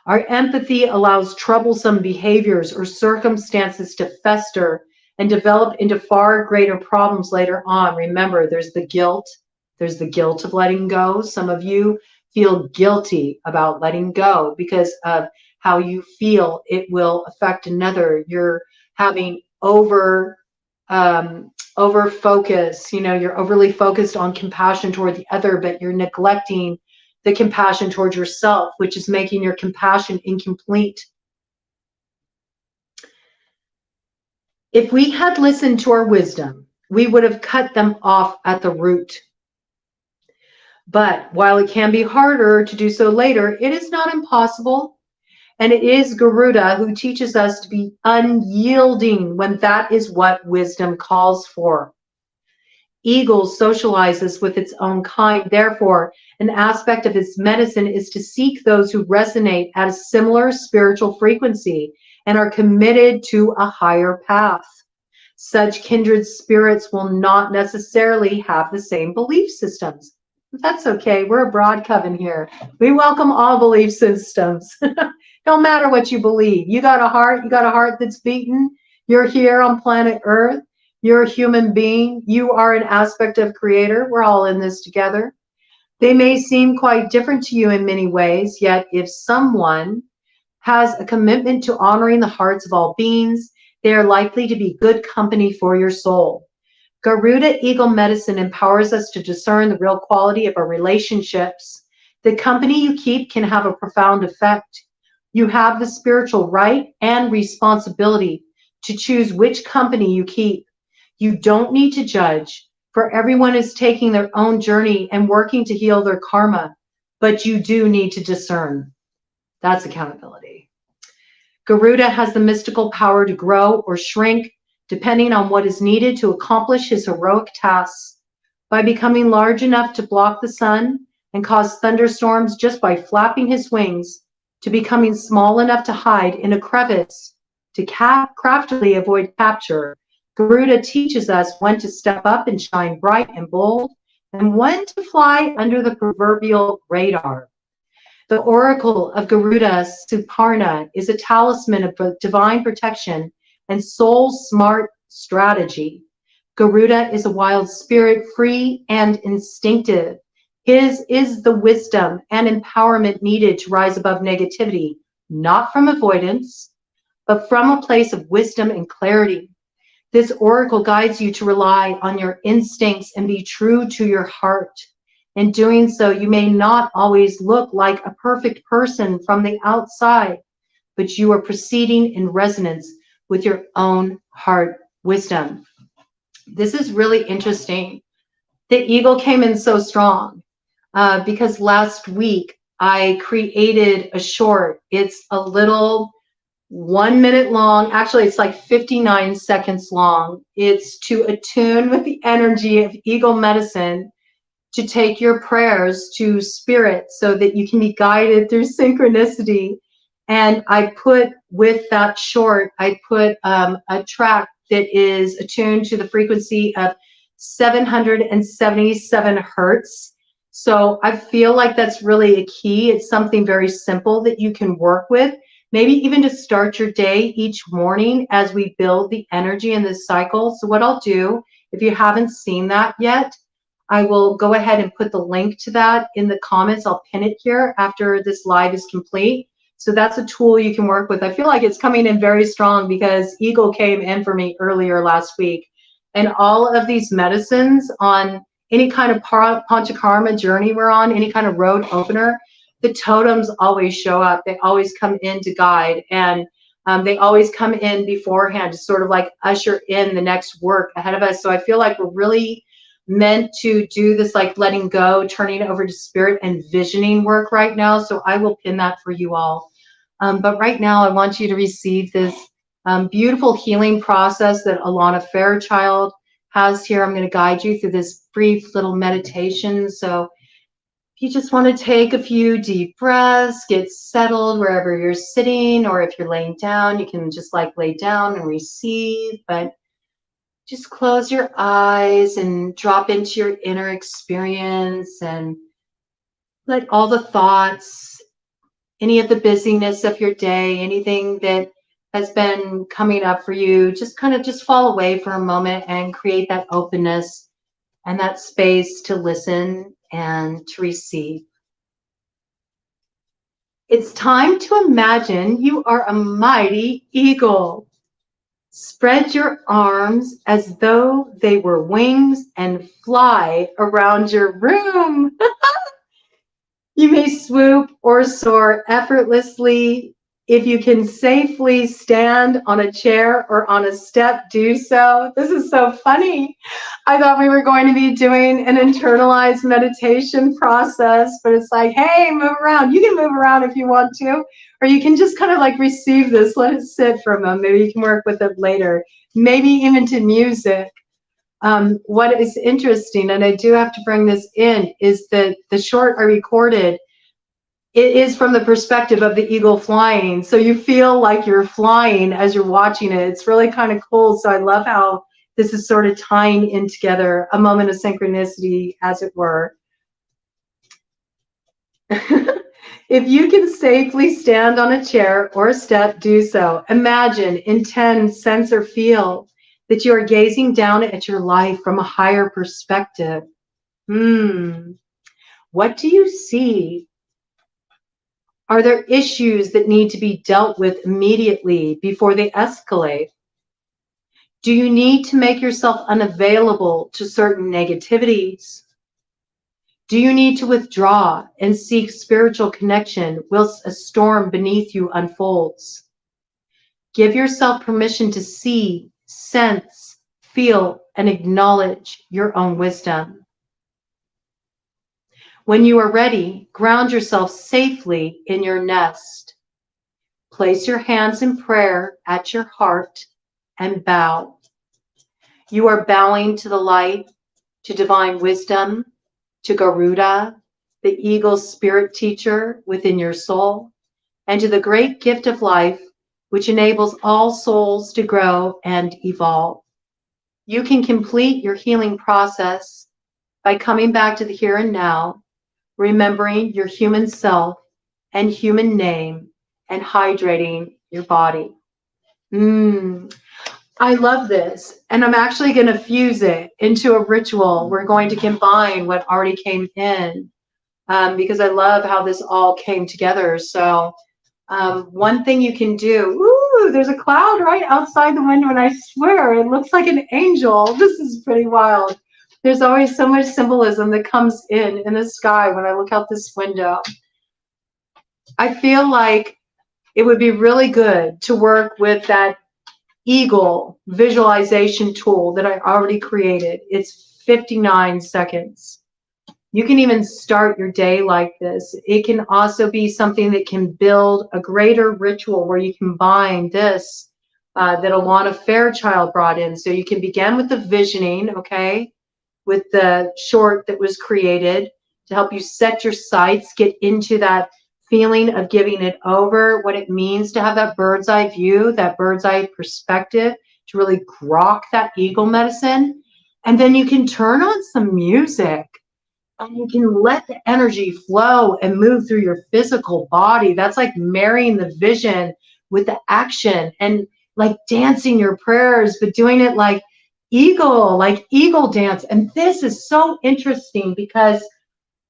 Our empathy allows troublesome behaviors or circumstances to fester and develop into far greater problems later on. Remember, there's the guilt. There's the guilt of letting go. Some of you feel guilty about letting go because of how you feel it will affect another. You're having over focus. You're overly focused on compassion toward the other, but you're neglecting the compassion towards yourself, which is making your compassion incomplete. If we had listened to our wisdom, we would have cut them off at the root. But while it can be harder to do so later, it is not impossible. And it is Garuda who teaches us to be unyielding when that is what wisdom calls for. Eagle socializes with its own kind. Therefore, an aspect of its medicine is to seek those who resonate at a similar spiritual frequency and are committed to a higher path. Such kindred spirits will not necessarily have the same belief systems. That's okay. We're a BroadCoven here. We welcome all belief systems. Don't matter what you believe. You got a heart that's beating. You're here on planet Earth. You're a human being. You are an aspect of Creator. We're all in this together. They may seem quite different to you in many ways, yet if someone has a commitment to honoring the hearts of all beings, they are likely to be good company for your soul. Garuda Eagle Medicine empowers us to discern the real quality of our relationships. The company you keep can have a profound effect. You have the spiritual right and responsibility to choose which company you keep. You don't need to judge, for everyone is taking their own journey and working to heal their karma, but you do need to discern. That's accountability. Garuda has the mystical power to grow or shrink, depending on what is needed to accomplish his heroic tasks. By becoming large enough to block the sun and cause thunderstorms just by flapping his wings, to becoming small enough to hide in a crevice, to craftily avoid capture, Garuda teaches us when to step up and shine bright and bold, and when to fly under the proverbial radar. The oracle of Garuda Suparna is a talisman of divine protection and soul-smart strategy. Garuda is a wild spirit, free and instinctive. His is the wisdom and empowerment needed to rise above negativity, not from avoidance, but from a place of wisdom and clarity. This oracle guides you to rely on your instincts and be true to your heart. In doing so, you may not always look like a perfect person from the outside, but you are proceeding in resonance with your own heart wisdom. This is really interesting. The eagle came in so strong because last week I created a short. It's a little 1 minute long. Actually, it's like 59 seconds long. It's to attune with the energy of eagle medicine, to take your prayers to spirit so that you can be guided through synchronicity. And I put with that short, I put a track that is attuned to the frequency of 777 hertz. So I feel like that's really a key. It's something very simple that you can work with, maybe even to start your day each morning as we build the energy in this cycle. So what I'll do, if you haven't seen that yet, I will go ahead and put the link to that in the comments. I'll pin it here after this live is complete. So that's a tool you can work with. I feel like it's coming in very strong because Eagle came in for me earlier last week. And all of these medicines on any kind of panchakarma journey we're on, any kind of road opener, the totems always show up. They always come in to guide, and they always come in beforehand to sort of like usher in the next work ahead of us. So I feel like we're really meant to do this like letting go, turning over to spirit and visioning work right now. So I will pin that for you all. But right now I want you to receive this beautiful healing process that Alana Fairchild has here. I'm going to guide you through this brief little meditation. So if you just want to take a few deep breaths, get settled wherever you're sitting, or if you're laying down, you can just like lay down and receive. But just close your eyes and drop into your inner experience and let all the thoughts, any of the busyness of your day, anything that has been coming up for you, just kind of just fall away for a moment and create that openness and that space to listen and to receive. It's time to imagine you are a mighty eagle. Spread your arms as though they were wings and fly around your room. You may swoop or soar effortlessly. If you can safely stand on a chair or on a step, do so. This is so funny. I thought we were going to be doing an internalized meditation process, but it's like, hey, move around. You can move around if you want to, or you can just kind of like receive this, let it sit for a moment. Maybe you can work with it later, maybe even to music. What is interesting, and I do have to bring this in, is that the short I recorded, it is from the perspective of the eagle flying. So you feel like you're flying as you're watching it. It's really kind of cool. So I love how this is sort of tying in together, a moment of synchronicity, as it were. If you can safely stand on a chair or a step, do so. Imagine, intend, sense, or feel that you are gazing down at your life from a higher perspective. What do you see? Are there issues that need to be dealt with immediately before they escalate? Do you need to make yourself unavailable to certain negativities? Do you need to withdraw and seek spiritual connection whilst a storm beneath you unfolds? Give yourself permission to see, sense, feel, and acknowledge your own wisdom. When you are ready, ground yourself safely in your nest. Place your hands in prayer at your heart and bow. You are bowing to the light, to divine wisdom, to Garuda, the eagle spirit teacher within your soul, and to the great gift of life, which enables all souls to grow and evolve. You can complete your healing process by coming back to the here and now, remembering your human self and human name, and hydrating your body. I love this, and I'm actually going to fuse it into a ritual. We're going to combine what already came in because I love how this all came together. So one thing you can do, there's a cloud right outside the window, and I swear it looks like an angel. This is pretty wild. There's always so much symbolism that comes in the sky when I look out this window. I feel like it would be really good to work with that eagle visualization tool that I already created. It's 59 seconds. You can even start your day like this. It can also be something that can build a greater ritual where you combine this that Alana Fairchild brought in. So you can begin with the visioning, okay, with the short that was created to help you set your sights, get into that feeling of giving it over, what it means to have that bird's eye view, that bird's eye perspective, to really grok that eagle medicine. And then you can turn on some music and you can let the energy flow and move through your physical body. That's like marrying the vision with the action and like dancing your prayers, but doing it like eagle dance. And this is so interesting because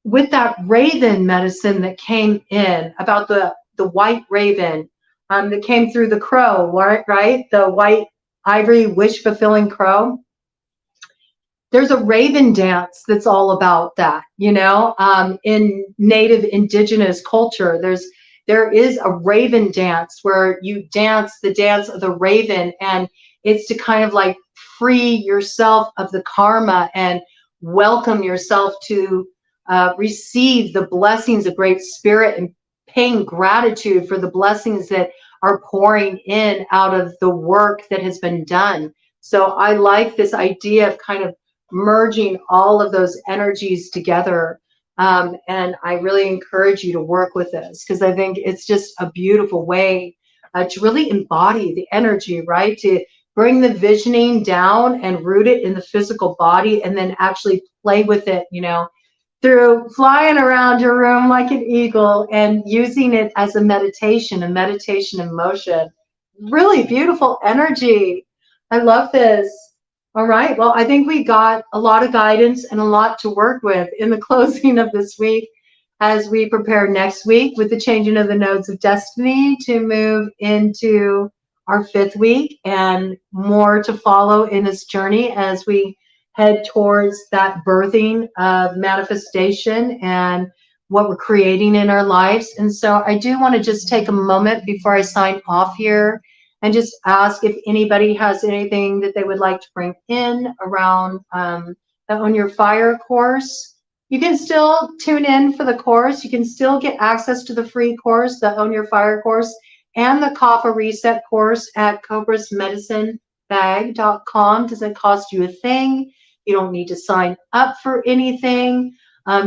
with that raven medicine that came in about the white raven that came through the crow, right? The white ivory wish fulfilling crow. There's a raven dance that's all about that, you know, in native indigenous culture. There is a raven dance where you dance the dance of the raven, and it's to kind of like free yourself of the karma and welcome yourself to receive the blessings of Great Spirit and paying gratitude for the blessings that are pouring in out of the work that has been done. So I like this idea of kind of merging all of those energies together. And I really encourage you to work with this because I think it's just a beautiful way to really embody the energy, right? To bring the visioning down and root it in the physical body and then actually play with it, you know, through flying around your room like an eagle and using it as a meditation in motion. Really beautiful energy. I love this. All right. Well, I think we got a lot of guidance and a lot to work with in the closing of this week as we prepare next week with the changing of the nodes of destiny to move into our 5th week and more to follow in this journey as we head towards that birthing of manifestation and what we're creating in our lives. And so I do want to just take a moment before I sign off here and just ask if anybody has anything that they would like to bring in around the Own Your Fire course. You can still tune in for the course. You can still get access to the free course, the Own Your Fire course, and the Kapha Reset course at cobrasmedicinebag.com. Doesn't cost you a thing. You don't need to sign up for anything.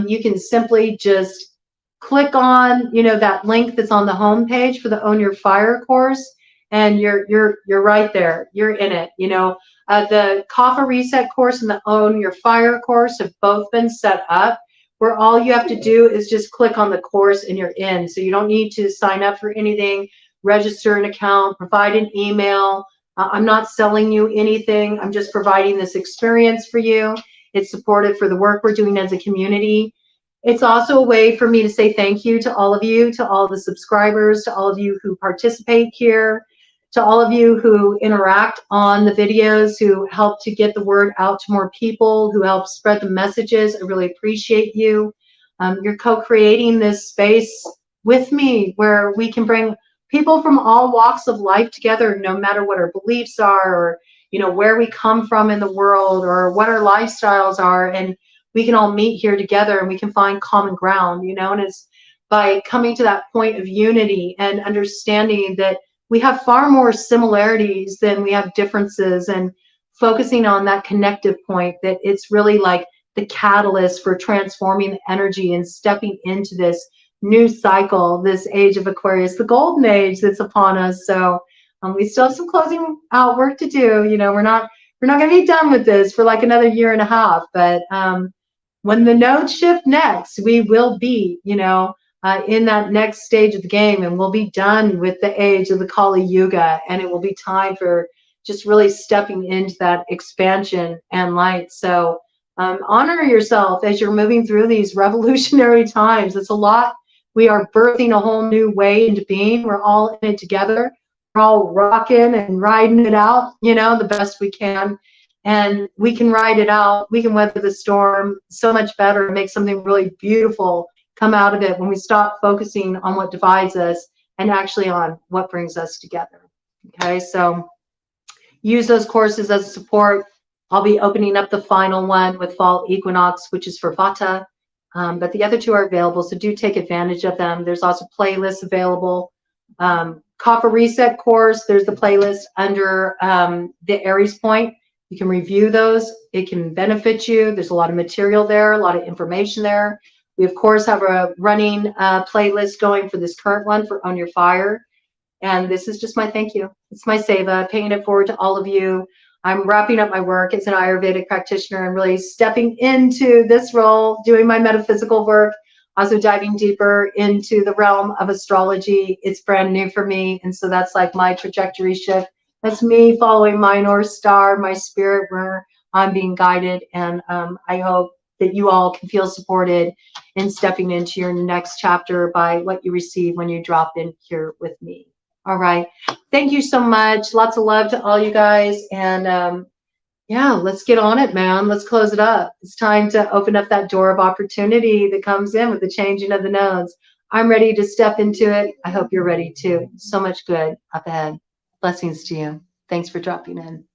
You can simply just click on, you know, that link that's on the homepage for the Own Your Fire course, and you're right there. You're in it. You know, the Kapha Reset course and the Own Your Fire course have both been set up where all you have to do is just click on the course and you're in. So you don't need to sign up for anything, register an account, provide an email. I'm not selling you anything. I'm just providing this experience for you. It's supportive for the work we're doing as a community. It's also a way for me to say thank you to all of you, to all the subscribers, to all of you who participate here, to all of you who interact on the videos, who help to get the word out to more people, who help spread the messages. I really appreciate you. You're co-creating this space with me where we can bring people from all walks of life together, no matter what our beliefs are, or, you know, where we come from in the world, or what our lifestyles are, and we can all meet here together and we can find common ground, you know. And it's by coming to that point of unity and understanding that we have far more similarities than we have differences, and focusing on that connective point, that it's really like the catalyst for transforming the energy and stepping into this new cycle, this age of Aquarius, the golden age that's upon us. So we still have some closing out work to do. You know, we're not going to be done with this for like another year and a half, but when the nodes shift next, we will be, you know, in that next stage of the game, and we'll be done with the age of the Kali Yuga, and it will be time for just really stepping into that expansion and light. So honor yourself as you're moving through these revolutionary times. It's a lot. We are birthing a whole new way into being. We're all in it together. We're all rocking and riding it out, you know, the best we can. And we can ride it out. We can weather the storm so much better and make something really beautiful come out of it when we stop focusing on what divides us and actually on what brings us together. Okay, so use those courses as support. I'll be opening up the final one with fall equinox, which is for Vata. But the other two are available, so do take advantage of them. There's also playlists available. Copper Reset course, there's the playlist under the Aries Point. You can review those. It can benefit you. There's a lot of material there, a lot of information there. We, of course, have a running playlist going for this current one for Own Your Fire. And this is just my thank you. It's my seva, paying it forward to all of you. I'm wrapping up my work as an Ayurvedic practitioner and really stepping into this role, doing my metaphysical work, also diving deeper into the realm of astrology. It's brand new for me. And so that's like my trajectory shift. That's me following my North Star, my spirit, where I'm being guided. And I hope that you all can feel supported in stepping into your next chapter by what you receive when you drop in here with me. All right. Thank you so much. Lots of love to all you guys. And yeah, let's get on it, man. Let's close it up. It's time to open up that door of opportunity that comes in with the changing of the nodes. I'm ready to step into it. I hope you're ready too. So much good up ahead. Blessings to you. Thanks for dropping in.